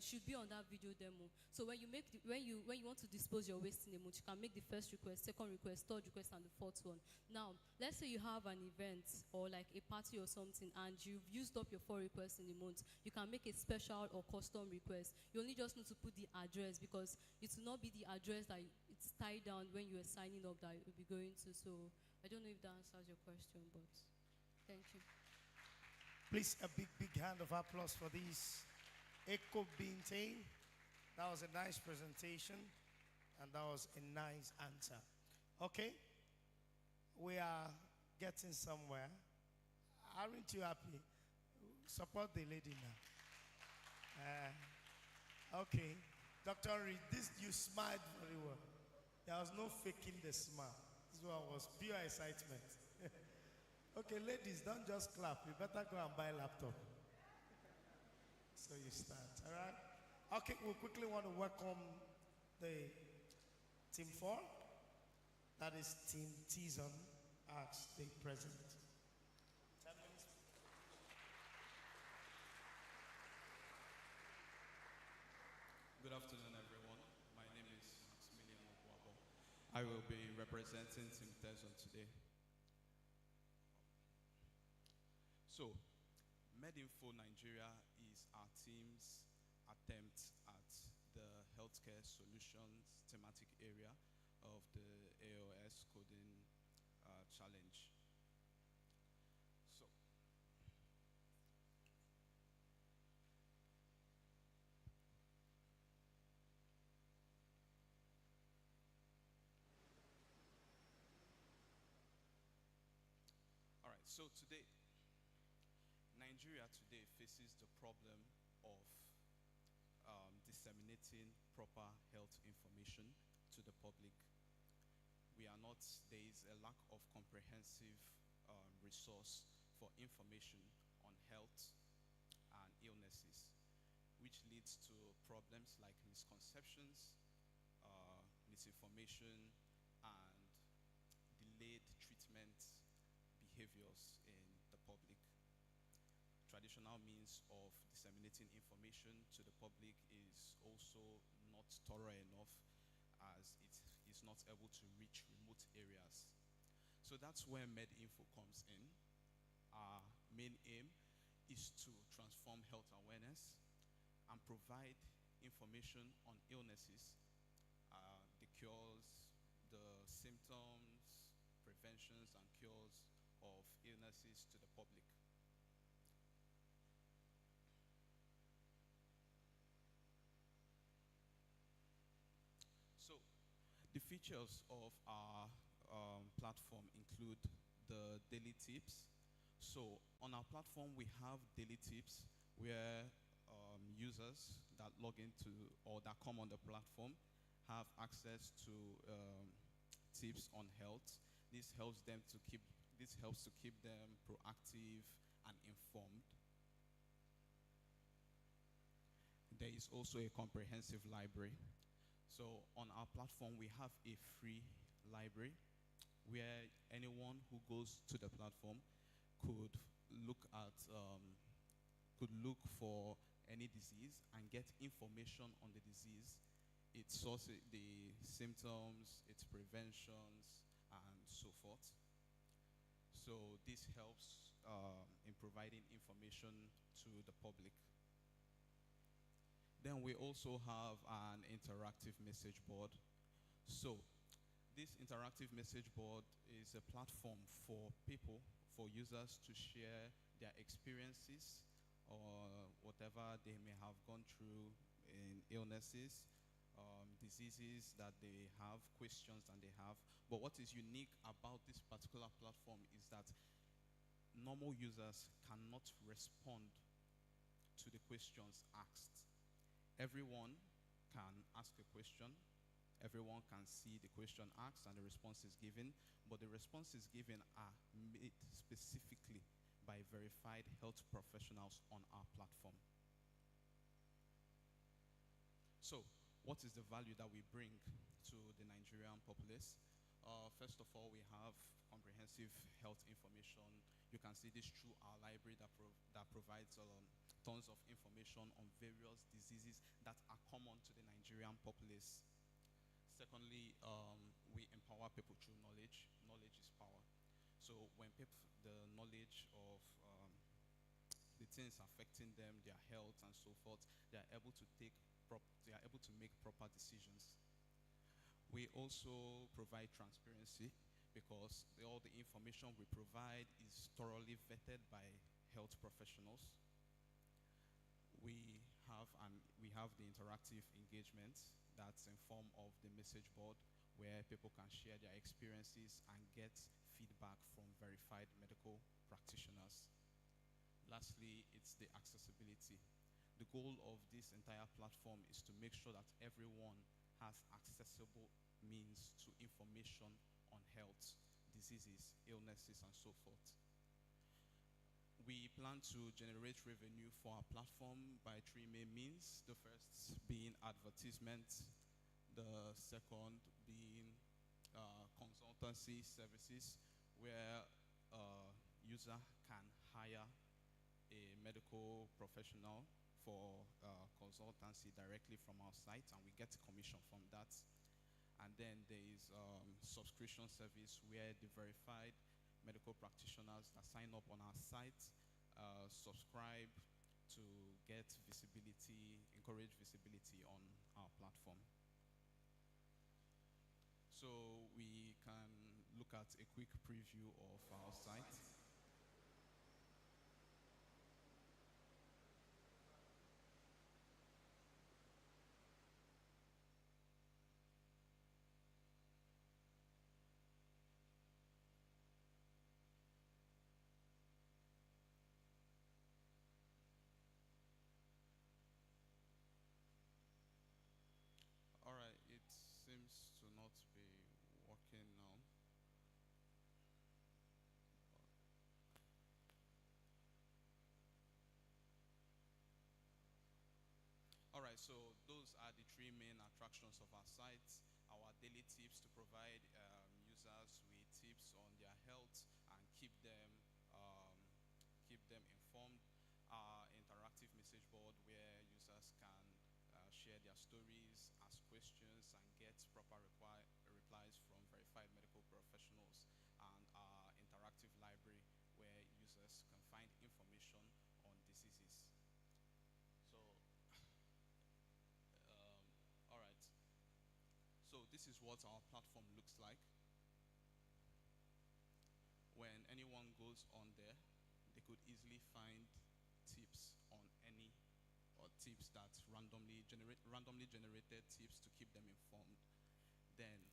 P: should be on that video demo. So when you want to dispose your waste in a month, you can make the first request, second request, third request, and the fourth one. Now, let's say you have an event or like a party or something, and you've used up your 4 requests in a month. You can make a special or custom request. You only just need to put the address, because it will not be the address that it's tied down when you are signing up that it will be going to. So I don't know if that answers your question, but. Thank you.
B: Please, a big hand of applause for this EcoBin team. That was a nice presentation, and that was a nice answer. Okay, we are getting somewhere. Aren't you happy? Support the lady now. Okay, Dr. Reed, you smiled very well. There was no faking the smile. This one was pure excitement. Okay, ladies, don't just clap. You better go and buy a laptop. So you start, all right? Okay, we quickly want to welcome the Team 4. That is Team Tizon at the present. 10 minutes.
Q: Good afternoon, everyone. My name is Maximilian Okwabo. I will be representing Team Tizon today. So, MedInfo Nigeria is our team's attempt at the healthcare solutions thematic area of the AOS coding challenge. So, all right, so today, Nigeria today faces the problem of disseminating proper health information to the public. There is a lack of comprehensive resource for information on health and illnesses, which leads to problems like misconceptions, misinformation, and delayed treatment behaviors in the public. Traditional means of disseminating information to the public is also not thorough enough, as it is not able to reach remote areas. So that's where MedInfo comes in. Our main aim is to transform health awareness and provide information on illnesses, the cures, the symptoms, preventions and cures of illnesses to the public. So, the features of our platform include the daily tips. So, on our platform, we have daily tips where users that log into or that come on the platform have access to tips on health. This helps to keep them proactive and informed. There is also a comprehensive library. So on our platform, we have a free library where anyone who goes to the platform could look at could look for any disease and get information on the disease, its source, the symptoms, its preventions, and so forth. So this helps in providing information to the public. Then we also have an interactive message board. So this interactive message board is a platform for people, for users to share their experiences or whatever they may have gone through in illnesses, diseases that they have, questions that they have. But what is unique about this particular platform is that normal users cannot respond to the questions asked. Everyone can ask a question, everyone can see the question asked and the response is given, but the responses given are made specifically by verified health professionals on our platform. So, what is the value that we bring to the Nigerian populace? First of all, we have comprehensive health information. You can see this through our library that provides tons of information on various diseases that are common to the Nigerian populace. Secondly, we empower people through knowledge. Knowledge is power. So when people, the knowledge of the things affecting them, their health and so forth, they are able to make proper decisions. We also provide transparency because all the information we provide is thoroughly vetted by health professionals. We have the interactive engagement that's in form of the message board where people can share their experiences and get feedback from verified medical practitioners. Lastly, it's the accessibility. The goal of this entire platform is to make sure that everyone has accessible means to information on health, diseases, illnesses, and so forth. We plan to generate revenue for our platform by 3 main means. The first being advertisement, the second being consultancy services, where a user can hire a medical professional for consultancy directly from our site, and we get a commission from that. And then there is subscription service where the verified medical practitioners that sign up on our site subscribe to get visibility, encourage visibility on our platform. So we can look at a quick preview of our site. All right, it seems to not be working now. All right, so those are the 3 main attractions of our site. Our daily tips to provide users with tips on their health and keep them informed. Our interactive message board where users can share their stories, ask questions, and get proper replies from verified medical professionals. And our interactive library where users can find information on diseases. So, all right. So this is what our platform looks like. When anyone goes on there, they could easily find tips on any or tips that randomly generated tips to keep them informed. Then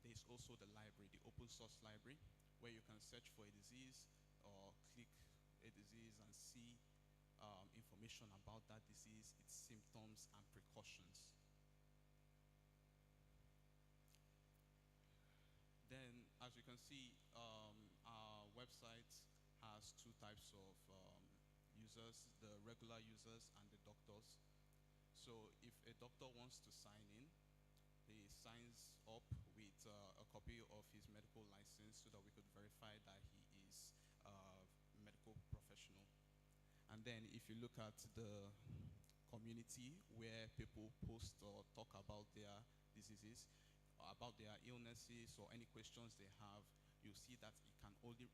Q: there's also the library, the open source library, where you can search for a disease or click a disease and see information about that disease, its symptoms and precautions. Then, as you can see, our website has 2 types of users, the regular users and the doctors. So if a doctor wants to sign in, he signs up with a copy of his medical license And then if you look at the community where people post or talk about their diseases, about their illnesses or any questions they have, you see that they can only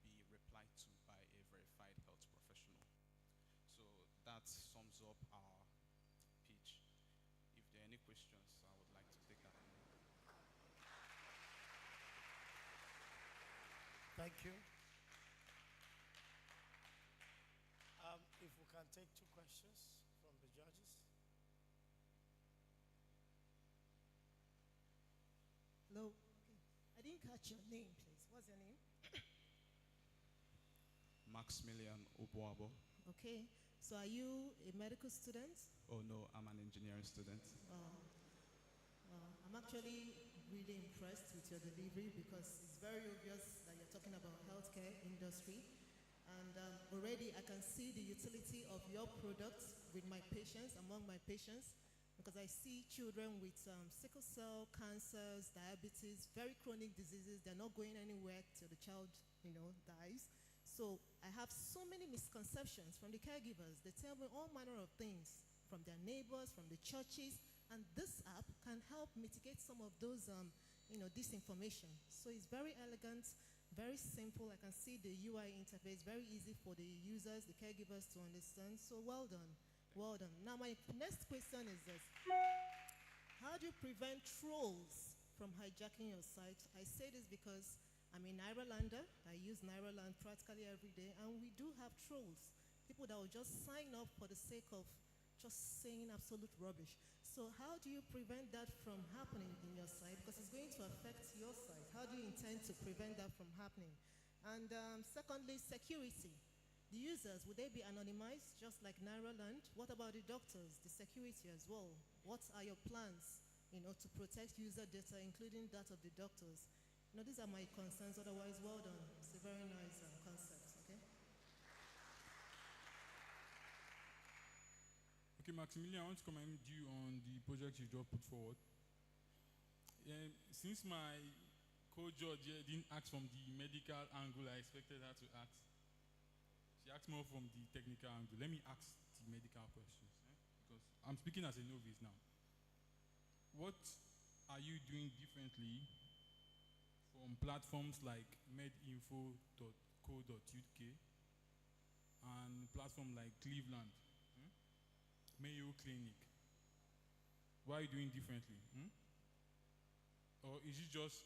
Q: be replied to by a verified health professional. So that sums up our pitch. If there are any questions, I would like to take that.
B: Thank you. If we can take 2 questions from the judges.
M: Hello. Okay. I didn't catch your name, please. What's your name?
Q: Maximilian Obuabo.
M: Okay. So are you a medical student?
Q: Oh no, I'm an engineering student.
M: I'm actually really impressed with your delivery because it's very obvious that you're talking about healthcare industry. And already I can see the utility of your products with my patients, among my patients, because I see children with sickle cell, cancers, diabetes, very chronic diseases. They're not going anywhere till the child, dies. So I have so many misconceptions from the caregivers. They tell me all manner of things from their neighbors, from the churches, and this app can help mitigate some of those, disinformation. So it's very elegant, very simple. I can see the UI interface, very easy for the users, the caregivers to understand. So well done, well done. Now my next question is this. How do you prevent trolls from hijacking your site? I say this because I'm a Nairalander. I use Nairaland practically every day, and we do have trolls. People that will just sign up for the sake of just saying absolute rubbish. So how do you prevent that from happening in your site? Because it's going to affect your site. How do you intend to prevent that from happening? And secondly, security. The users, would they be anonymized just like Nairaland? What about the doctors, the security as well? What are your plans, to protect user data, including that of the doctors? These are my concerns. Otherwise, well done. It's a very nice concept, okay?
E: Okay, Maximilian, I want to commend you on the project you just put forward. Since my co-judge didn't ask from the medical angle I expected her to ask, she asked more from the technical angle. Let me ask the medical questions, because I'm speaking as a novice now. What are you doing differently from platforms like medinfo.co.uk and platforms like Cleveland, Mayo Clinic? What are you doing differently? Or is it just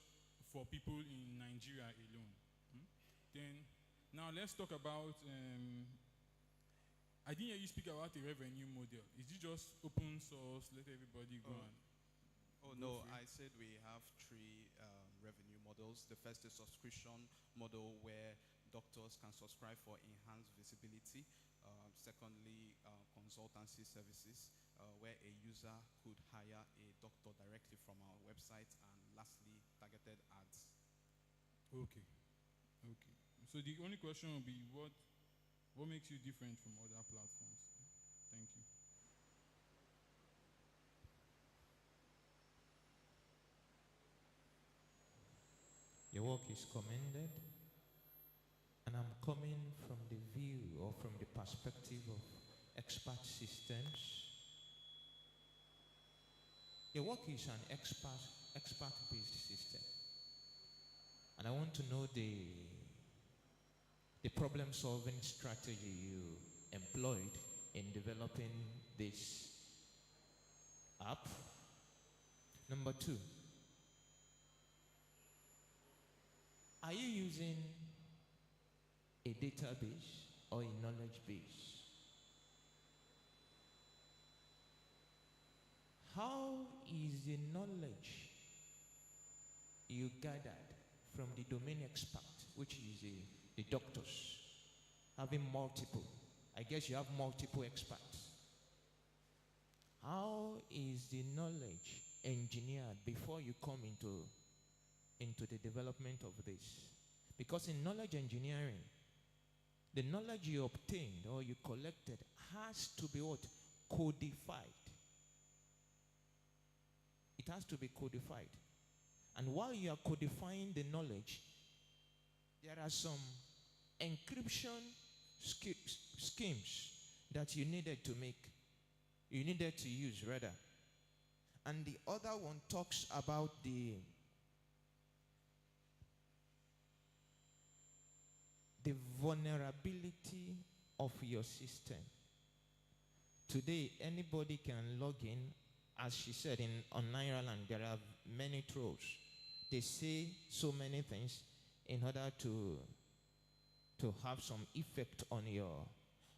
E: for people in Nigeria alone? Then, now let's talk about, I didn't hear you speak about a revenue model. Is it just open source, let everybody go on?
Q: Oh no, I said we have 3 revenue models. The first is subscription model where doctors can subscribe for enhanced visibility. Secondly, consultancy services where a user could hire a doctor directly from our website. And lastly, targeted ads.
E: Okay. So the only question will be what makes you different from other platforms? Thank you.
K: Your work is commended, and I'm coming from the view or from the perspective of expert systems. Your work is an expert-based system, and I want to know the problem-solving strategy you employed in developing this app. Number 2, are you using a database or a knowledge base? How is the knowledge you gathered from the domain expert, which is the doctors, having multiple? I guess you have multiple experts. How is the knowledge engineered before you come into the development of this? Because in knowledge engineering, the knowledge you obtained or you collected has to be what? Codified. It has to be codified. And while you are codifying the knowledge, there are some encryption schemes that you needed to make, you needed to use rather. And the other one talks about the vulnerability of your system. Today, anybody can log in. As she said, on Nairaland, there are many trolls. They say so many things in order to have some effect on your...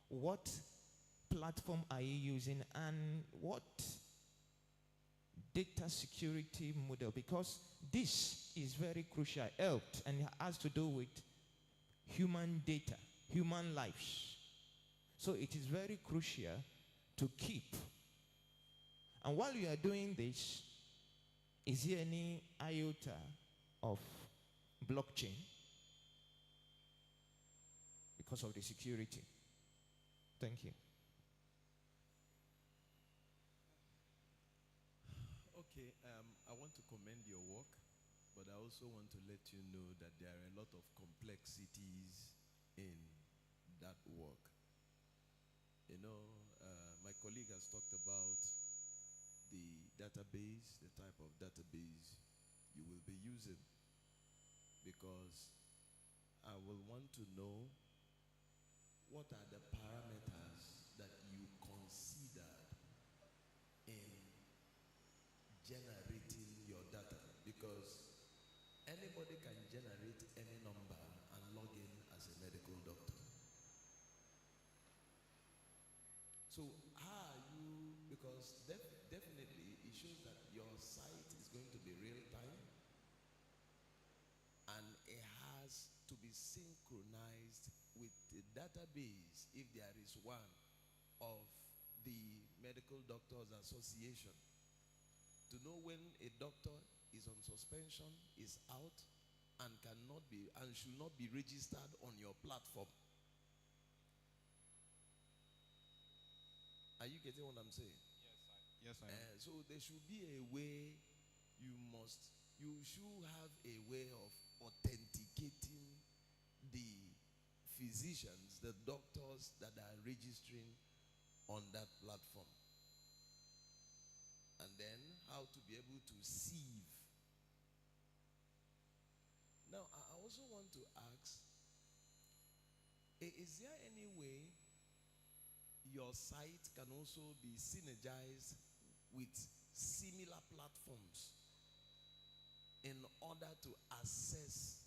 K: What platform are you using, and what data security model? Because this is very crucial, health, and it has to do with human data, human lives. So it is very crucial to keep. And while you are doing this, is there any iota of blockchain because of the security? Thank you.
N: Okay, I want to commend your work, but I also want to let you know that there are a lot of complexities in that work. You know, my colleague has talked about the database, the type of database you will be using, because I will want to know what are the parameters that you considered in generating your data, because anybody can generate any number and log in as a medical doctor. So how are you, because definitely it shows that your site is going to be real time and it has to be synchronized with the database, if there is one, of the Medical Doctors Association, to know when a doctor is on suspension, is out, and cannot be and should not be registered on your platform. Are you getting what I'm saying?
O: Yes, I am.
N: So there should be a way you should have a way of authenticating the physicians, the doctors that are registering on that platform. And then how to be able to sieve. Now, I also want to ask, is there any way your site can also be synergized with similar platforms in order to access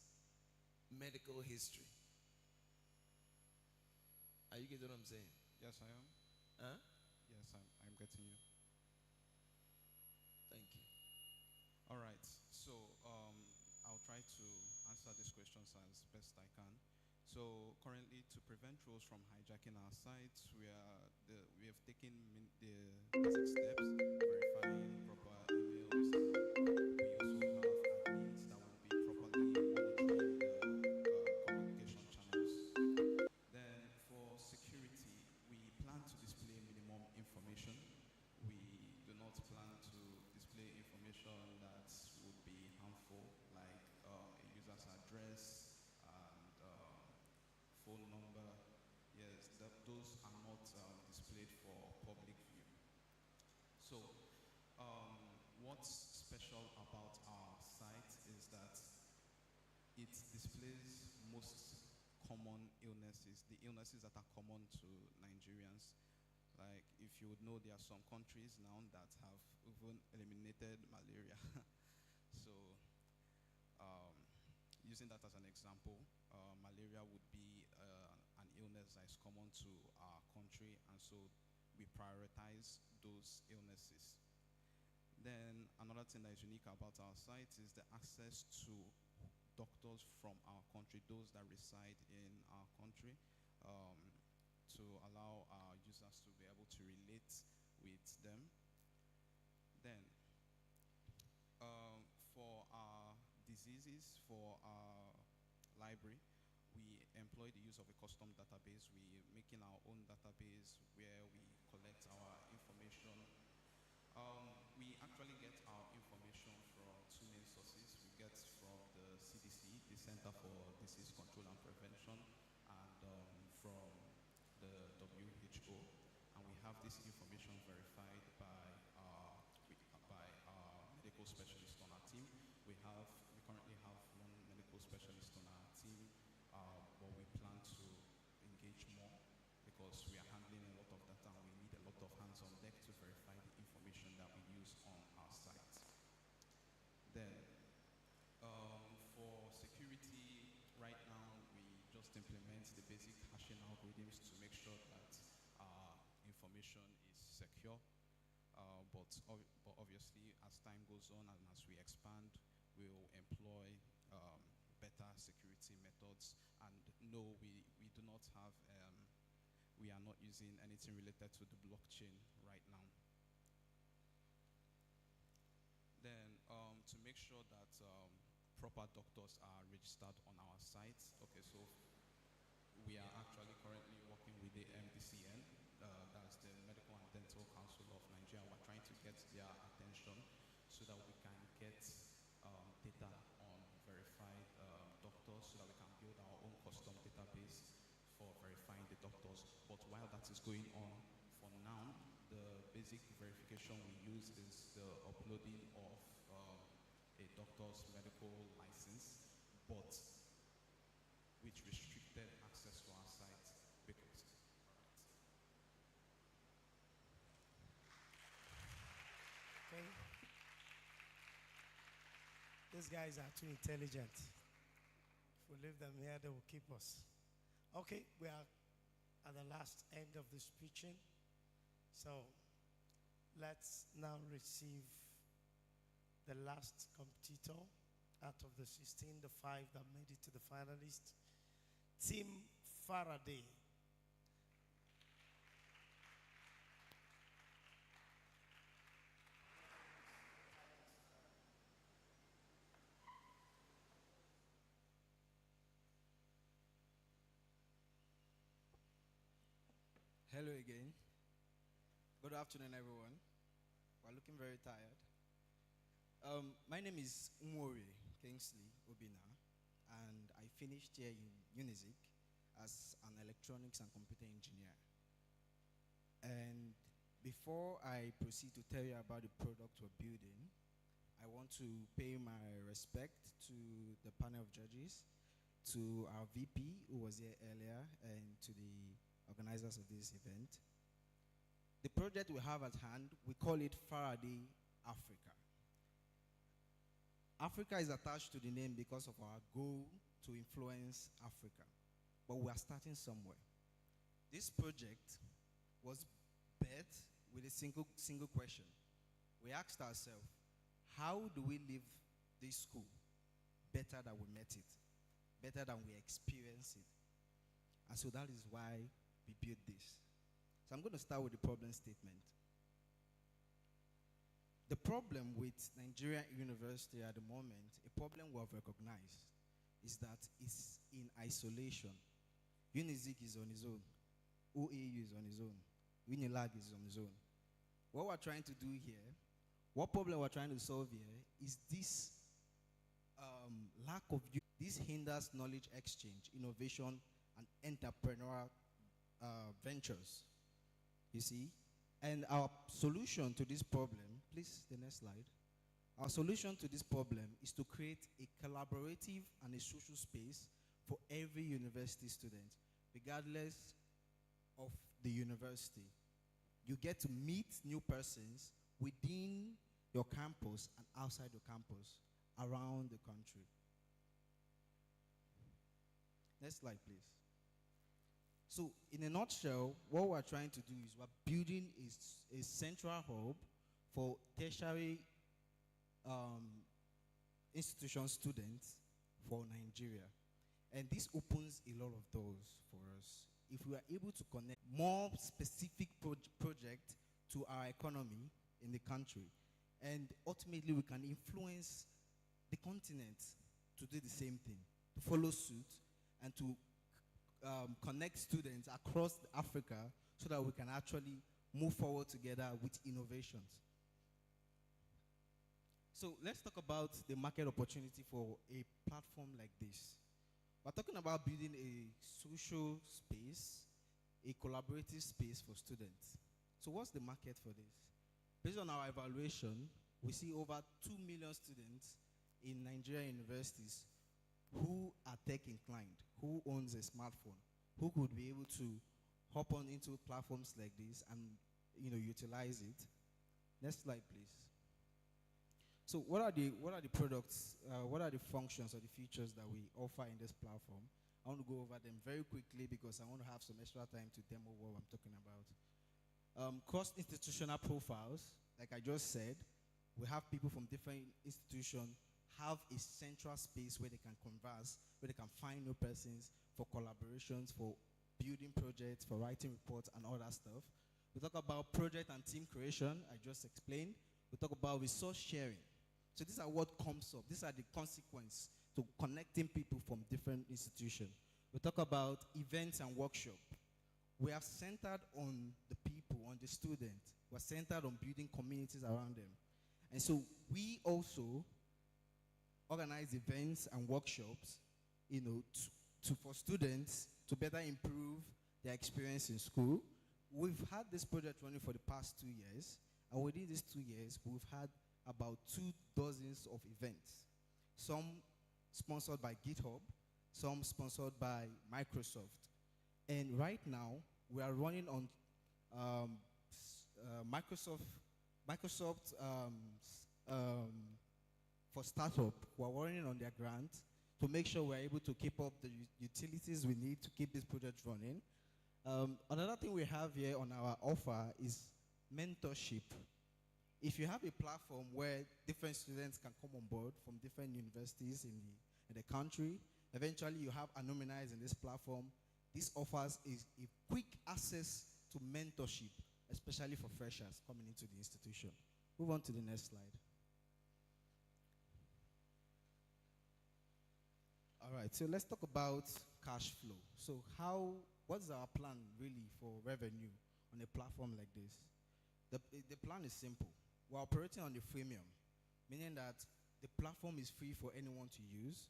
N: medical history? Are you getting what I'm saying?
O: Yes, I am.
N: Huh?
O: Yes, I'm getting you.
N: Thank you.
O: All right. So I'll try to answer these questions as best I can. So currently, to prevent trolls from hijacking our sites, we have taken the basic steps, verifying proper emails. We also have admins that will be properly monitoring the communication channels. Then for security, we plan to display minimum information. We do not plan to display information that would be harmful, like a user's address and phone number. Yes, those are not displayed for public view. So what's special about our site is that it displays most common illnesses, the illnesses that are common to Nigerians. Like, if you would know, there are some countries now that have even eliminated malaria. So using that as an example, malaria would be an illness that is common to our country, and so we prioritize those illnesses. Then another thing that is unique about our site is the access to doctors from our country, those that reside in our country, to allow our users to be able to relate with them. Then for our diseases, for our library, we employ the use of a custom database. We're making our own database where we collect our information. We actually get our information from two main sources. We get from the CDC, the Center for Disease Control and Prevention, and from
R: this information verified by our medical specialist on our team. We currently have one medical specialist on our team, but we plan to engage more because we are handling a lot of data and we need a lot of hands on deck to verify the information that we use on our site. Then, for security, right now we just implement the basic hashing algorithms to make sure that our information is secure. But obviously, as time goes on and as we expand, we'll employ better security methods. And no, we do not have, we are not using anything related to the blockchain right now. Then, to make sure that proper doctors are registered on our site, okay, so we are actually currently working with the MDCN, that's the Medical and Dental Council of Nigeria. We're trying to get their attention so that we can get data on verified doctors, so that we can build our own custom database for verifying the doctors. But while that is going on, for now, the basic verification we use is the uploading of a doctor's medical license, but with restricted access to our site because.
B: Okay. These guys are too intelligent. If we leave them here, they will keep us. Okay, we are at the last end of this preaching. So let's now receive the last competitor out of the 16, the 5 that made it to the finalists. Team Faraday.
S: Hello again. Good afternoon, everyone. We're looking very tired. My name is Umori Kingsley Obina, and I finished here in Unizik as an electronics and computer engineer. And before I proceed to tell you about the product we're building, I want to pay my respect to the panel of judges, to our VP who was here earlier, and to the organizers of this event. The project we have at hand, we call it Faraday Africa. Africa is attached to the name because of our goal to influence Africa, but we are starting somewhere. This project was birthed with a single question. We asked ourselves, how do we leave this school better than we met it, better than we experienced it? And so that is why we built this. So I'm going to start with the problem statement. The problem with Nigerian university at the moment, a problem we have recognized, is that it's in isolation. Unizik is on its own. OAU is on its own. Unilag is on its own. What we're trying to do here, what problem we're trying to solve here, is this lack of use. This hinders knowledge exchange, innovation, and entrepreneurial ventures. You see? And our solution to this problem, please, the next slide. Our solution to this problem is to create a collaborative and a social space for every university student, regardless of the university. You get to meet new persons within your campus and outside your campus around the country. Next slide, please. So, in a nutshell, what we're trying to do is we're building a central hub for tertiary institution students for Nigeria. And this opens a lot of doors for us. If we are able to connect more specific projects to our economy in the country, and ultimately we can influence the continent to do the same thing, to follow suit, and to connect students across Africa so that we can actually move forward together with innovations. So let's talk about the market opportunity for a platform like this. We're talking about building a social space, a collaborative space for students. So what's the market for this? Based on our evaluation, we see over 2 million students in Nigerian universities who are tech inclined, who owns a smartphone, who could be able to hop on into platforms like this and utilize it. Next slide, please. So what are the products, what are the functions or the features that we offer in this platform? I want to go over them very quickly because I want to have some extra time to demo what I'm talking about. Cross-institutional profiles, like I just said, we have people from different institutions have a central space where they can converse, where they can find new persons for collaborations, for building projects, for writing reports and all that stuff. We talk about project and team creation, I just explained. We talk about resource sharing. So these are what comes up. These are the consequences to connecting people from different institutions. We talk about events and workshops. We are centered on the people, on the students. We're centered on building communities around them. And so we also organize events and workshops, for students to better improve their experience in school. We've had this project running for the past 2 years, and within these 2 years, we've had about 2 dozens of events. Some sponsored by GitHub, some sponsored by Microsoft. And right now, we are running on Microsoft for startup. We're running on their grant to make sure we're able to keep up the utilities we need to keep this project running. Another thing we have here on our offer is mentorship. If you have a platform where different students can come on board from different universities in the country, eventually you have alumni in this platform. This offers a quick access to mentorship, especially for freshers coming into the institution. Move on to the next slide. All right, so let's talk about cash flow. So what's our plan really for revenue on a platform like this? The plan is simple. We're operating on the freemium, meaning that the platform is free for anyone to use.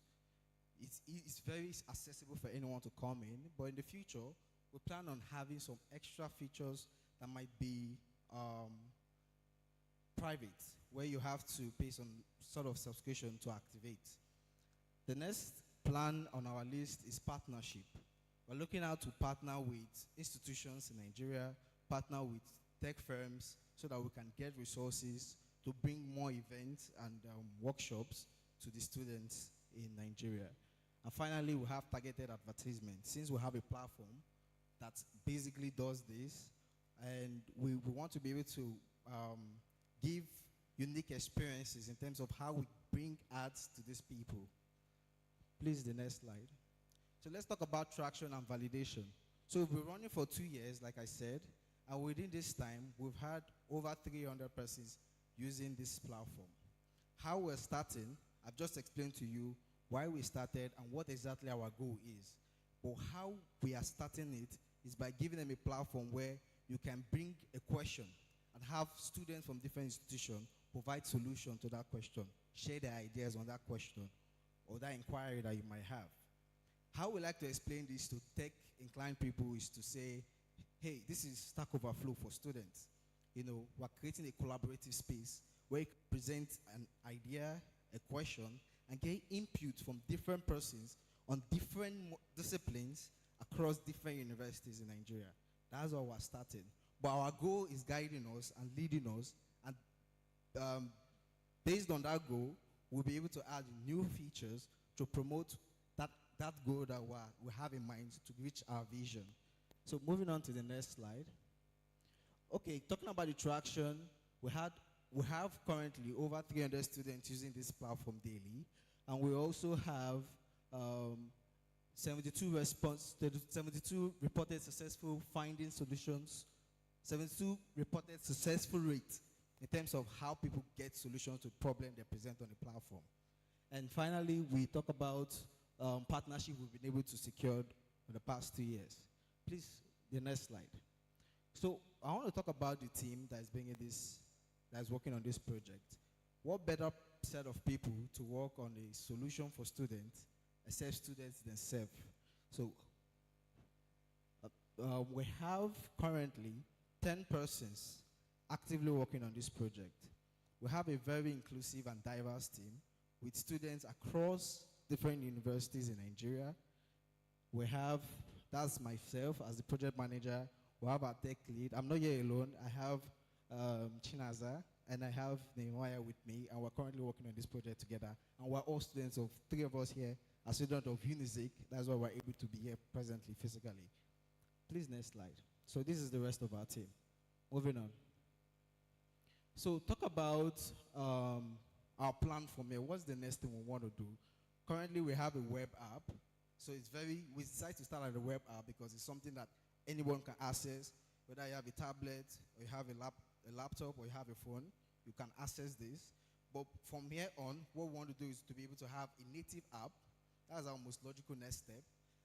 S: It's very accessible for anyone to come in, but in the future, we plan on having some extra features that might be private, where you have to pay some sort of subscription to activate. The next plan on our list is partnership. We're looking out to partner with institutions in Nigeria, partner with tech firms, so that we can get resources to bring more events and workshops to the students in Nigeria. And finally, we have targeted advertisement. Since we have a platform that basically does this, and we want to be able to give unique experiences in terms of how we bring ads to these people. Please, the next slide. So let's talk about traction and validation. So we've been running for 2 years, like I said, and within this time, we've had over 300 persons using this platform. How we're starting, I've just explained to you why we started and what exactly our goal is. But how we are starting it is by giving them a platform where you can bring a question and have students from different institutions provide solution to that question, share their ideas on that question or that inquiry that you might have. How we like to explain this to tech-inclined people is to say, hey, this is Stack Overflow for students. We're creating a collaborative space where you can present an idea, a question, and get input from different persons on different disciplines across different universities in Nigeria. That's how we're starting. But our goal is guiding us and leading us, and based on that goal, we'll be able to add new features to promote that goal that we have in mind to reach our vision. So moving on to the next slide. Okay, talking about the traction, we have currently over 300 students using this platform daily, and we also have 72 reported successful finding solutions, 72 reported successful rates in terms of how people get solutions to problems they present on the platform. And finally, we talk about partnership we've been able to secure in the past 2 years. Please, the next slide. So I want to talk about the team that is working on this project. What better set of people to work on a solution for students, except students themselves? So we have currently 10 persons actively working on this project. We have a very inclusive and diverse team with students across different universities in Nigeria. We have, that's myself as the project manager. We have our tech lead. I'm not here alone. I have Chinaza and I have Nehemiah with me, and we're currently working on this project together. And we're all students of, 3 of us here are students of Unizik. That's why we're able to be here presently, physically. Please, next slide. So this is the rest of our team. Moving on. So talk about our plan from here. What's the next thing we want to do? Currently, we have a web app. So it's we decided to start at a web app because it's something that anyone can access. Whether you have a tablet, or you have a laptop, or you have a phone, you can access this. But from here on, what we want to do is to be able to have a native app. That's our most logical next step.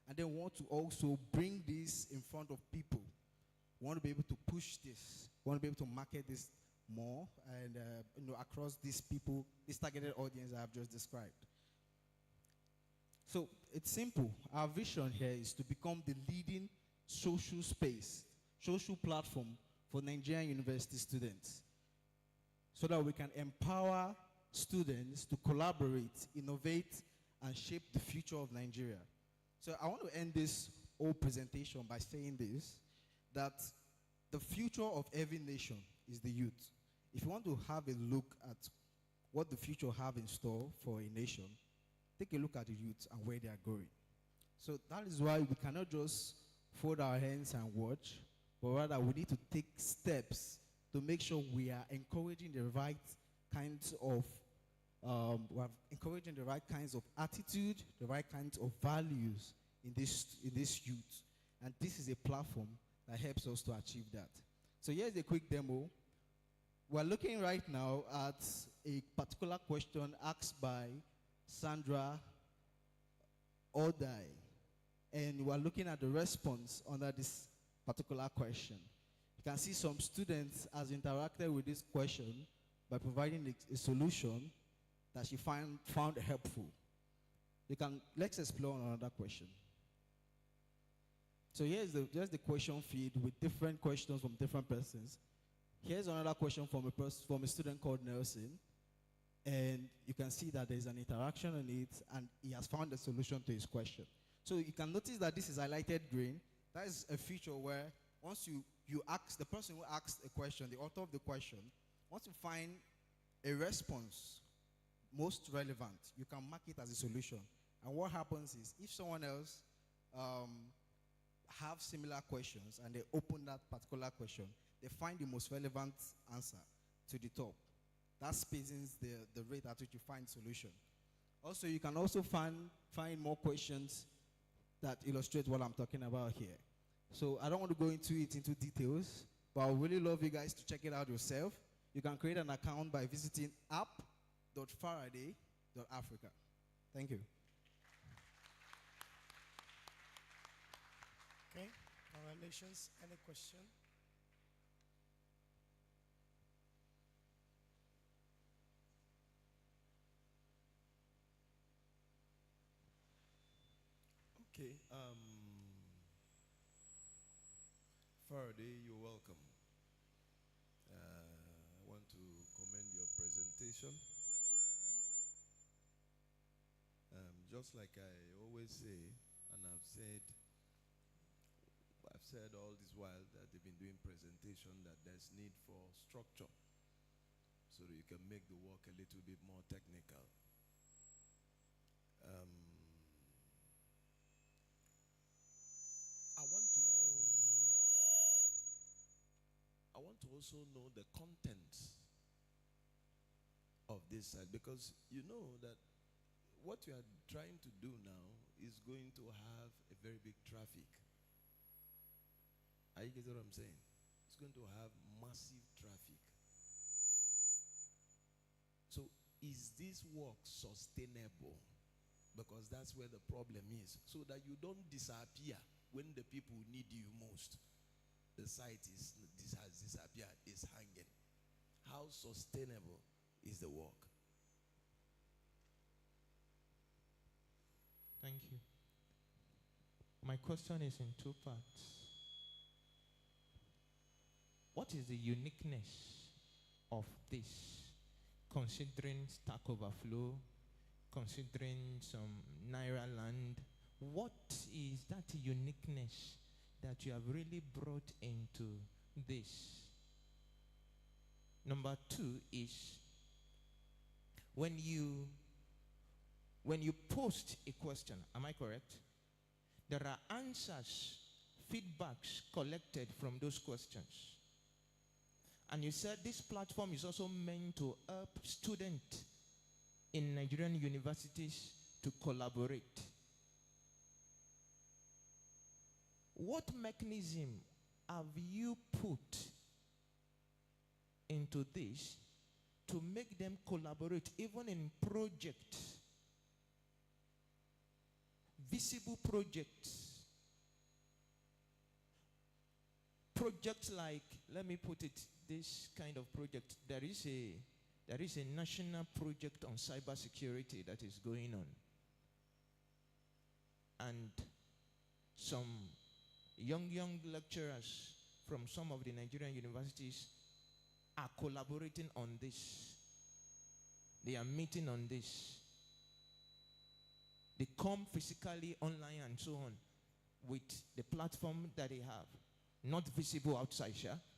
S: And then we want to also bring this in front of people. We want to be able to push this. We want to be able to market this more and across these people, this targeted audience I have just described. So it's simple. Our vision here is to become the leading social space, social platform for Nigerian university students, so that we can empower students to collaborate, innovate, and shape the future of Nigeria. So I want to end this whole presentation by saying this, that the future of every nation is the youth. If you want to have a look at what the future have in store for a nation, take a look at the youth and where they are going. So that is why we cannot just fold our hands and watch, but rather we need to take steps to make sure we are encouraging the right kinds of attitude, the right kinds of values in this youth. And this is a platform that helps us to achieve that. So here's a quick demo. We're looking right now at a particular question asked by Sandra Odai. And we're looking at the response under this particular question. You can see some students has interacted with this question by providing a solution that she found helpful. Let's explore another question. So here's the question feed with different questions from different persons. Here's another question from a student called Nelson. And you can see that there's an interaction on it, and he has found a solution to his question. So you can notice that this is highlighted green. That is a feature where once you ask, the person who asked a question, the author of the question, once you find a response most relevant, you can mark it as a solution. And what happens is, if someone else have similar questions and they open that particular question, they find the most relevant answer to the top. That speeds the rate at which you find solution. Also, you can also find more questions that illustrate what I'm talking about here. So I don't want to go into details, but I would really love you guys to check it out yourself. You can create an account by visiting app.faraday.africa. Thank you.
B: Okay, congratulations. Any question?
T: Okay, Faraday, you're welcome. I want to commend your presentation. Just like I always say, and I've said all this while that they've been doing presentation, that there's need for structure so that you can make the work a little bit more technical. I want to also know the content of this side, because you know that what you are trying to do now is going to have a very big traffic. Are you getting what I'm saying? It's going to have massive traffic. So is this work sustainable? Because that's where the problem is. So that you don't disappear when the people need you most. The site has disappeared, is hanging. How sustainable is the work?
K: Thank you. My question is in 2 parts. what is the uniqueness of this, considering Stack Overflow, considering some Naira land? What is that uniqueness that you have really brought into this? Number two is when you post a question, am I correct? There are answers, feedbacks collected from those questions. And you said this platform is also meant to help students in Nigerian universities to collaborate. What mechanism have you put into this to make them collaborate even in projects, visible projects? Projects like, let me put it, this kind of project, there is a national project on cybersecurity that is going on. And some young lecturers from some of the Nigerian universities are collaborating on this. They are meeting on this. They come physically online and so on with the platform that they have. Not visible outside,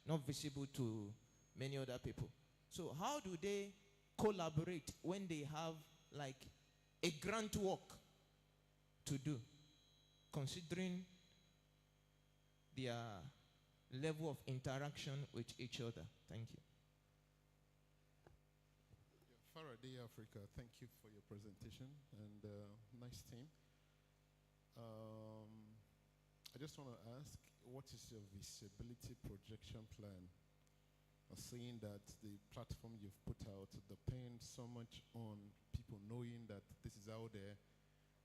K: not visible to many other people. So how do they collaborate when they have like a grant work to do, considering their level of interaction with each other? Thank you.
D: Faraday Africa, thank you for your presentation and nice team. I just want to ask, what is your visibility projection plan? Seeing that the platform you've put out depends so much on people knowing that this is out there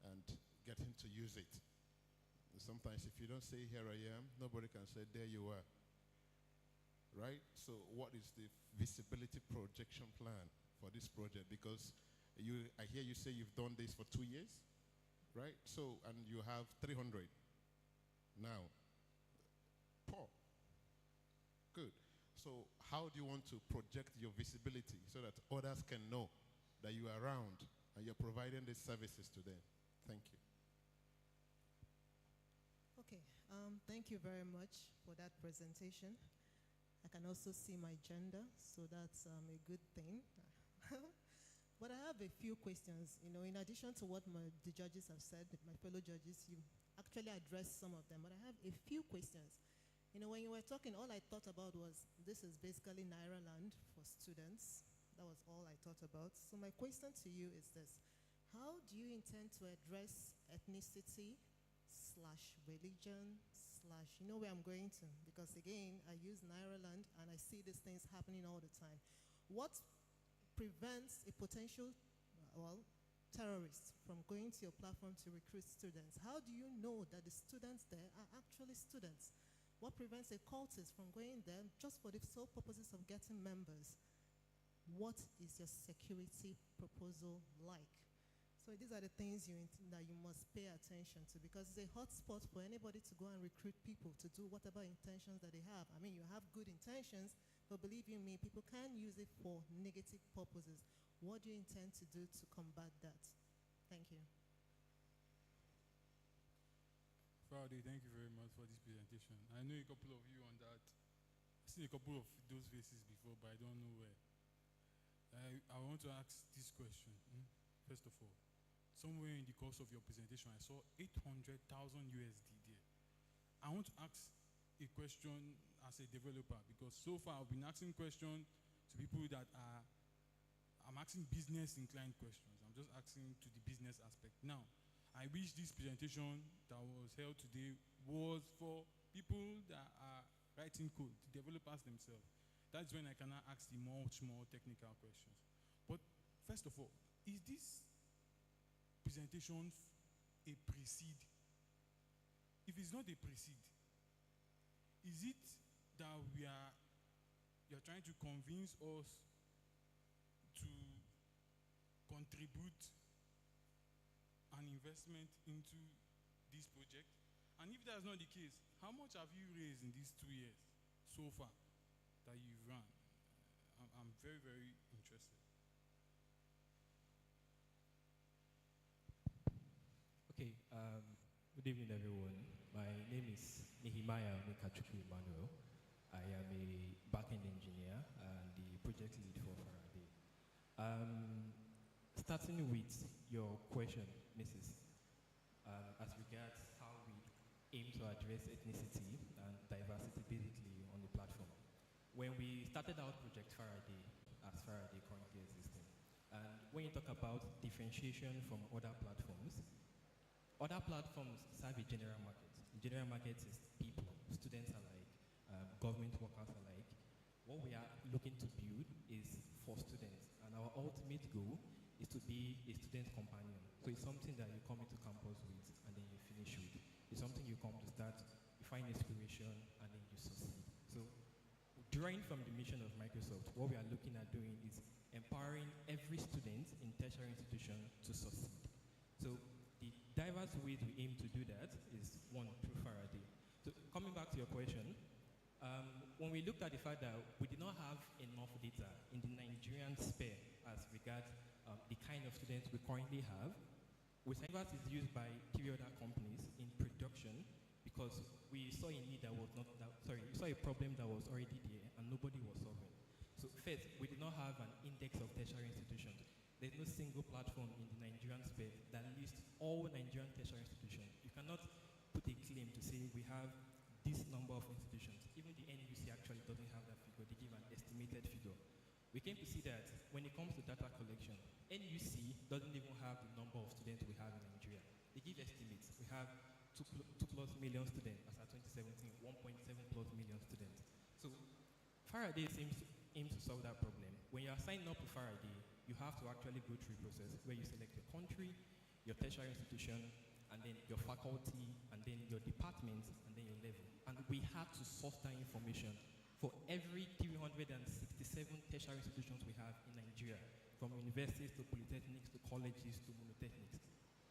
D: and getting to use it. Sometimes if you don't say, here I am, nobody can say, there you are. Right? So what is the visibility projection plan for this project? Because I hear you say you've done this for 2 years, right? So, and you have 300 now. Poor. Good. So how do you want to project your visibility so that others can know that you are around and you're providing these services to them? Thank you.
M: Okay, thank you very much for that presentation. I can also see my gender, so that's a good thing. But I have a few questions. You know, in addition to what the judges have said, my fellow judges, you actually addressed some of them, but I have a few questions. You know, when you were talking, all I thought about was this is basically Naira land for students. That was all I thought about. So my question to you is this: how do you intend to address ethnicity / religion / you know where I'm going to? Because again, I use Naira land and I see these things happening all the time. What prevents a potential, terrorist from going to your platform to recruit students? How do you know that the students there are actually students? What prevents a cultist from going there just for the sole purposes of getting members? What is your security proposal like? So these are the things that you must pay attention to, because it's a hot spot for anybody to go and recruit people to do whatever intentions that they have. I mean, you have good intentions, but believe you me, people can use it for negative purposes. What do you intend to do to combat that? Thank you.
E: Faraday, thank you very much for this presentation. I know a couple of you on that. I've seen a couple of those faces before, but I don't know where. I want to ask this question. First of all, somewhere in the course of your presentation, I saw 800,000 USD there. I want to ask a question as a developer, because so far I've been asking questions to people that I'm asking business inclined questions. I'm just asking to the business aspect. Now, I wish this presentation that was held today was for people that are writing code, the developers themselves. That's when I can ask the much more technical questions. But first of all, is this presentation a precede? If it's not a precede, is it that you're trying to convince us to contribute an investment into this project? And if that's not the case, how much have you raised in these 2 years so far? that you run. I'm very, very interested.
K: Okay, good evening, everyone. My name is Nehemiah Mikachuku Emmanuel. I am a backend engineer and the project lead for Faraday. Starting with your question, Mrs. As regards how we aim to address ethnicity and diversity basically on the platform. When we started out Project Faraday, as Faraday currently existing, and when you talk about differentiation from other platforms serve a general market. The general market is people, students alike, government workers alike. What we are looking to build is for students, and our ultimate goal is to be a student companion. So it's something that you come into campus with and then you finish with. It's something you come to start, you find inspiration, and then you succeed. So drawing from the mission of Microsoft, what we are looking at doing is empowering every student in tertiary institution to succeed. So the diverse ways we aim to do that is one, through Faraday. So coming back to your question, when we looked at the fact that we did not have enough data in the Nigerian sphere as regards the kind of students we currently have, Diverse is used by three other companies in production because we saw a need that was not, we saw a problem that was already there and nobody was solving. So first, we did not have an index of tertiary institutions. There's no single platform in the Nigerian space that lists all Nigerian tertiary institutions. You cannot put a claim to say we have this number of institutions. Even the NUC actually doesn't have that figure. They give an estimated figure. We came to see that when it comes to data collection, NUC doesn't even have the number of students we have in Nigeria. They give estimates. We have 2+ million students as of 2017, 1.7+ million students. So Faraday aims to solve that problem. When you are signing up to Faraday, you have to actually go through a process where you select your country, your tertiary institution, and then your faculty, and then your department, and then your level. And we had to source that information for every 367 tertiary institutions we have in Nigeria, from universities to polytechnics to colleges to monotechnics,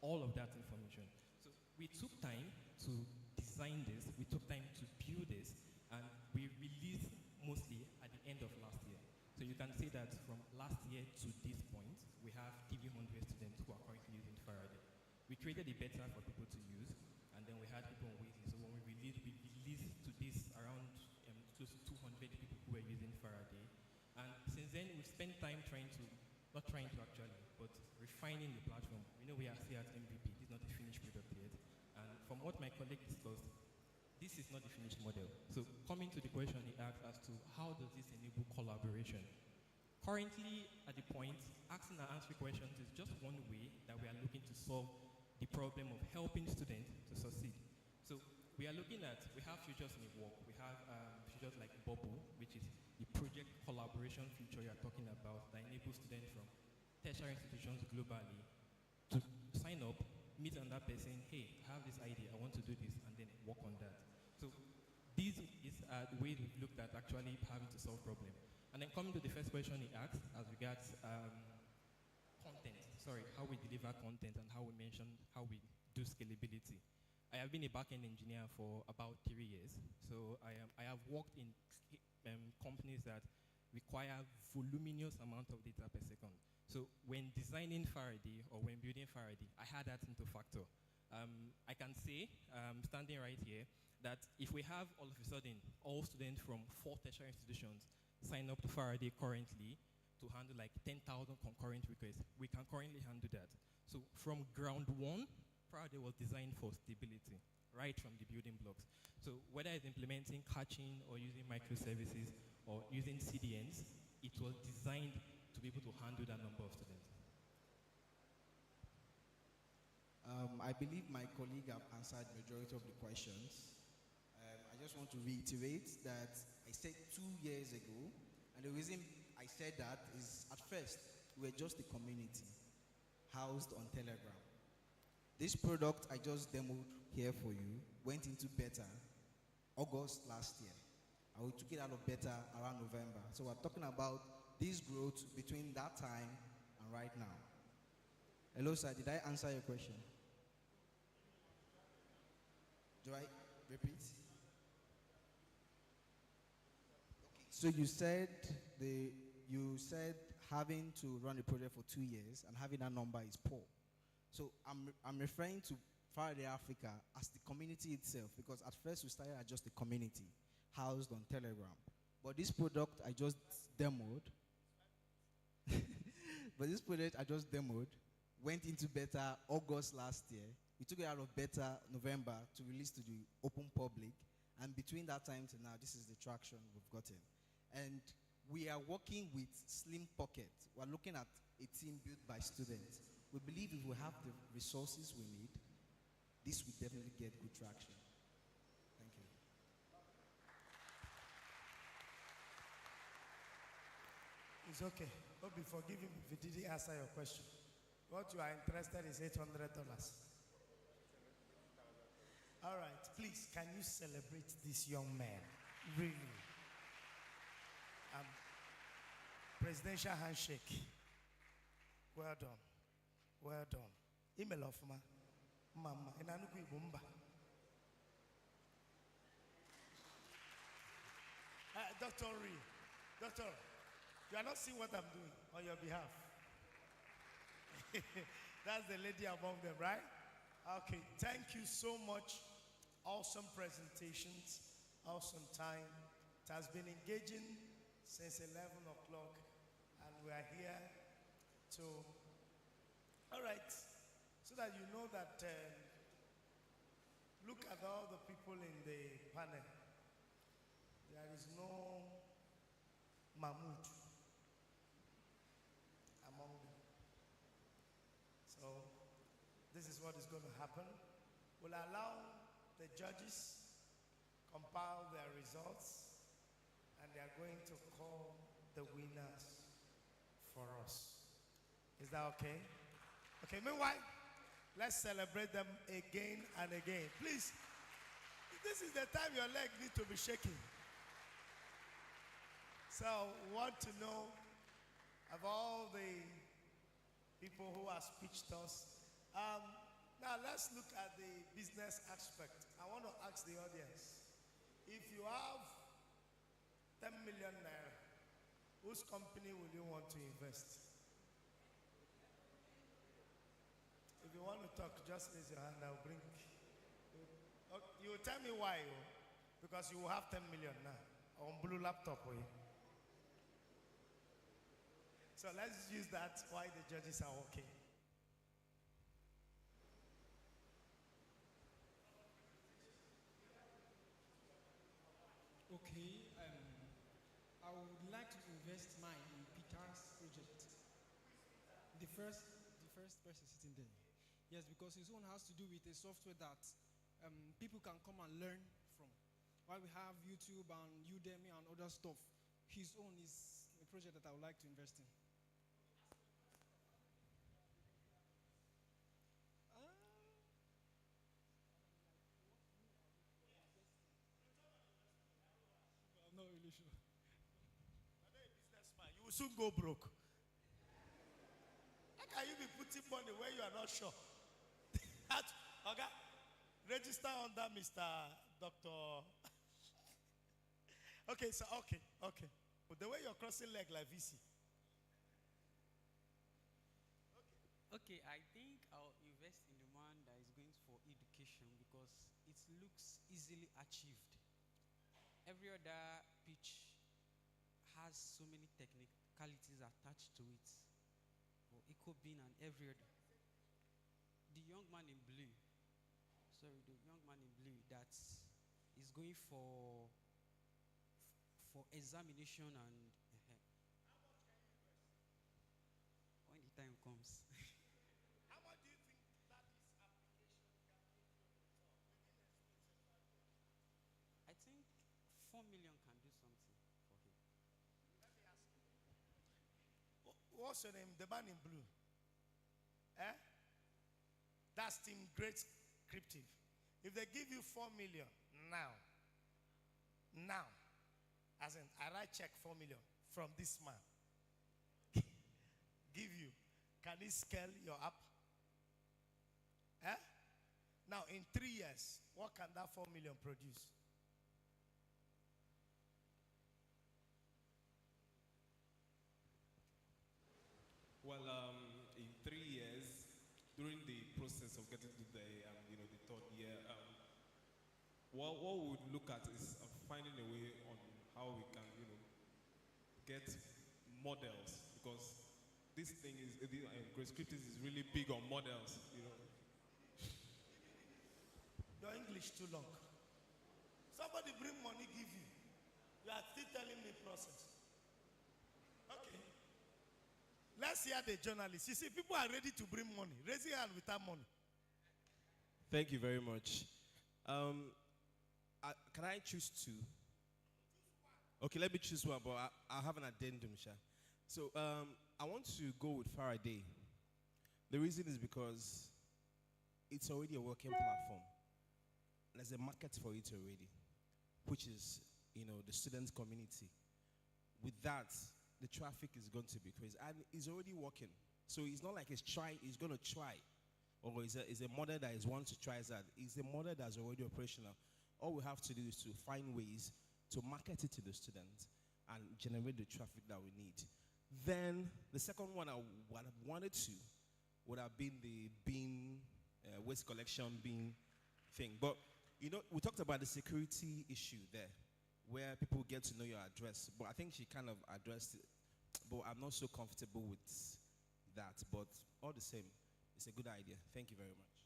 K: all of that information. So we took time to design this, we took time to build this, and we released mostly at the end of last year. So you can see that from last year to this point, we have 300 students who are currently using Faraday. We created a beta for people to use, and then we had people waiting. So when we released to this around close to 200 people who were using Faraday. And since then, we've spent time not trying to actually, but refining the platform. We know we are still at MVP. This is not the finished product yet. And from what my colleague discussed, this is not the finished model. So coming to the question he asked as to how does this enable collaboration? Currently, at the point, asking and answering questions is just one way that we are looking to solve the problem of helping students to succeed. So we are looking at, we have features in the work. We have features like Bubble, which is the project collaboration feature you're talking about that enables students from tertiary institutions globally to sign up, meet another person, hey, I have this idea, I want to do this, and then work on that. So these is the ways we've looked at actually having to solve problems. And then coming to the first question he asked as regards how we deliver content and how we do scalability. I have been a back-end engineer for about 3 years. So I have worked in companies that require voluminous amount of data per second. So when designing Faraday or when building Faraday, I had that into factor. I can say, standing right here, that if we have all of a sudden all students from 4 tertiary institutions sign up to Faraday currently to handle like 10,000 concurrent requests, we can currently handle that. So from ground one, Faraday was designed for stability, right from the building blocks. So whether it's implementing caching or using microservices or using CDNs, it was designed to be able to handle that number of students.
S: I believe my colleague have answered the majority of the questions. I just want to reiterate that I said 2 years ago, and the reason I said that is at first, we were just a community housed on Telegram. This product I just demoed here for you went into beta August last year. And we took it out of beta around November. So we're talking about this growth between that time and right now. Hello, sir. Did I answer your question? Do I repeat? Okay. So you said having to run a project for 2 years and having that number is poor. So I'm referring to Faraday Africa as the community itself, because at first we started as just a community housed on Telegram. But this product I just demoed, went into beta August last year. We took it out of beta November to release to the open public. And between that time to now, this is the traction we've gotten. And we are working with Slim Pocket. We're looking at a team built by students. We believe if we have the resources we need, this will definitely get good traction. Thank you.
B: It's okay. Obi, forgive him if he didn't answer your question. What you are interested in is $800. All right, please, can you celebrate this young man? Really. Presidential handshake. Well done. Well done. Email of Mama. Inanuku Ibumba. Dr. Ree. Doctor, you are not seeing what I'm doing on your behalf. That's the lady among them, right? Okay, thank you so much. Awesome presentations, awesome time. It has been engaging since 11 o'clock, and we are here to, all right, so that you know that, look at all the people in the panel. There is no Mahmoud among them. So this is what is going to happen. We'll allow the judges compile their results, and they are going to call the winners for us. Is that okay? Okay, meanwhile, let's celebrate them again and again. Please, this is the time your leg needs to be shaking. So, want to know of all the people who have speeched us. Now, let's look at the business aspect. I want to ask the audience, if you have 10 million naira, whose company will you want to invest? If you want to talk, just raise your hand. I'll bring. You will tell me why, because you will have 10 million now on blue laptop. So let's use that while the judges are working.
U: Okay, I would like to invest mine in Peter's project. The first person sitting there. Yes, because his own has to do with a software that people can come and learn from. While we have YouTube and Udemy and other stuff, his own is a project that I would like to invest in. I'm not really sure.
B: You will soon go broke. How can you be putting money where you are not sure? Okay, register under Mr. Dr. Okay, so okay. But the way you're crossing leg like VC.
V: Okay, I think I'll invest in the one that is going for education because it looks easily achieved. Every other pitch has so many technicalities attached to it. For EcoBean and every other. The young man in blue, that is going for examination and when the time comes.
B: How much do you think that is application can give you
V: I think 4 million can do something for him.
B: Let me ask you. What's your name? The man in blue. Eh? That's Team Great Cryptive. If they give you 4 million now, as in I write check 4 million from this man, give you, can he scale your app? Eh? Now in 3 years, what can that 4 million produce?
O: getting to the the third year. What we would look at is finding a way on how we can get models, because this thing is Great Scriptures is really big on models.
B: Your English too long. Somebody bring money, give you. You are still telling me process. Okay. Let's hear the journalist. You see, people are ready to bring money. Raise your hand without money.
G: Thank you very much. Can I choose two? Okay, let me choose one, but I have an addendum, Sha. So I want to go with Faraday. The reason is because it's already a working platform. There's a market for it already, which is, the student community. With that, the traffic is going to be crazy, and it's already working. So it's not like it's going to try, or it's a model that is one to try that. It's a model that's already operational. All we have to do is to find ways to market it to the students and generate the traffic that we need. Then the second one I would have wanted to would have been the bin, waste collection bin thing. But, we talked about the security issue there, where people get to know your address. But I think she kind of addressed it. But I'm not so comfortable with that. But all the same, it's a good idea. Thank you very much.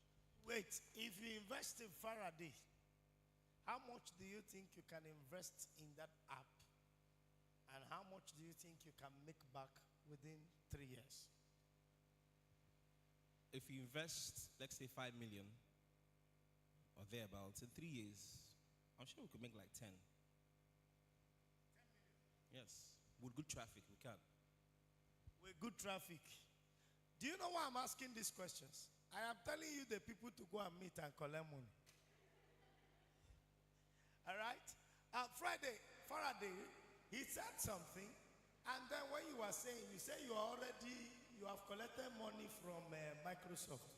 B: Wait, if you invest in Faraday, how much do you think you can invest in that app? And how much do you think you can make back within 3 years?
G: If you invest, let's say 5 million or thereabouts, in 3 years, I'm sure we could make like 10. Yes, with good traffic, we can.
B: With good traffic. Do you know why I'm asking these questions? I am telling you the people to go and meet and collect money. All right? Faraday, he said something, and then when you were saying, you say you have collected money from Microsoft.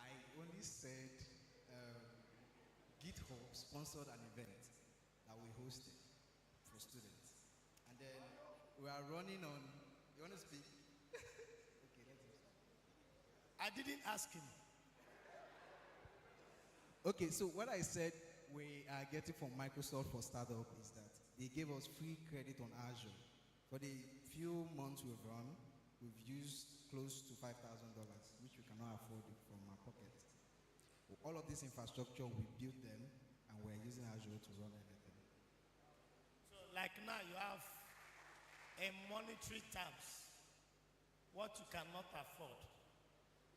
S: I only said GitHub sponsored an event that we hosted for students. And then we are running on, you want to speak? Okay, let's go.
B: I didn't ask him.
S: Okay, so what I said we are getting from Microsoft for startup is that they gave us free credit on Azure. For the few months we've run, we've used close to $5,000, which we cannot afford from our pocket. All of this infrastructure, we built them, and we're using Azure to run everything.
B: So like now you have in monetary terms, what you cannot afford,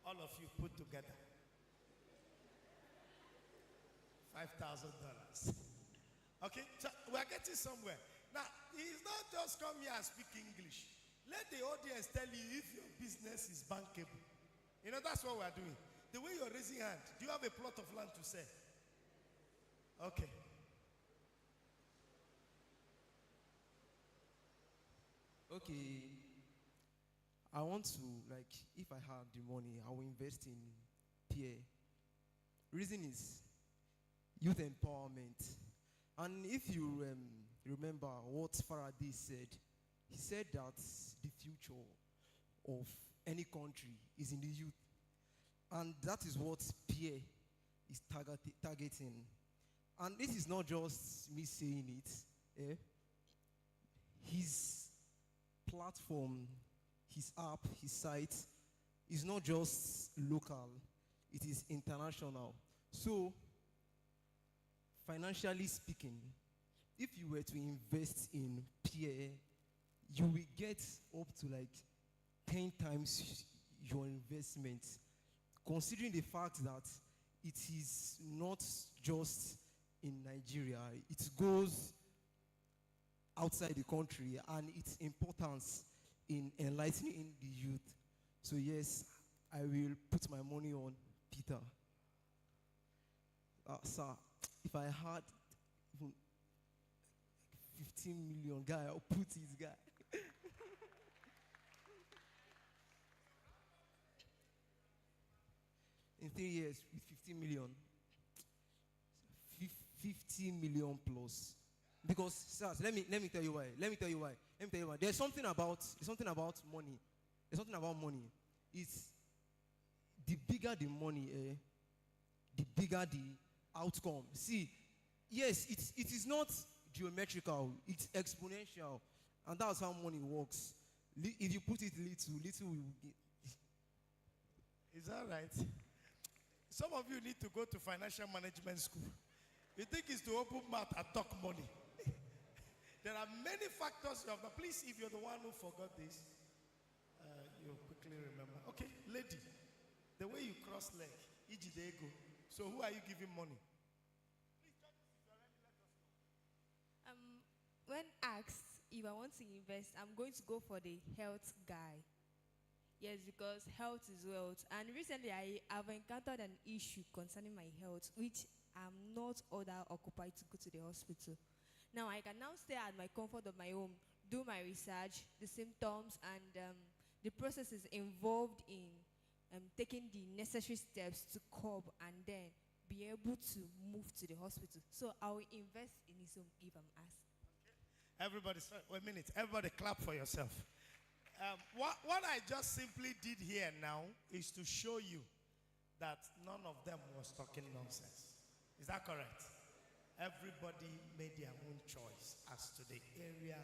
B: all of you put together. $5,000. Okay, so we're getting somewhere. Now, he's not just come here and speak English. Let the audience tell you if your business is bankable. That's what we're doing. The way you're raising hand, do you have a plot of land to sell? Okay.
H: Okay. I want to, if I had the money, I will invest in peer. Reason is youth empowerment. And if you remember what Faraday said, he said that the future of any country is in the youth. And that is what peer is targeting. And this is not just me saying it. His platform, his app, his site is not just local, it is international. So, financially speaking, if you were to invest in peer, you will get up to 10 times your investment, considering the fact that it is not just in Nigeria, it goes outside the country, and its importance in enlightening the youth. So yes, I will put my money on Peter. Sir, if I had 15 million guy, I'll put his guy. In 3 years, with 15 million, 50 million plus. Because, sirs, let me tell you why. Let me tell you why. There's something about money. There's something about money. It's the bigger the money, the bigger the outcome. See, yes, it is not geometrical, it's exponential. And that's how money works. If you put it little will get.
B: Is that right? Some of you need to go to financial management school. You think it's to open mouth and talk money. There are many factors you have. But please, if you're the one who forgot this, you'll quickly remember. Okay, lady, the way you cross leg, ego. So who are you giving money?
A: When asked if I want to invest, I'm going to go for the health guy. Yes, because health is wealth. And recently I have encountered an issue concerning my health, which I'm not order occupied to go to the hospital. Now I can now stay at my comfort of my home, do my research, the symptoms, and the processes involved in taking the necessary steps to curb and then be able to move to the hospital. So I will invest in his home if I'm asked.
B: Everybody, wait a minute. Everybody clap for yourself. What I just simply did here now is to show you that none of them was talking nonsense. Is that correct? Everybody made their own choice as to the area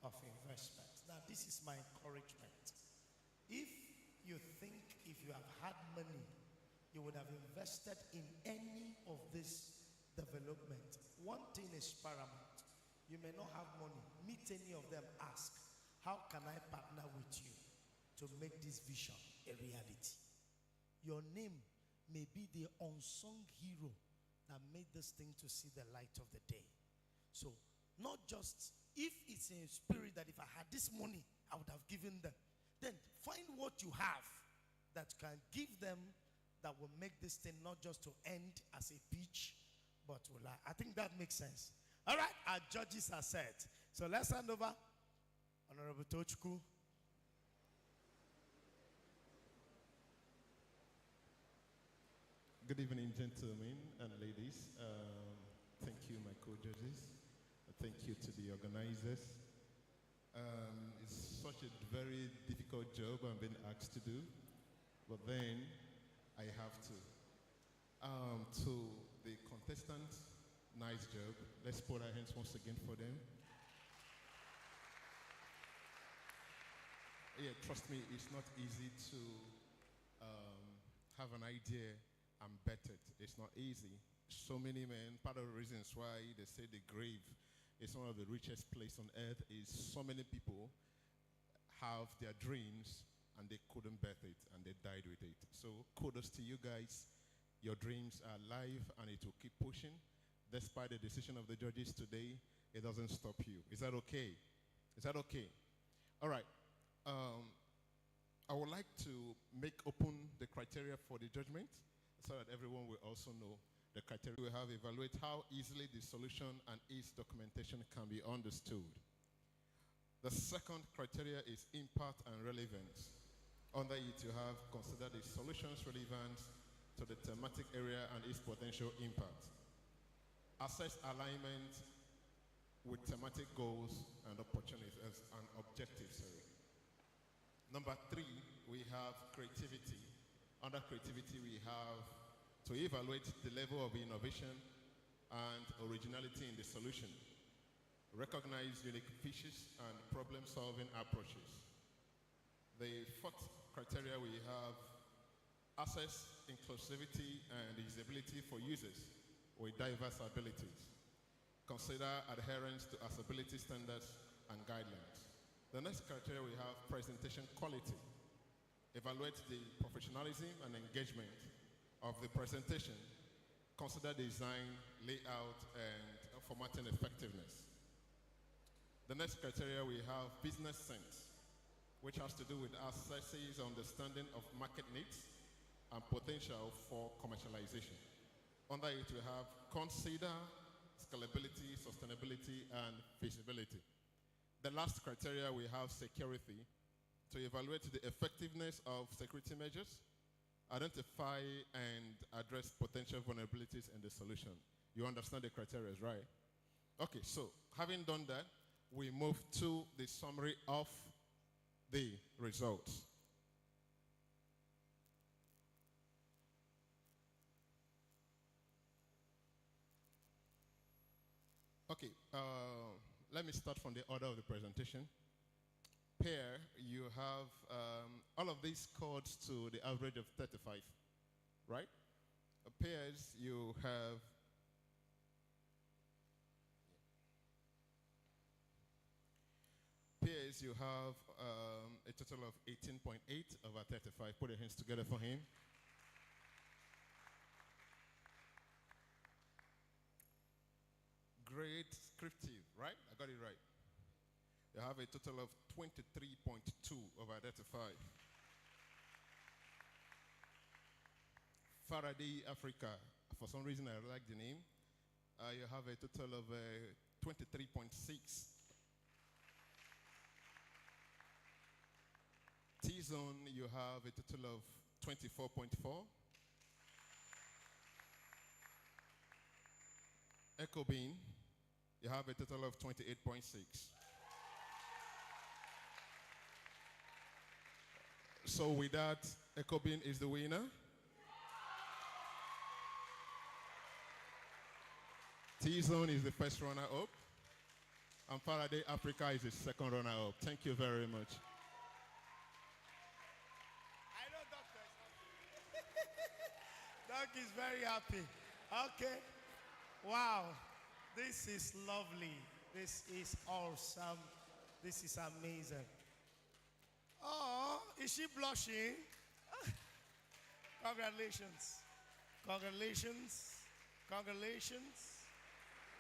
B: of investment. Now, this is my encouragement. If you think if you have had money, you would have invested in any of this development, one thing is paramount. You may not have money. Meet any of them, ask, how can I partner with you to make this vision a reality? Your name may be the unsung hero that made this thing to see the light of the day. So, not just, if it's in spirit that if I had this money, I would have given them. Then find what you have that can give them, that will make this thing not just to end as a pitch, but will I think that makes sense. All right, our judges are set. So let's hand over Honorable Tochukwu.
D: Good evening, gentlemen and ladies. Thank you, my co-judges. Thank you to the organizers. It's such a very difficult job I'm being asked to do, but then I have to. To the contestants, nice job. Let's put our hands once again for them. Yeah, trust me, it's not easy to have an idea and bet it. It's not easy. So many men, part of the reasons why they say the grave is one of the richest places on earth is so many people have their dreams and they couldn't bet it and they died with it. So kudos to you guys. Your dreams are alive and it will keep pushing. Despite the decision of the judges today, it doesn't stop you. Is that okay? Is that okay? All right. I would like to make open the criteria for the judgment so that everyone will also know the criteria we have. Evaluate how easily the solution and its documentation can be understood. The second criteria is impact and relevance. Under it, you have consider the solution's relevance to the thematic area and its potential impact. Assess alignment with thematic goals and opportunities and objectives. Number 3, we have creativity. Under creativity, we have to evaluate the level of innovation and originality in the solution. Recognize unique features and problem-solving approaches. The fourth criteria we have assess inclusivity and usability for users with diverse abilities. Consider adherence to accessibility standards and guidelines. The next criteria we have presentation quality. Evaluate the professionalism and engagement of the presentation. Consider design, layout, and formatting effectiveness. The next criteria we have business sense, which has to do with assesses understanding of market needs and potential for commercialization. Under it, we have consider scalability, sustainability, and feasibility. The last criteria, we have security, to evaluate the effectiveness of security measures, identify and address potential vulnerabilities in the solution. You understand the criteria, right? Okay, so having done that, we move to the summary of the results. Okay, let me start from the order of the presentation. Pair, you have all of these codes to the average of 35, right? Pairs, you have you have a total of 18.8 over 35. Put your hands together for him. Grade scriptive, right? I got it right. You have a total of 23.2 over 35. Faraday Africa, for some reason I like the name. You have a total of 23.6. T-Zone, you have a total of 24.4. EcoBeam, you have a total of 28.6. So with that, EcoBeam is the winner. T-Zone is the first runner-up. And Faraday Africa is the second runner-up. Thank you very much.
B: I know Doc is very happy. Okay. Wow. This is lovely. This is awesome. This is amazing. Oh, is she blushing? Congratulations. Congratulations. Congratulations.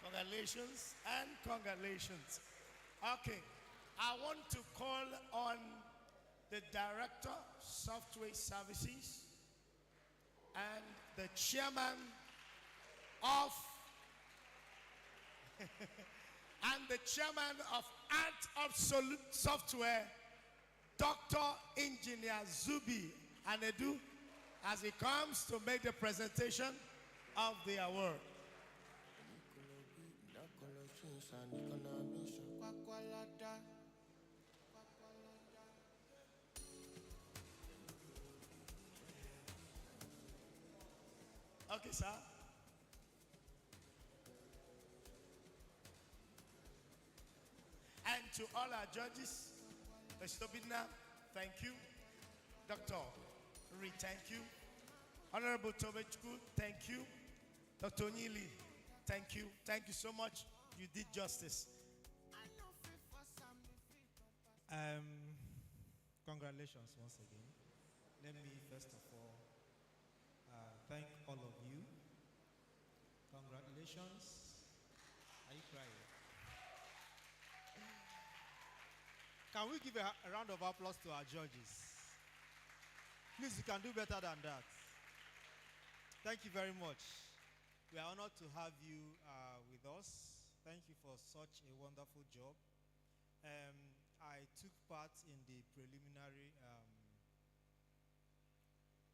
B: Congratulations and congratulations. Okay. I want to call on the Director, Software Services, and the Chairman of Art Absolute Software, Dr. Engineer Zubi Anedu, as he comes to make the presentation of the award. Okay, sir. And to all our judges, Mr. Bidna, thank you. Dr. Ri, thank you. Honorable Tobechku, thank you. Dr. Nili, thank you. Thank you so much. You did justice.
F: Congratulations once again. Let me first of all thank all of you. Congratulations. Are you crying? Can we give a round of applause to our judges? Please, you can do better than that. Thank you very much. We are honored to have you with us. Thank you for such a wonderful job. I took part in the preliminary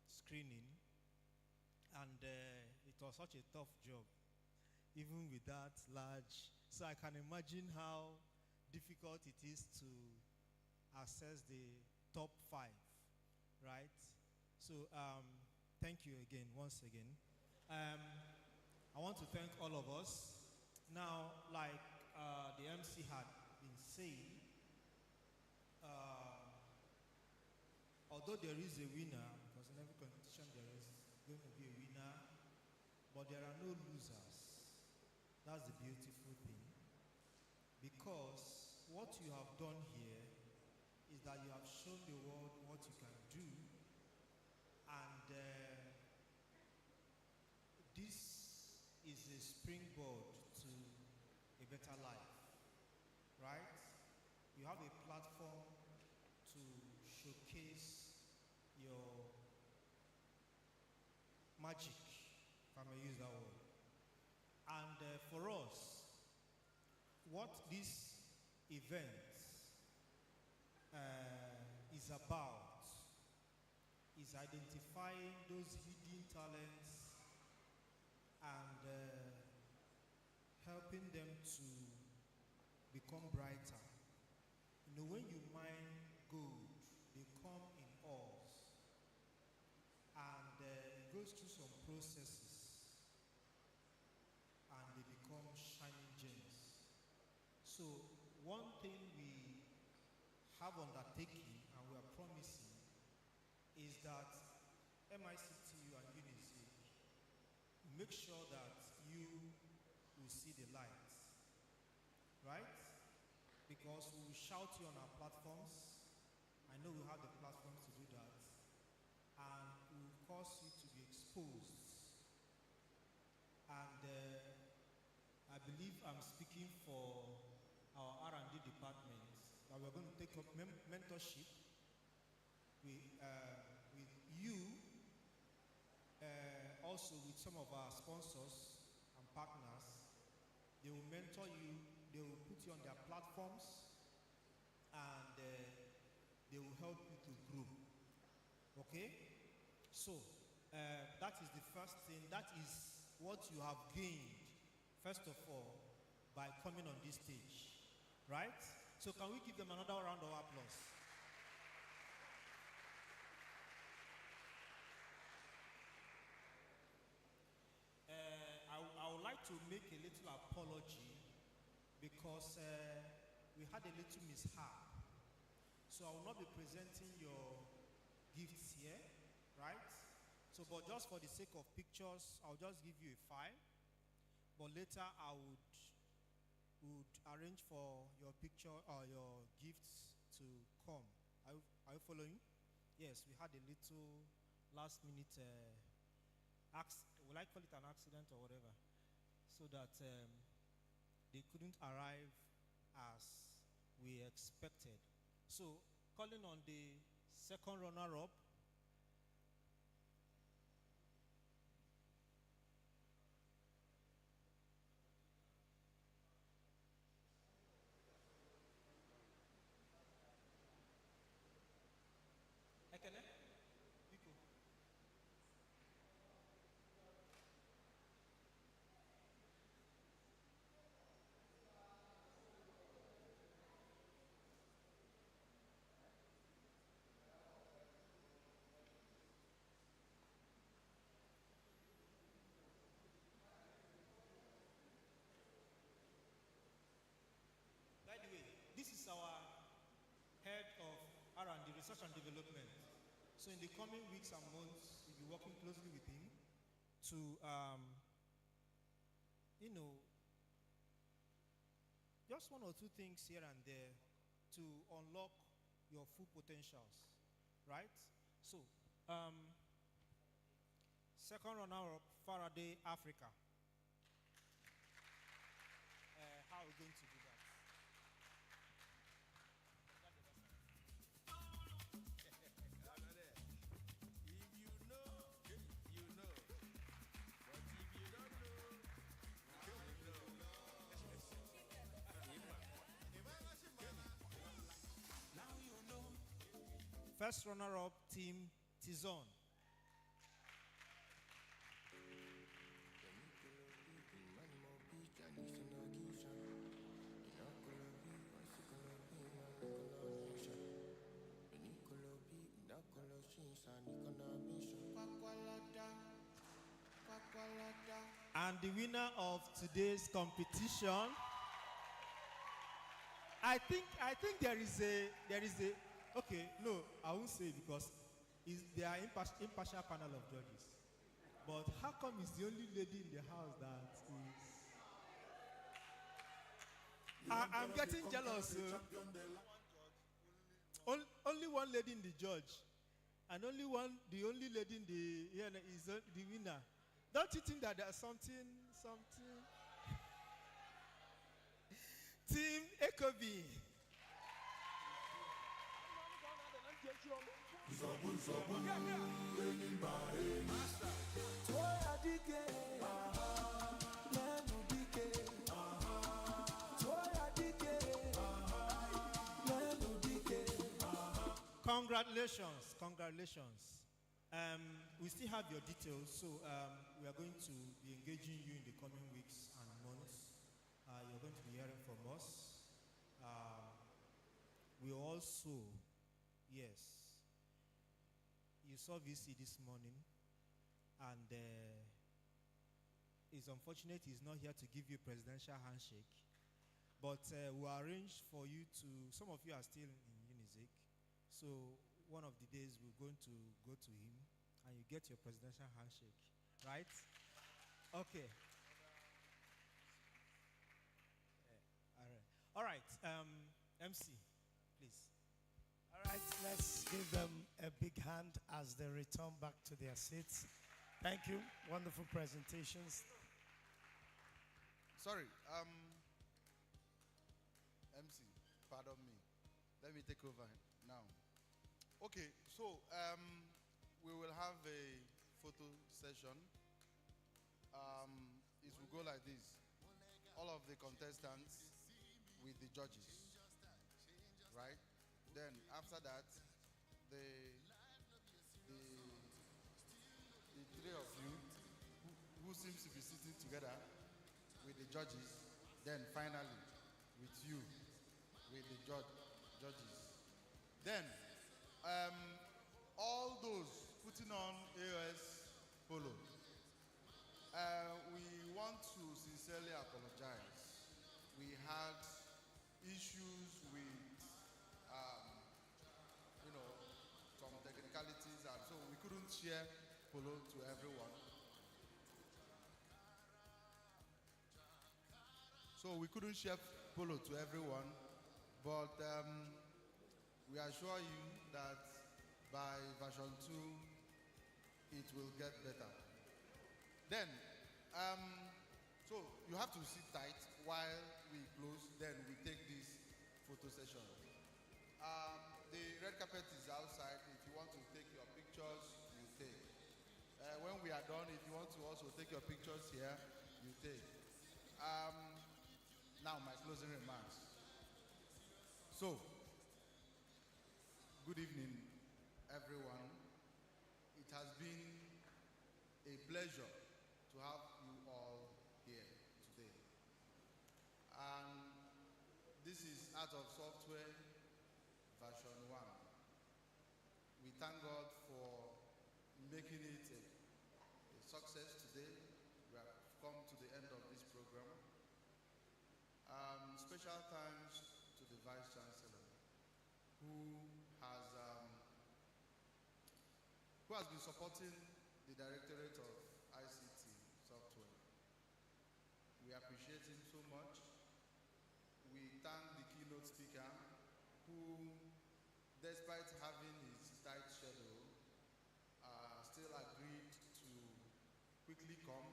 F: screening, and it was such a tough job, even with that large. So I can imagine how difficult it is to assess the top 5, right? So thank you again, once again. I want to thank all of us. Now, like the MC had been saying, although there is a winner, because in every competition there is going to be a winner, but there are no losers. That's the beautiful thing. Because what you have done here is that you have shown the world what you can do, and this is a springboard to a better life, right? You have a platform to showcase your magic, if I may use that word. And for us, what this event is about is identifying those hidden talents and helping them to become brighter. You know, when you mine gold, they come in ores, and it goes through some processes, and they become shining gems. So one thing we have undertaken and we are promising is that MICTU and UNIZIC make sure that you will see the light, right? Because we will shout you on our platforms. I know we have the platforms to do that, and we will cause you to be exposed. And I believe I'm speaking for our R&D department that we're going to take up mentorship with you, also with some of our sponsors and partners. They will mentor you, they will put you on their platforms, and they will help you to grow. Okay? So, that is the first thing. That is what you have gained, first of all, by coming on this stage. Right? So, can we give them another round of applause? I would like to make a little apology because we had a little mishap. So I will not be presenting your gifts here, right? So, but just for the sake of pictures, I'll just give you a file. But later I would arrange for your picture or your gifts to come. Are you following? Yes, we had a little last minute will I call it an accident or whatever, so that they couldn't arrive as we expected. So, calling on the second runner-up, Ekene? Biko. By the way, this is our head of R&D, research and development. So in the coming weeks and months, we'll be working closely with him to, just one or two things here and there to unlock your full potentials, right? So, second runner-up, Faraday, Africa. How are we going to do that? First runner-up, Team Tizon. And the winner of today's competition, I think there is a okay, no, I won't say because they are impartial panel of judges. But how come it's the only lady in the house that is? I'm getting jealous. Only one lady in the judge, and the only lady in the is the winner. Don't you think that there's something? Team Ecobi. Congratulations. We still have your details, so we are going to be engaging you in the coming weeks and months you're going to be hearing from us. We also, yes, you saw VC this morning, and it's unfortunate he's not here to give you presidential handshake. But we arranged for you to, some of you are still in Unizik, so one of the days we're going to go to him and you get your presidential handshake, right? Okay. All right. MC, please.
B: All right, let's give them a big hand as they return back to their seats. Thank you. Wonderful presentations.
I: Sorry, MC, pardon me. Let me take over now. Okay, so we will have a photo session. It will go like this. All of the contestants with the judges, right? Then after that, the three of you who seems to be sitting together with the judges, then finally with you with the judges. Then all those putting on AOS polo, we want to sincerely apologize. We had issues with some technicalities, and so we couldn't share polo to everyone. But we assure you that by version 2, it will get better. Then, so you have to sit tight while we close, then we take this photo session. The red carpet is outside. If you want to take your pictures, you take. When we are done, if you want to also take your pictures here, you take. Now my closing remarks. So, good evening, everyone. It has been a pleasure to have you all here today. And this is Art of Software version 1. We thank God for making it a success today. We have come to the end of this program. Special thanks to the Vice Chancellor, who has been supporting the Directorate of ICT Software. We appreciate him so much. We thank the keynote speaker, who, despite having his tight schedule, still agreed to quickly come,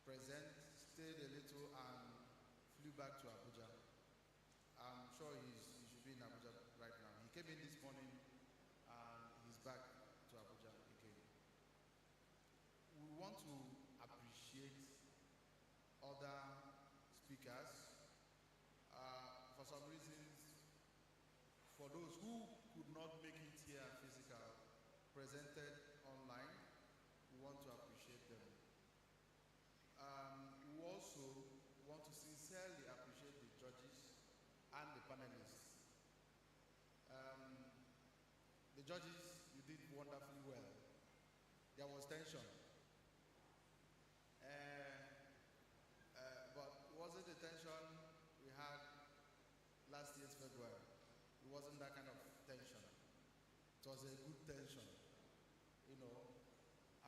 I: present, stayed a little, and flew back to Abuja. I'm sure he should be in Abuja right now. He came in this morning and he's back to Abuja again. We want to appreciate other speakers. For some reasons, for those who could not make it here physical, presented online, we want to appreciate them. We also want to sincerely appreciate the judges and the panelists. The judges, you did wonderfully well. There was tension. But wasn't the tension we had last year's February? It wasn't that kind of tension. It was a good tension,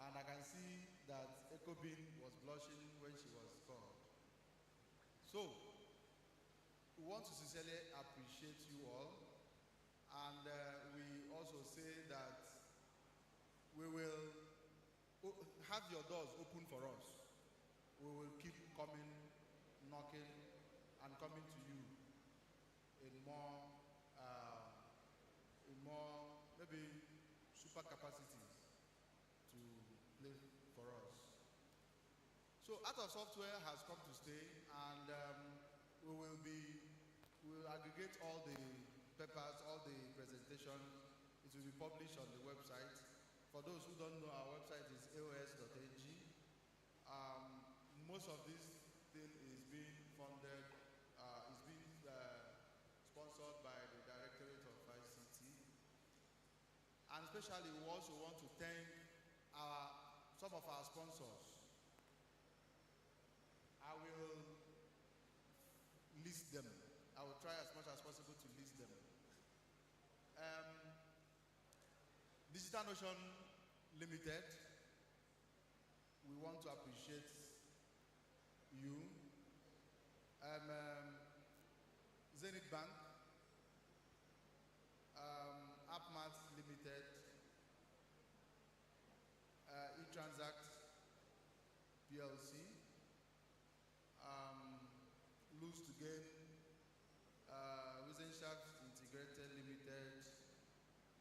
I: And I can see that Ekobin was blushing when she was called. So, we want to sincerely appreciate you all, and we also say that we will have your doors open for us. We will keep coming, knocking, and coming to you in more maybe super capacities to play for us. So Art of Software has come to stay, and we will aggregate all the papers, all the presentations. It will be published on the website. For those who don't know, our website is aos.ng. Most of this thing is being funded especially we also want to thank some of our sponsors. I will list them. I will try as much as possible to list them. Digital Notion Limited, we want to appreciate you. Zenith Bank, AppMart Limited, eTransact PLC, Lose to Gain, Wizenshaft Integrated Limited,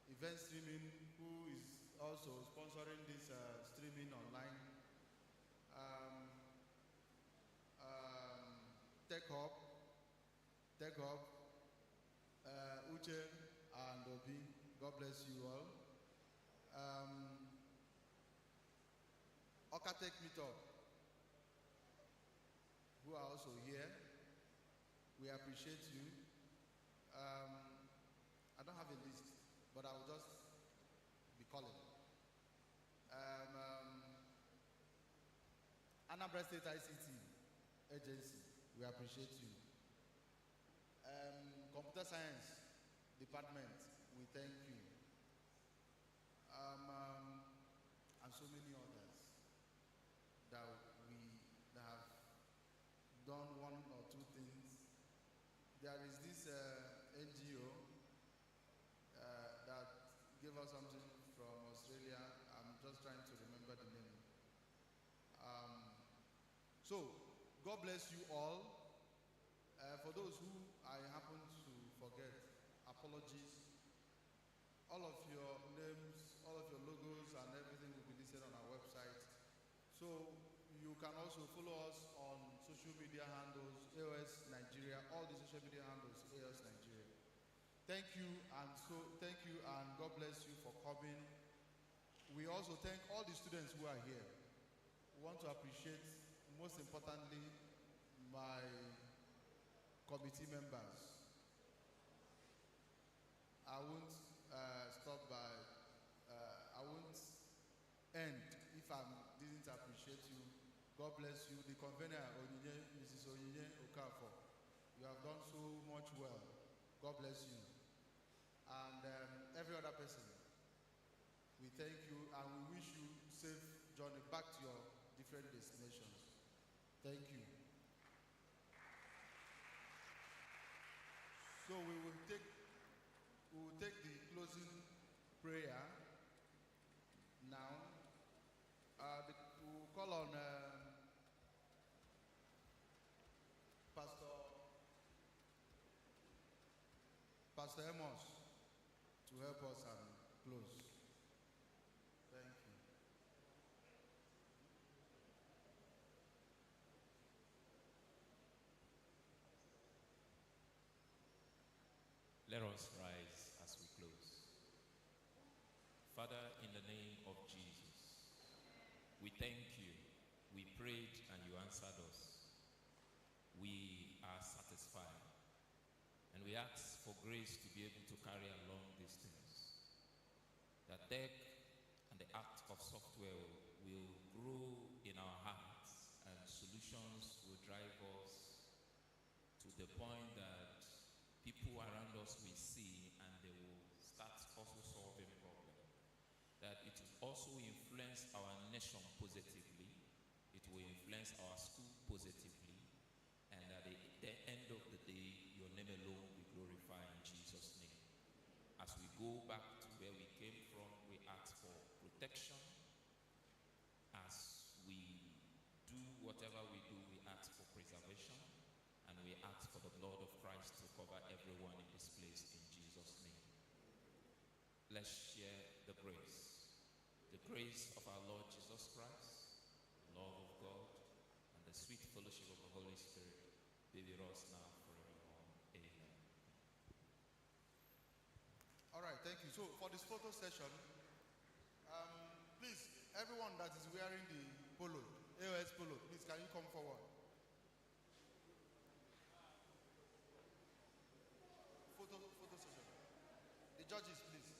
I: Event Streaming, who is also sponsoring this streaming online, Tech Hub, Uche and Obi, God bless you all. Okatek Meetup, who are also here, we appreciate you. I don't have a list, but I will just be calling. Anambra State ICT Agency, we appreciate you. Computer Science Department, we thank you. And so many others that have done one or two things. There is this NGO that gave us something from Australia. I'm just trying to remember the name. So, God bless you all. For those who I happen to forget, apologies. All of your names, all of your logos and everything will be listed on our website. So you can also follow us on social media handles, AOS Nigeria, all the social media handles, AOS Nigeria. Thank you and God bless you for coming. We also thank all the students who are here. We want to appreciate, most importantly, my committee members. I won't I won't end if I didn't appreciate you. God bless you. The convener, Mrs. Onyinye Okafor, you have done so much well. God bless you. And every other person, we thank you and we wish you safe journey back to your different destinations. Thank you. So we will take the closing prayer now. We will call on Pastor Amos to help us and close. Thank you.
C: Let us rise as we close. Father, in the name of Jesus, we thank you. We prayed and you answered us. We are satisfied. And we ask for grace to be able to carry along these things. That tech and the art of software will grow in our hearts and solutions will drive us to the point that people around us will see and they will start also solving problems. That it will also influence our nation positively. It will influence our school positively. And at the end of the day, your name alone will be glorified in Jesus' name. As we go back to where we came from, we ask for protection. As we do whatever we do, we ask for preservation. And we ask for the blood of Christ to cover everyone in this place in Jesus' name. Let's share the grace. The grace of our Lord Jesus Christ, the love of God, and the sweet fellowship of the Holy Spirit be with us now forevermore. Amen.
I: All right, thank you. So for this photo session, please, everyone that is wearing the polo, AOS polo, please can you come forward? Photo session. The judges, please.